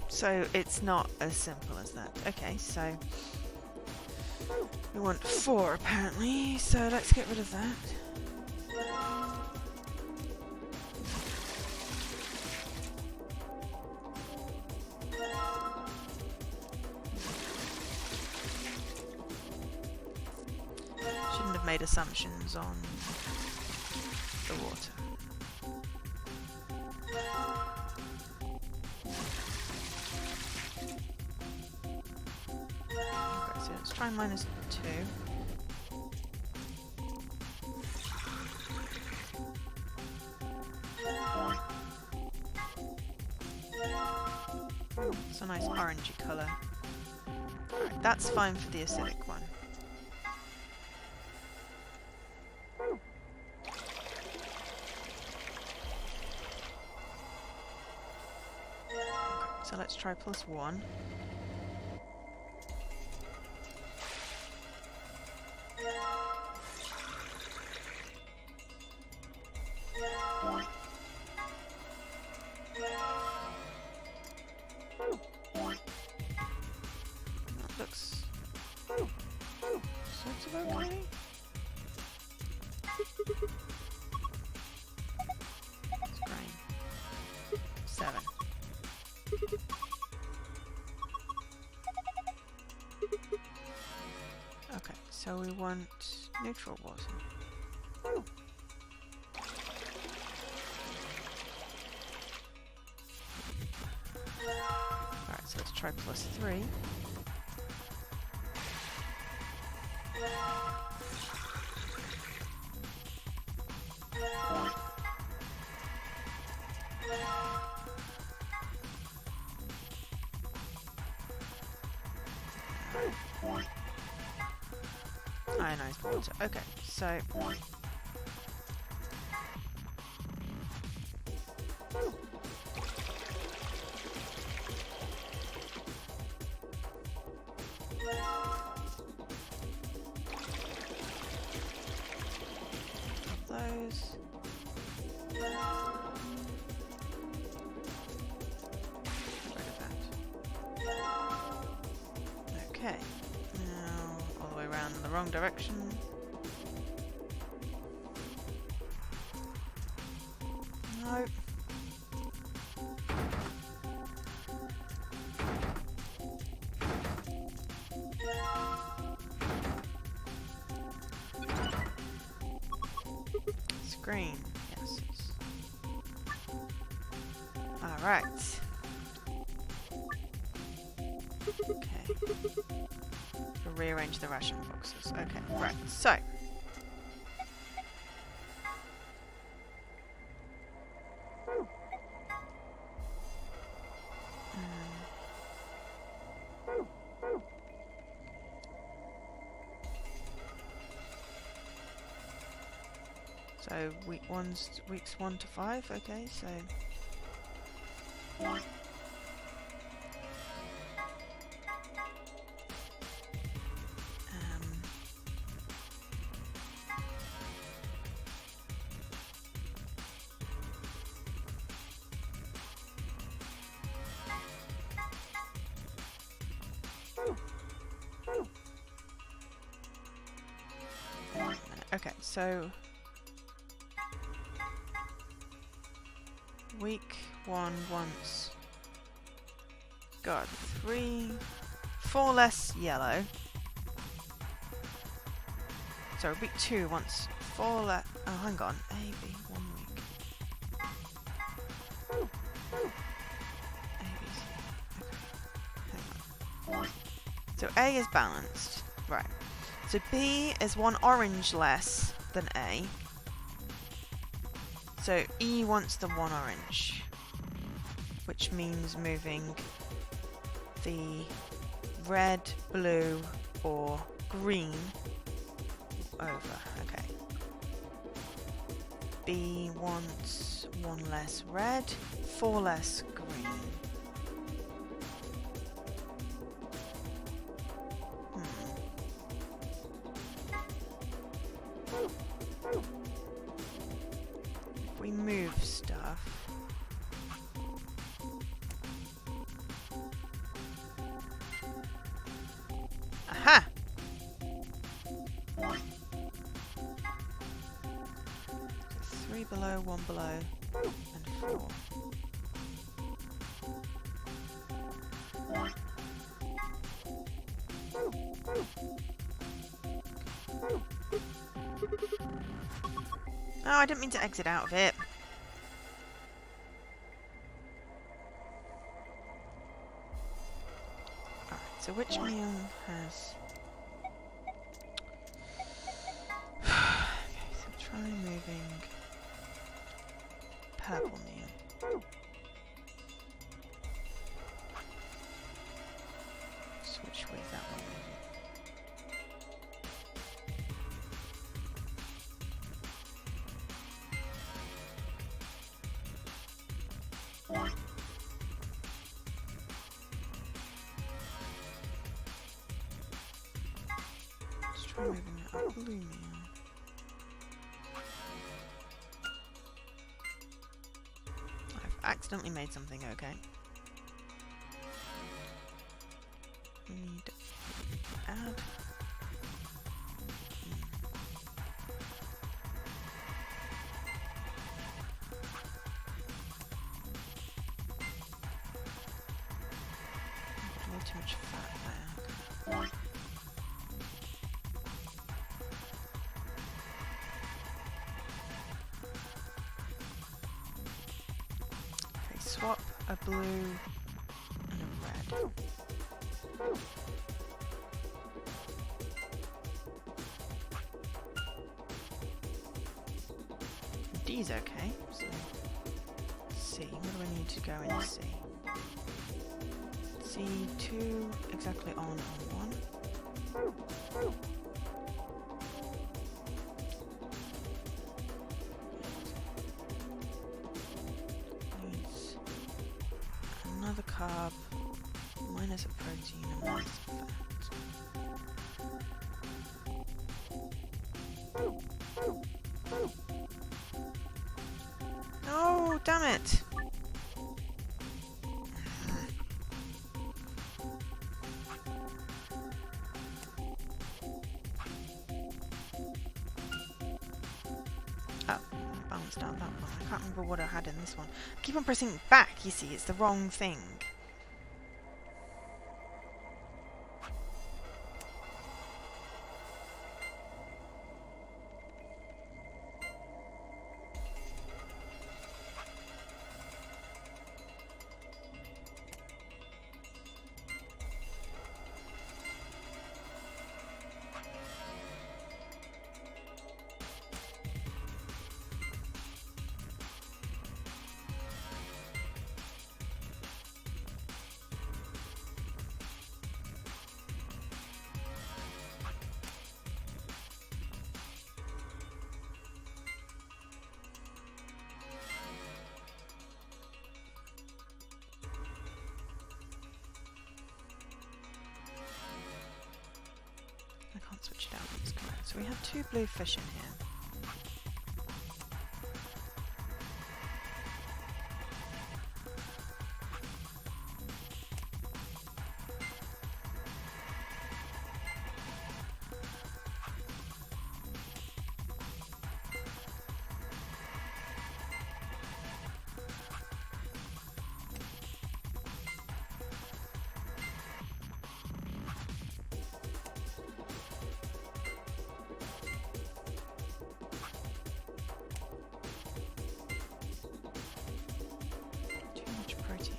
so it's not as simple as that. Okay, so we want 4 apparently, so let's get rid of that. Shouldn't have made assumptions on the water. Okay, so let's try -2. It's a nice orangey colour. Right, that's fine for the acidic one. Okay, so let's try +1. That looks sort of okay. It's green. 7. Okay, so we want neutral water. Alright, so let's try +3. Ionized water. Okay, so those. Get rid of that. direction. No. Screen. Yes. Alright. Okay. We'll rearrange the ration boxes. Okay, right. So. So weeks 1 to 5, okay, so okay, so week 1 wants got 4 less yellow. Sorry, week 2 wants 4 less. Oh, hang on. A, B, 1 week. A, B, C. Okay. Hang on. So A is balanced. Right. So B is 1 orange less than A. So E wants the 1 orange, which means moving the red, blue, or green over. Okay. B wants 1 less red, 4 less green. If we move stuff, aha! So 3 below, 1 below, and 4. Oh, I didn't mean to exit out of it. Alright, so which meal has... Okay, so try moving purple meal. Switch with that one maybe. Let's try moving that blue meal. I've accidentally made something okay. We need add. Way too much fat there. Okay, swap a blue and a red. D's okay, so C. What do I need to go in C? C2 exactly on 1. Needs another carb, minus a protein, and minus a fat. Oh, damn it! balanced out that one. I can't remember what I had in this one. I keep on pressing back, you see, it's the wrong thing. I can't switch it out, it's correct. So we have 2 blue fish in here. Too much protein.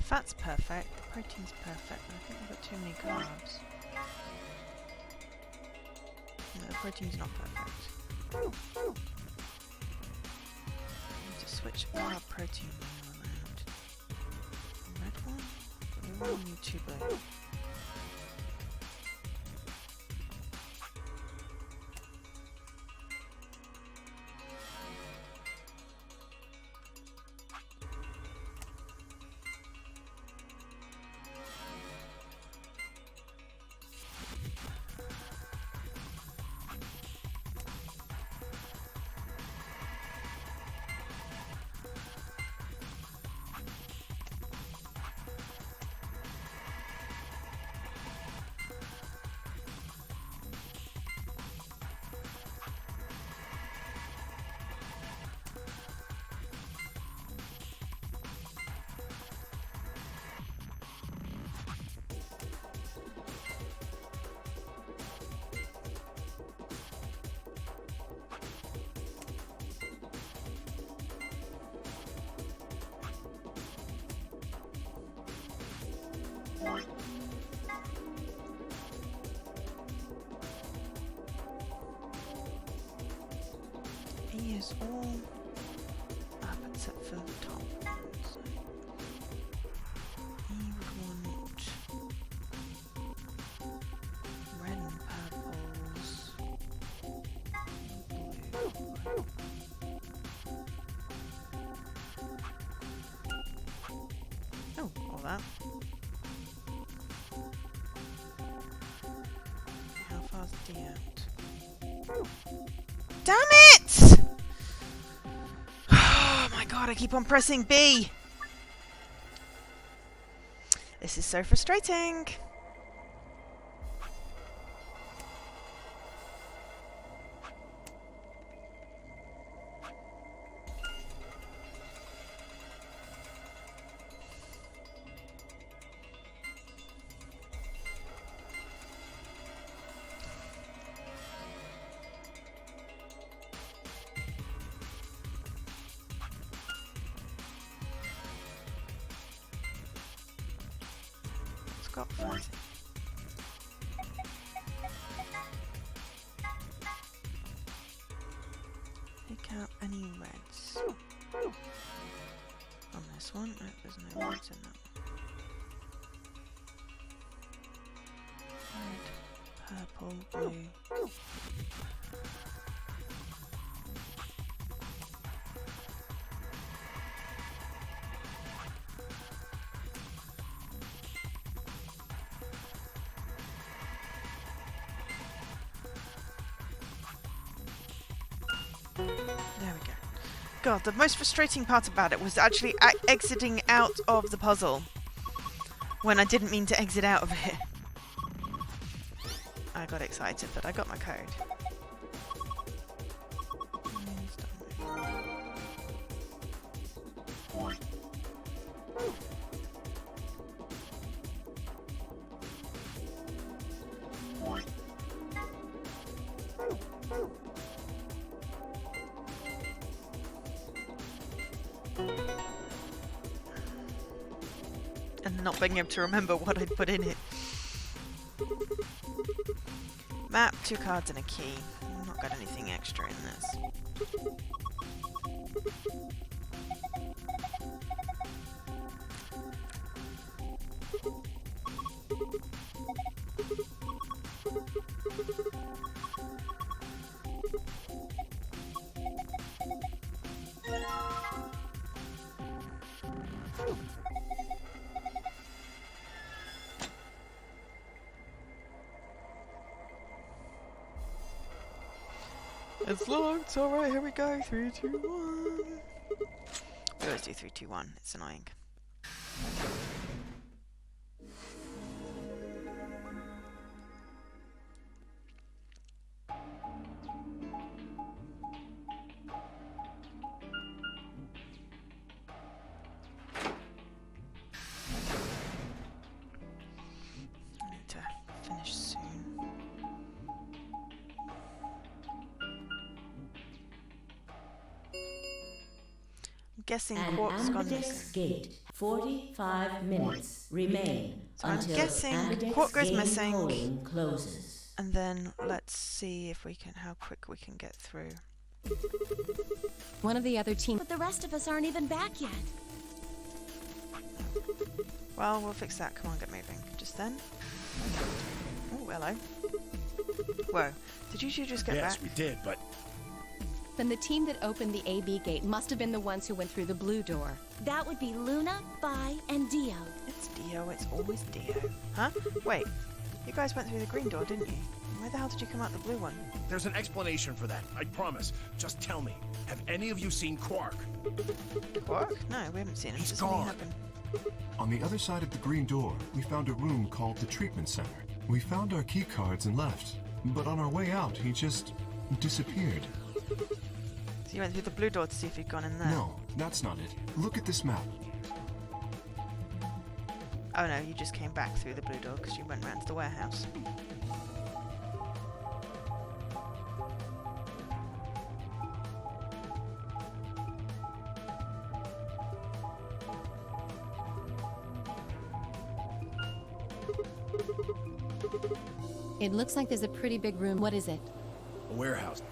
Fat's perfect, the protein's perfect, but I think we've got too many carbs. No, the protein's not perfect. I need to switch our protein around. Red one? We only need 2 blue. E is all up except for the top. So E would want red and purples, blue. Oh, all that. How far's D out? Damn it! Oh my god, I keep on pressing B! This is so frustrating. got fancy. Pick out any reds. On this one? No, there's no reds in that one. Red, purple, blue. There we go. God, the most frustrating part about it was actually exiting out of the puzzle when I didn't mean to exit out of it. I got excited, but I got my code. And not being able to remember what I'd put in it. Map, 2 cards and a key. I've not got anything extra in this. It's locked. Alright, here we go. 3, 2, 1. We always do 3, 2, 1. It's annoying. I need to finish soon. Guessing Quark's gone missing.
Gate. 45 minutes remain
So I'm
until
guessing
Ambidex
Quark goes
game
missing,
polling closes.
and then let's see if we can how quick we can get through.
One of the other team, but the rest of us aren't even back yet.
Well, we'll fix that. Come on, get moving. Just then. Oh, hello. Whoa! Did you two just get back?
Yes, we did, but
Then the team that opened the AB gate must have been the ones who went through the blue door.
That would be Luna, Vi, and Dio.
It's Dio. It's always Dio. Huh? Wait. You guys went through the green door, didn't you? Where the hell did you come out the blue one?
there's an explanation for that. I promise. Just tell me. Have any of you seen Quark?
Quark? No, we haven't seen him.
He's
Does something
gone.
happen?
On the other side of the green door, we found a room called the treatment center. We found our key cards and left, but on our way out, he just disappeared.
So you went through the blue door to see if he'd gone in there?
No, that's not it. Look at this map.
Oh no, you just came back through the blue door because you went round to the warehouse.
It looks like there's a pretty big room. What is it?
A warehouse.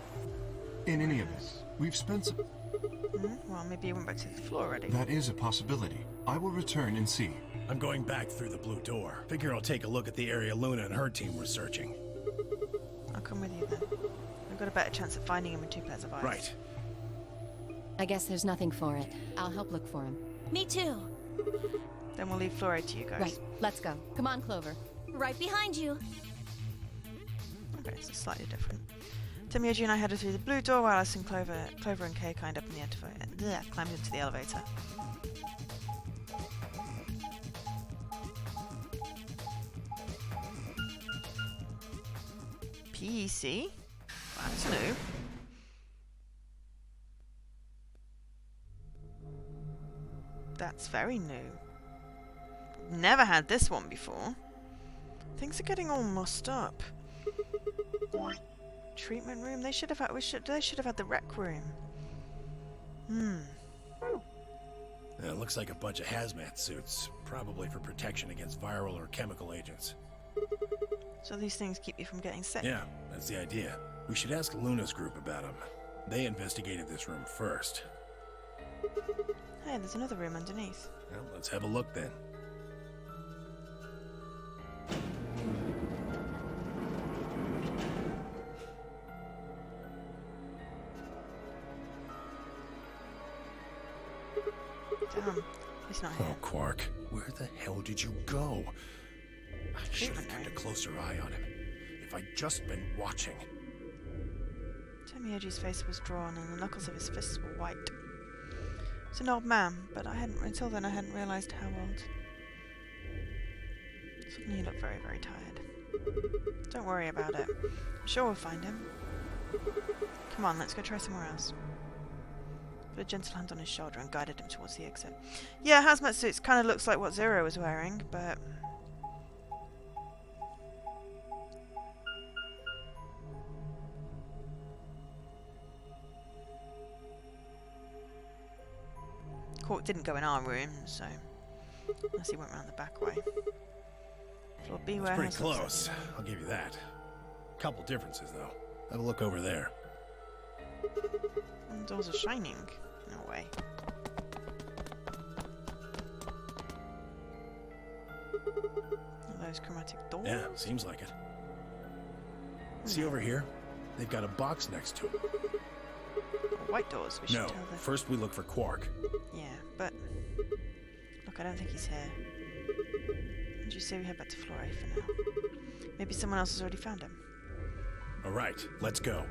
In any event, we've spent some...
Well, maybe you went back to the floor already.
That is a possibility. I will return and see.
I'm going back through the blue door. Figure I'll take a look at the area Luna and her team were searching.
I'll come with you then. We've got a better chance of finding him with 2 pairs of eyes.
Right.
I guess there's nothing for it. I'll help look for him.
Me too.
Then we'll leave fluoride to you guys.
Right, let's go. Come on, Clover.
Right behind you.
Okay, so slightly different. Timmy and I headed through the blue door while Alice and Clover and Kay climbed up in the climbed into the elevator. PEC? That's new. That's very new. Never had this one before. Things are getting all mussed up. Treatment room? They should have had. They should have had the rec room.
It looks like a bunch of hazmat suits, probably for protection against viral or chemical agents.
So these things keep you from getting sick?
Yeah, that's the idea. We should ask Luna's group about them. They investigated this room first.
Hey, there's another room underneath.
Well, let's have a look then.
Damn, he's not here.
Oh, Quark, where the hell did you go? I should have
Treatment
kept a
room.
closer eye on him. If I'd just been watching.
Tomioji's face was drawn and the knuckles of his fists were white. He's an old man, but until then I hadn't realised how old. Suddenly he looked very, very tired. Don't worry about it. I'm sure we'll find him. Come on, let's go try somewhere else. Put a gentle hand on his shoulder and guided him towards the exit. Yeah, hazmat suits kind of looks like what Zero was wearing, but... Quark didn't go in our room, so... Unless he went round the back way. Floor B
That's pretty
warehouse looks
close, I'll give you that. Couple differences, though. Have a look over there.
The doors are shining. No way. Are those chromatic doors?
Yeah, seems like it. See over here? They've got a box next to it.
White doors, we should
No,
tell the...
first we look for Quark.
Yeah, but... Look, I don't think he's here. Would you say we head back to floor A for now? Maybe someone else has already found him.
Alright, let's go.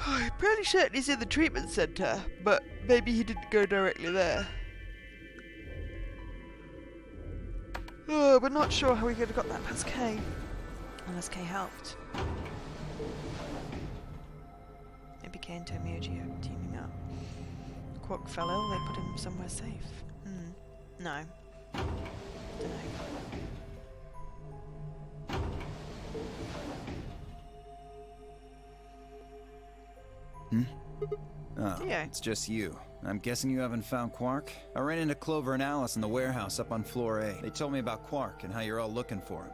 I'm pretty certain he's in the treatment centre, but maybe he didn't go directly there. We're not sure how we could have got that past K. Unless K helped. Maybe K and Tomioji are teaming up. Quark fell ill, they put him somewhere safe. No. Dunno.
Oh,
Theo.
it's just you. I'm guessing you haven't found Quark? I ran into Clover and Alice in the warehouse up on floor A. They told me about Quark and how you're all looking for him.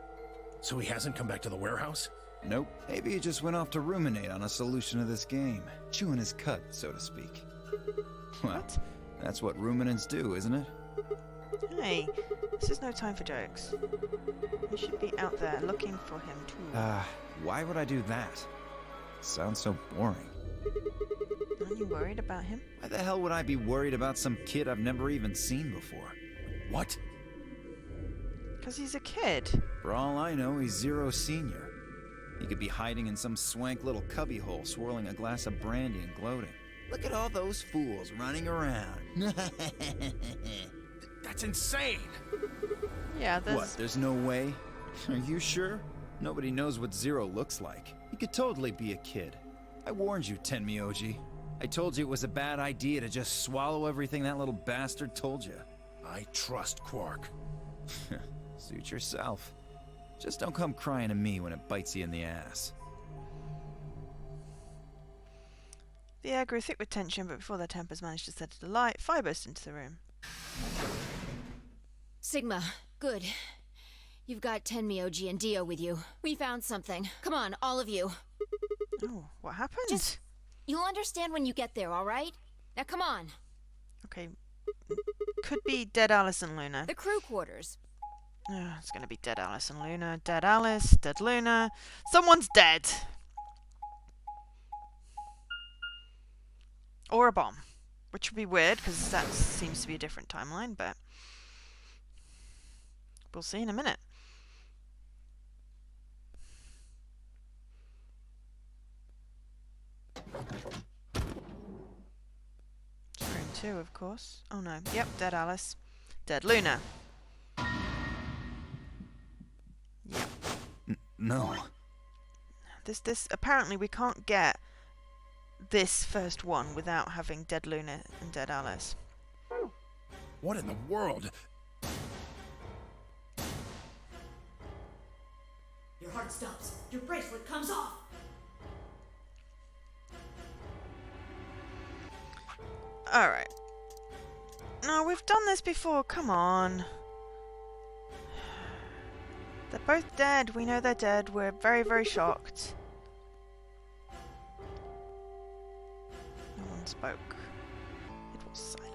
So he hasn't come back to the warehouse?
Nope. Maybe he just went off to ruminate on a solution to this game. Chewing his cud, so to speak. Well,
What?
that's what ruminants do, isn't it?
Hey, this is no time for jokes. We should be out there looking for him too.
Why would I do that? Sounds so boring.
Aren't you worried about him?
Why the hell would I be worried about some kid I've never even seen before?
What?
Because he's a kid.
For all I know, he's Zero Senior. He could be hiding in some swank little cubbyhole, swirling a glass of brandy and gloating. Look at all those fools running around.
That's insane!
Yeah, there's...
What, there's no way? Are you sure? Nobody knows what Zero looks like. He could totally be a kid. I warned you, Tenmyoji. I told you it was a bad idea to just swallow everything that little bastard told you.
I trust Quark.
Suit yourself. Just don't come crying to me when it bites you in the ass.
The air grew thick with tension, but before their tempers managed to set it alight, fire burst into the room.
Sigma, good. You've got Tenmyoji and Dio with you. We found something. Come on, all of you.
Oh, what happened?
Just... You'll understand when you get there, all right? Now come on.
Okay. Could be dead Alice and Luna.
The crew quarters.
It's gonna be dead Alice and Luna. Dead Alice, dead Luna. Someone's dead! Or a bomb. Which would be weird, because that seems to be a different timeline, but... We'll see in a minute. It's room 2, of course. Oh no. Yep, dead Alice. Dead Luna. Yep.
No.
This apparently we can't get this first one without having dead Luna and dead Alice.
What in the world?
Your heart stops. Your bracelet comes off.
Alright. No, we've done this before. Come on. They're both dead. We know they're dead. We're very, very shocked. No one spoke. It was silent.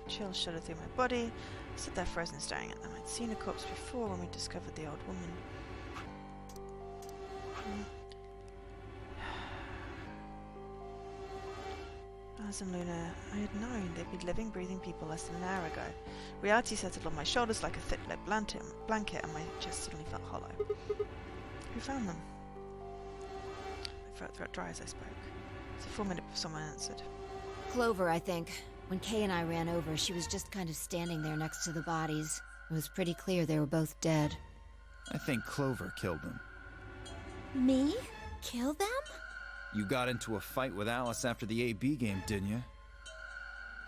Chill shuddered through my body. I stood there frozen, staring at them. I'd seen a corpse before when we discovered the old woman. Alice and Luna, I had known they'd be living, breathing people less than an hour ago. Reality settled on my shoulders like a thick-lit blanket, and my chest suddenly felt hollow. Who found them? My throat dry as I spoke. It's a full minute before someone answered.
Clover, I think. When Kay and I ran over, she was just kind of standing there next to the bodies. It was pretty clear they were both dead.
I think Clover killed them.
Me? Kill them?
You got into a fight with Alice after the AB game, didn't you?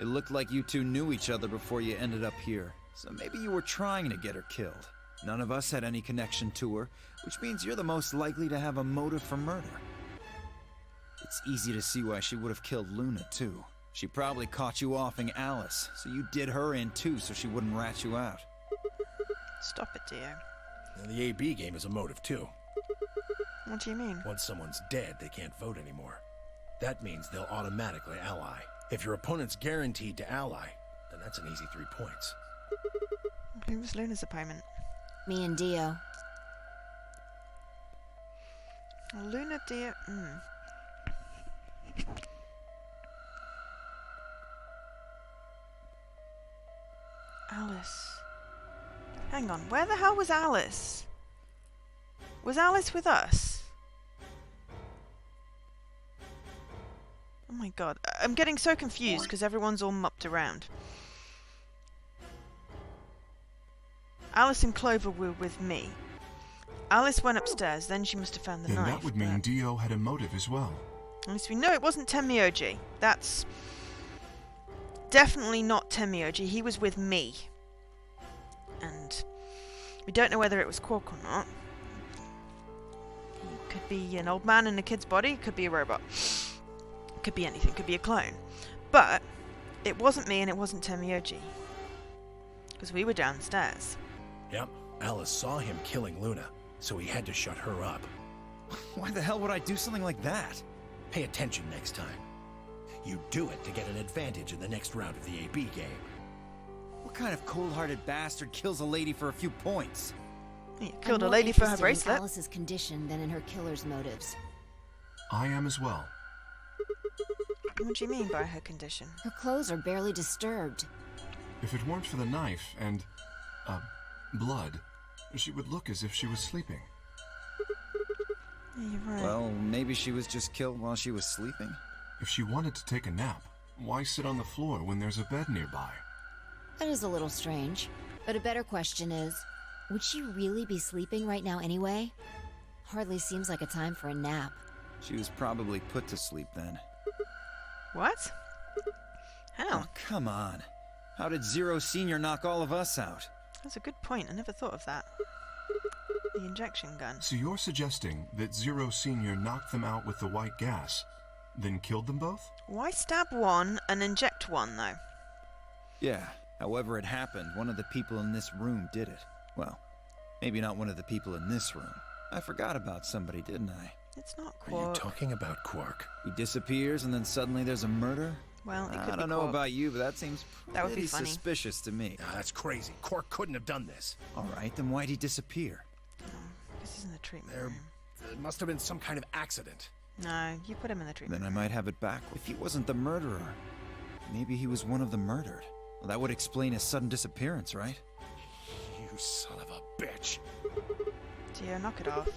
It looked like you two knew each other before you ended up here. So maybe you were trying to get her killed. None of us had any connection to her, which means you're the most likely to have a motive for murder. It's easy to see why she would have killed Luna, too. She probably caught you offing Alice, so you did her in too so she wouldn't rat you out.
Stop it, dear.
Now, the AB game is a motive, too.
What do you mean?
Once someone's dead, they can't vote anymore. That means they'll automatically ally. If your opponent's guaranteed to ally, then that's an easy 3 points.
Who was Luna's opponent?
Me and Dio.
Luna, Dio... Alice. Hang on, where the hell was Alice? Was Alice with us? Oh my god, I'm getting so confused because everyone's all mupped around. Alice and Clover were with me. Alice went upstairs, then she must have found the
Then
knife.
that would mean Dio had a motive as well.
At least we know it wasn't Temioji. That's definitely not Temioji. He was with me. And we don't know whether it was Quark or not. He could be an old man in a kid's body. Could be a robot. Could be anything. Could be a clone. But it wasn't me and it wasn't Temioji. Because we were downstairs.
Yep, Alice saw him killing Luna, so he had to shut her up.
Why the hell would I do something like that?
Pay attention next time. You do it to get an advantage in the next round of the AB game.
What kind of cold-hearted bastard kills a lady for a few points?
He killed
I'm
a
more
lady for her
interested
bracelet.
in Alice's condition than in her killer's motives.
I am as well.
What do you mean by her condition?
Her clothes are barely disturbed.
If it weren't for the knife and, blood, she would look as if she was sleeping.
Yeah, you're right.
Well, maybe she was just killed while she was sleeping.
If she wanted to take a nap, why sit on the floor when there's a bed nearby?
That is a little strange. But a better question is, would she really be sleeping right now anyway? Hardly seems like a time for a nap.
She was probably put to sleep then.
What? How?
Oh, come on. How did Zero Senior knock all of us out?
That's a good point. I never thought of that. The injection gun.
So you're suggesting that Zero Senior knocked them out with the white gas, then killed them both?
Why stab one and inject one, though?
Yeah, however it happened, one of the people in this room did it. Well, maybe not one of the people in this room. I forgot about somebody, didn't I?
It's not
Are you
Quark.
talking about Quark?
He disappears and then suddenly there's a murder?
Well, it could
I
be
don't know
Quark.
about you, but that seems
That would be
pretty
funny.
suspicious to me.
Nah, that's crazy. Quark couldn't have done this.
All right, then why'd he disappear?
This isn't the treatment
There
room.
must have been some kind of accident.
No, you put him in the treatment
Then I
room.
might have it back. If he wasn't the murderer, maybe he was one of the murdered. Well, that would explain his sudden disappearance, right?
You son of a bitch.
Dio, knock it off.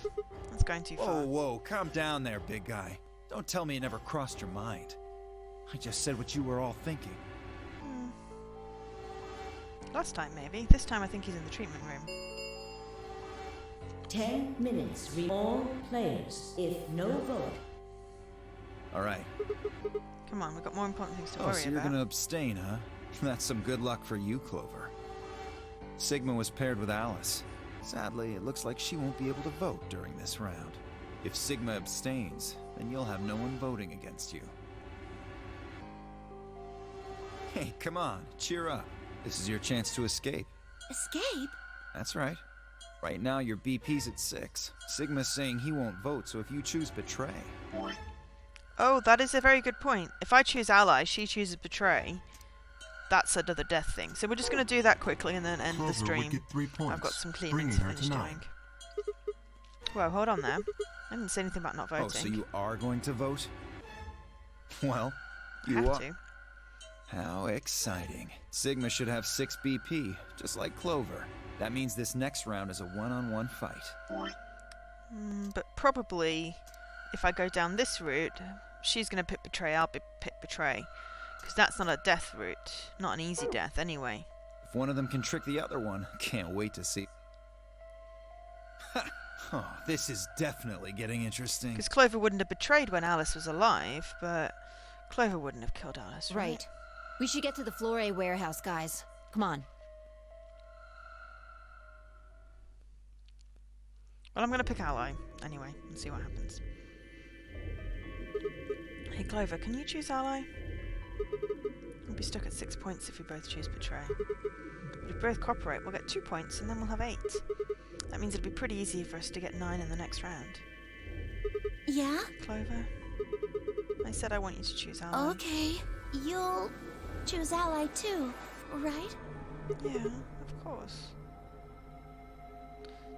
That's going too far.
Whoa, calm down there, big guy. Don't tell me it never crossed your mind. I just said what you were all thinking.
Last time, maybe. This time I think he's in the treatment room.
10 minutes. All players. If no vote.
All right.
Come on, we've got more important things to
Oh,
worry
so you're
about.
gonna abstain, huh? That's some good luck for you, Clover. Sigma was paired with Alice. Sadly, it looks like she won't be able to vote during this round. If Sigma abstains, then you'll have no one voting against you. Hey, come on, cheer up. This is your chance to escape.
Escape?
That's right. Right now, your BP's at 6. Sigma's saying he won't vote, so if you choose betray...
Oh, that is a very good point. If I choose ally, she chooses betray. That's another death thing. So we're just going to do that quickly and then end the
Clover
stream.
would get 3 points,
I've got some cleaning
bringing
to
her
finish
to 9.
doing. Whoa, hold on there. I didn't say anything about not voting.
Oh, so you are going to vote? Well,
I
you
have
are.
to.
How exciting. Sigma should have 6 BP, just like Clover. That means this next round is a one-on-one fight.
But probably, if I go down this route, she's going to pick betray, I'll pick betray. Because that's not a death route. Not an easy death, anyway.
If one of them can trick the other one, can't wait to see. Ha! Oh, this is definitely getting interesting.
Because Clover wouldn't have betrayed when Alice was alive, but Clover wouldn't have killed Alice, right?
Right. We should get to the Flore warehouse, guys. Come on.
Well, I'm going to pick ally, anyway, and see what happens. Hey, Clover, can you choose ally? We'll be stuck at 6 points if we both choose betray. But if we both cooperate, we'll get 2 points, and then we'll have 8. That means it'll be pretty easy for us to get 9 in the next round.
Yeah?
Clover, I said I want you to choose ally.
Okay. You'll choose ally too, right?
Yeah, of course.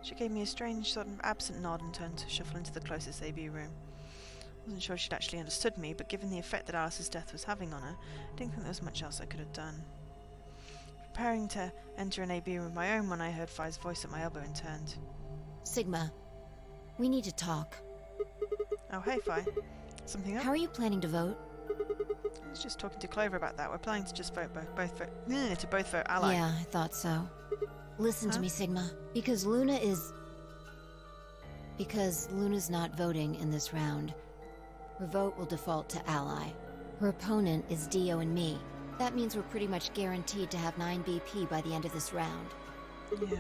She gave me a strange sort of absent nod and turned to shuffle into the closest AB room. I wasn't sure she'd actually understood me, but given the effect that Alice's death was having on her, I didn't think there was much else I could have done. Preparing to enter an AB room of my own when I heard Fi's voice at my elbow and turned.
Sigma, we need to talk.
Oh, hey, Fi. Something up?
How are you planning to vote?
I was just talking to Clover about that. We're planning to just vote both vote ally.
Yeah, I thought so. Listen to me, Sigma. Because Luna's not voting in this round. Her vote will default to ally. Her opponent is Dio and me. That means we're pretty much guaranteed to have 9 BP by the end of this round.
Yeah.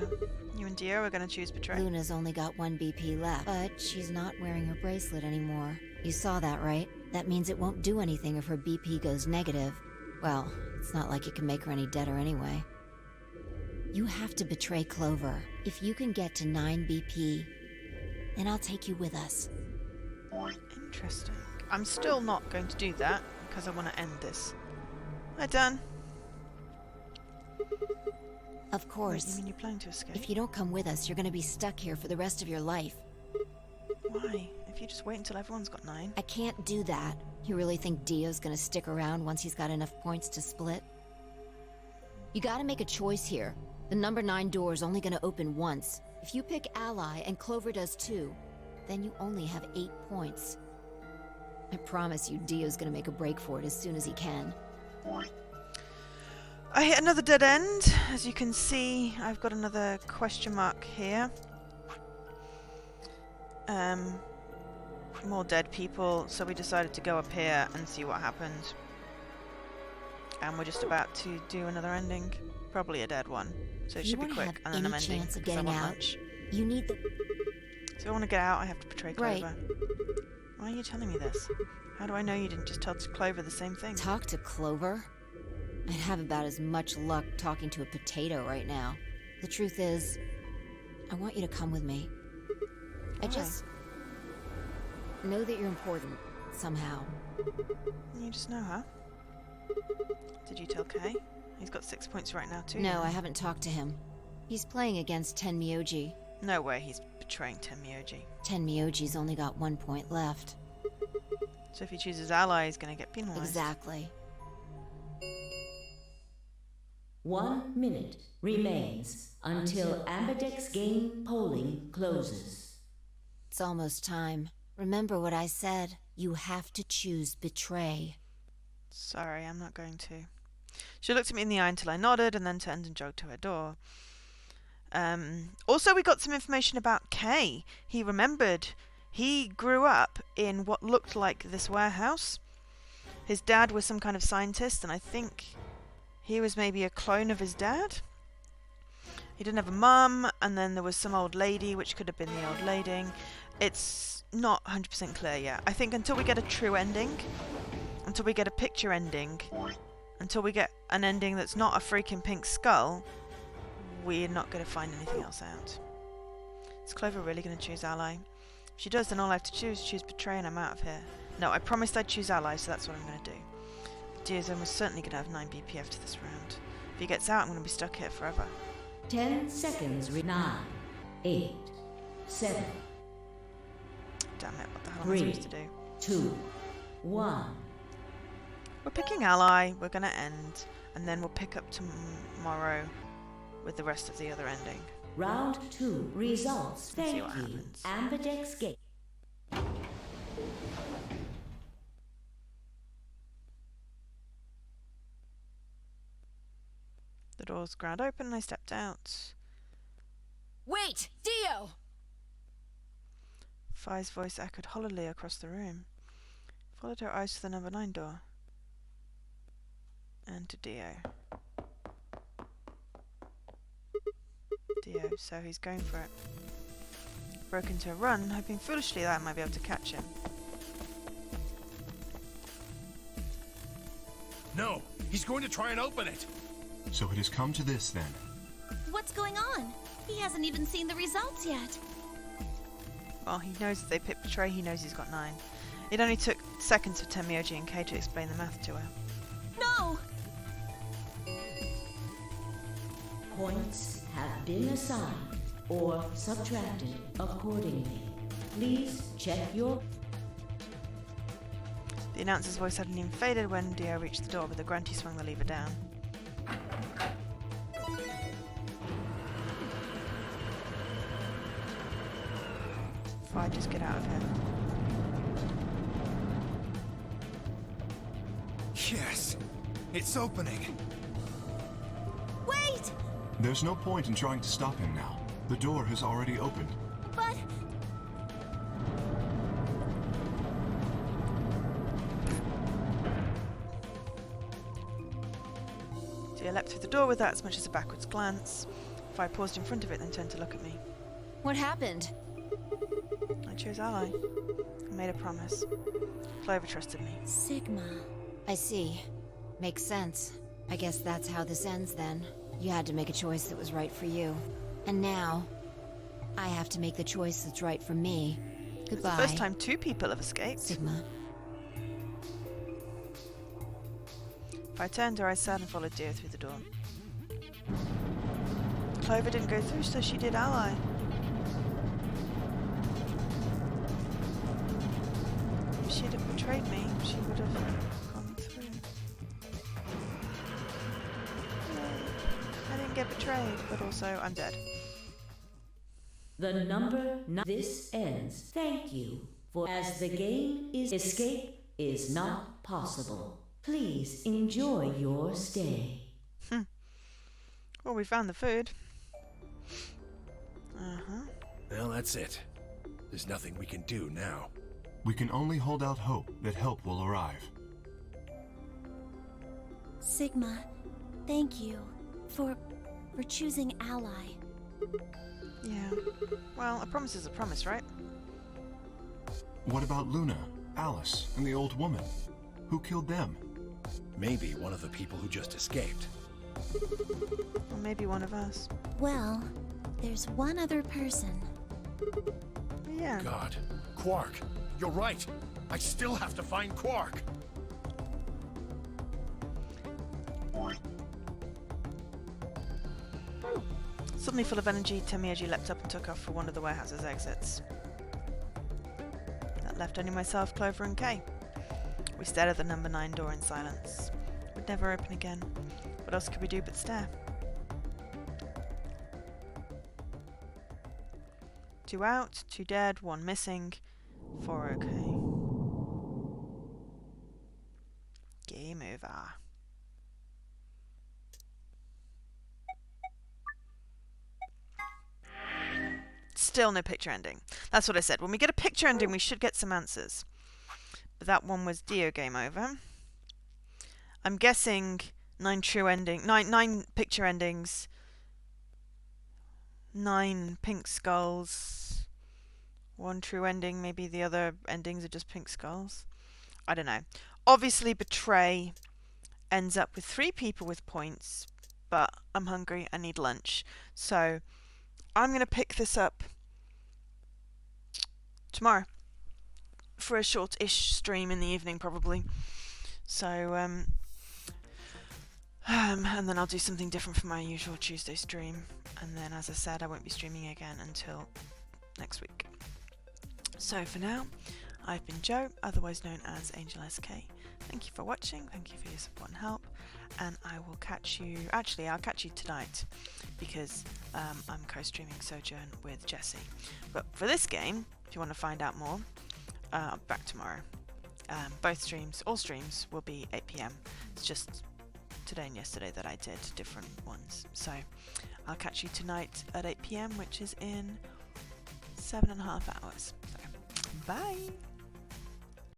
You and Dio are going to choose betray.
Luna's only got 1 BP left, but she's not wearing her bracelet anymore. You saw that, right? That means it won't do anything if her BP goes negative. Well, it's not like it can make her any deader anyway. You have to betray Clover. If you can get to 9 BP, then I'll take you with us.
Interesting. I'm still not going to do that, because I want to end this. Hi, Dan.
Of course.
Wait, you mean you're planning to escape?
If you don't come with us, you're gonna be stuck here for the rest of your life.
Why? If you just wait until everyone's got 9?
I can't do that. You really think Dio's gonna stick around once he's got enough points to split? You gotta make a choice here. The number 9 door is only gonna open once. If you pick ally and Clover does too, then you only have 8 points. I promise you Dio's gonna make a break for it as soon as he can.
I hit another dead end. As you can see, I've got another question mark here. More dead people, so we decided to go up here and see what happened. And we're just about to do another ending. Probably a dead one. So it should be quick, and then I'm ending.
Chance of
because I
getting
want
out,
lunch.
you need the...
So if I want to get out, I have to betray Clover.
Right.
Why are you telling me this? How do I know you didn't just tell Clover the same thing?
Talk to Clover? I'd have about as much luck talking to a potato right now. The truth is, I want you to come with me. I just know that you're important, somehow.
You just know, huh? Did you tell Kay? He's got 6 points right now, too.
No, I haven't talked to him. He's playing against Tenmyoji.
No way he's betraying Tenmyoji.
Tenmyoji's only got 1 point left.
So if he chooses ally, he's gonna get penalized.
Exactly.
1 minute remains until Ambidex game polling closes.
It's almost time. Remember what I said. You have to choose betray.
Sorry, I'm not going to. She looked at me in the eye until I nodded and then turned and jogged to her door. Also, we got some information about Kay. He remembered he grew up in what looked like this warehouse. His dad was some kind of scientist, and I think he was maybe a clone of his dad. He didn't have a mum, and then there was some old lady, which could have been the old lady. It's not 100% clear yet. I think until we get a true ending, until we get a picture ending, until we get an ending that's not a freaking pink skull, we're not going to find anything else out. Is Clover really going to choose ally? If she does, then all I have to choose betray and I'm out of here. No, I promised I'd choose ally, so that's what I'm going to do. Dio's almost certainly going to have 9 BPF to this round. If he gets out, I'm going to be stuck here forever.
10 seconds. 9, 8, 7.
Damn it, what the hell am I supposed to do?
2, 1.
We're picking ally, we're going to end, and then we'll pick up tomorrow with the rest of the other ending.
Round 2 results.
See
Thank
what
you.
happens.
Ambidex Gate.
The doors ground open and I stepped out.
Wait! Dio!
Fi's voice echoed hollowly across the room. Followed her eyes to the number 9 door. And to Dio. Dio, so he's going for it. Broke into a run, hoping foolishly that I might be able to catch him.
No, he's going to try and open it.
So it has come to this then.
What's going on? He hasn't even seen the results yet.
Well, he knows if they pick Betray, he knows he's got 9. It only took seconds for Tenmyoji and Kei to explain the math to her.
No!
Points have been assigned or subtracted accordingly. Please check your...
The announcer's voice hadn't even faded when Dio reached the door. With a grunt, he swung the lever down. Fi, just get out of here.
Yes! It's opening!
Wait!
There's no point in trying to stop him now. The door has already opened.
But...
Dio leapt through the door without as much as a backwards glance. Fi paused in front of it, then turned to look at me.
What happened?
I chose ally. I made a promise. Clover trusted me.
Sigma...
I see. Makes sense. I guess that's how this ends then. You had to make a choice that was right for you. And now, I have to make the choice that's right for me. Goodbye.
It's the first time 2 people have escaped.
Sigma.
Fi turned her eyes sad and followed Dio through the door. Clover didn't go through, so she did ally. If she'd have betrayed me, she would have gone through. I didn't get betrayed, but also I'm dead.
The number 9. This ends. Thank you. For as the game is escape is not possible. Please enjoy your stay.
Well, we found the food.
Well, that's it. There's nothing we can do now.
We can only hold out hope that help will arrive.
Sigma, thank you for choosing ally.
Yeah. Well, a promise is a promise, right?
What about Luna, Alice, and the old woman? Who killed them?
Maybe one of the people who just escaped.
Or maybe one of us.
Well, there's one other person.
Yeah.
God. Quark. You're right. I still have to find Quark.
Suddenly full of energy, Tenmyoji leapt up and took off for one of the warehouse's exits. That left only myself, Clover, and Kei. We stared at the number 9 door in silence. It would never open again. What else could we do but stare? 2 out, 2 dead, 1 missing, 4 okay. Game over. Still no picture ending. That's what I said. When we get a picture ending, we should get some answers. But that one was Dio game over. I'm guessing 9 picture endings, 9 pink skulls, 1 true ending. Maybe the other endings are just pink skulls. I don't know. Obviously, Betray ends up with 3 people with points, but I'm hungry, I need lunch. So I'm going to pick this up tomorrow for a short-ish stream in the evening probably. So and then I'll do something different for my usual Tuesday stream, and then as I said, I won't be streaming again until next week. So for now, I've been Joe, otherwise known as Angel SK. Thank you for watching, thank you for your support and help, and I will catch you, actually I'll catch you tonight, because I'm co-streaming Sojourn with Jesse. But for this game, if you want to find out more, I'll be back tomorrow. Both streams, all streams, will be 8 PM. It's just today and yesterday that I did different ones. So I'll catch you tonight at 8 PM, which is in 7.5 hours. So, bye!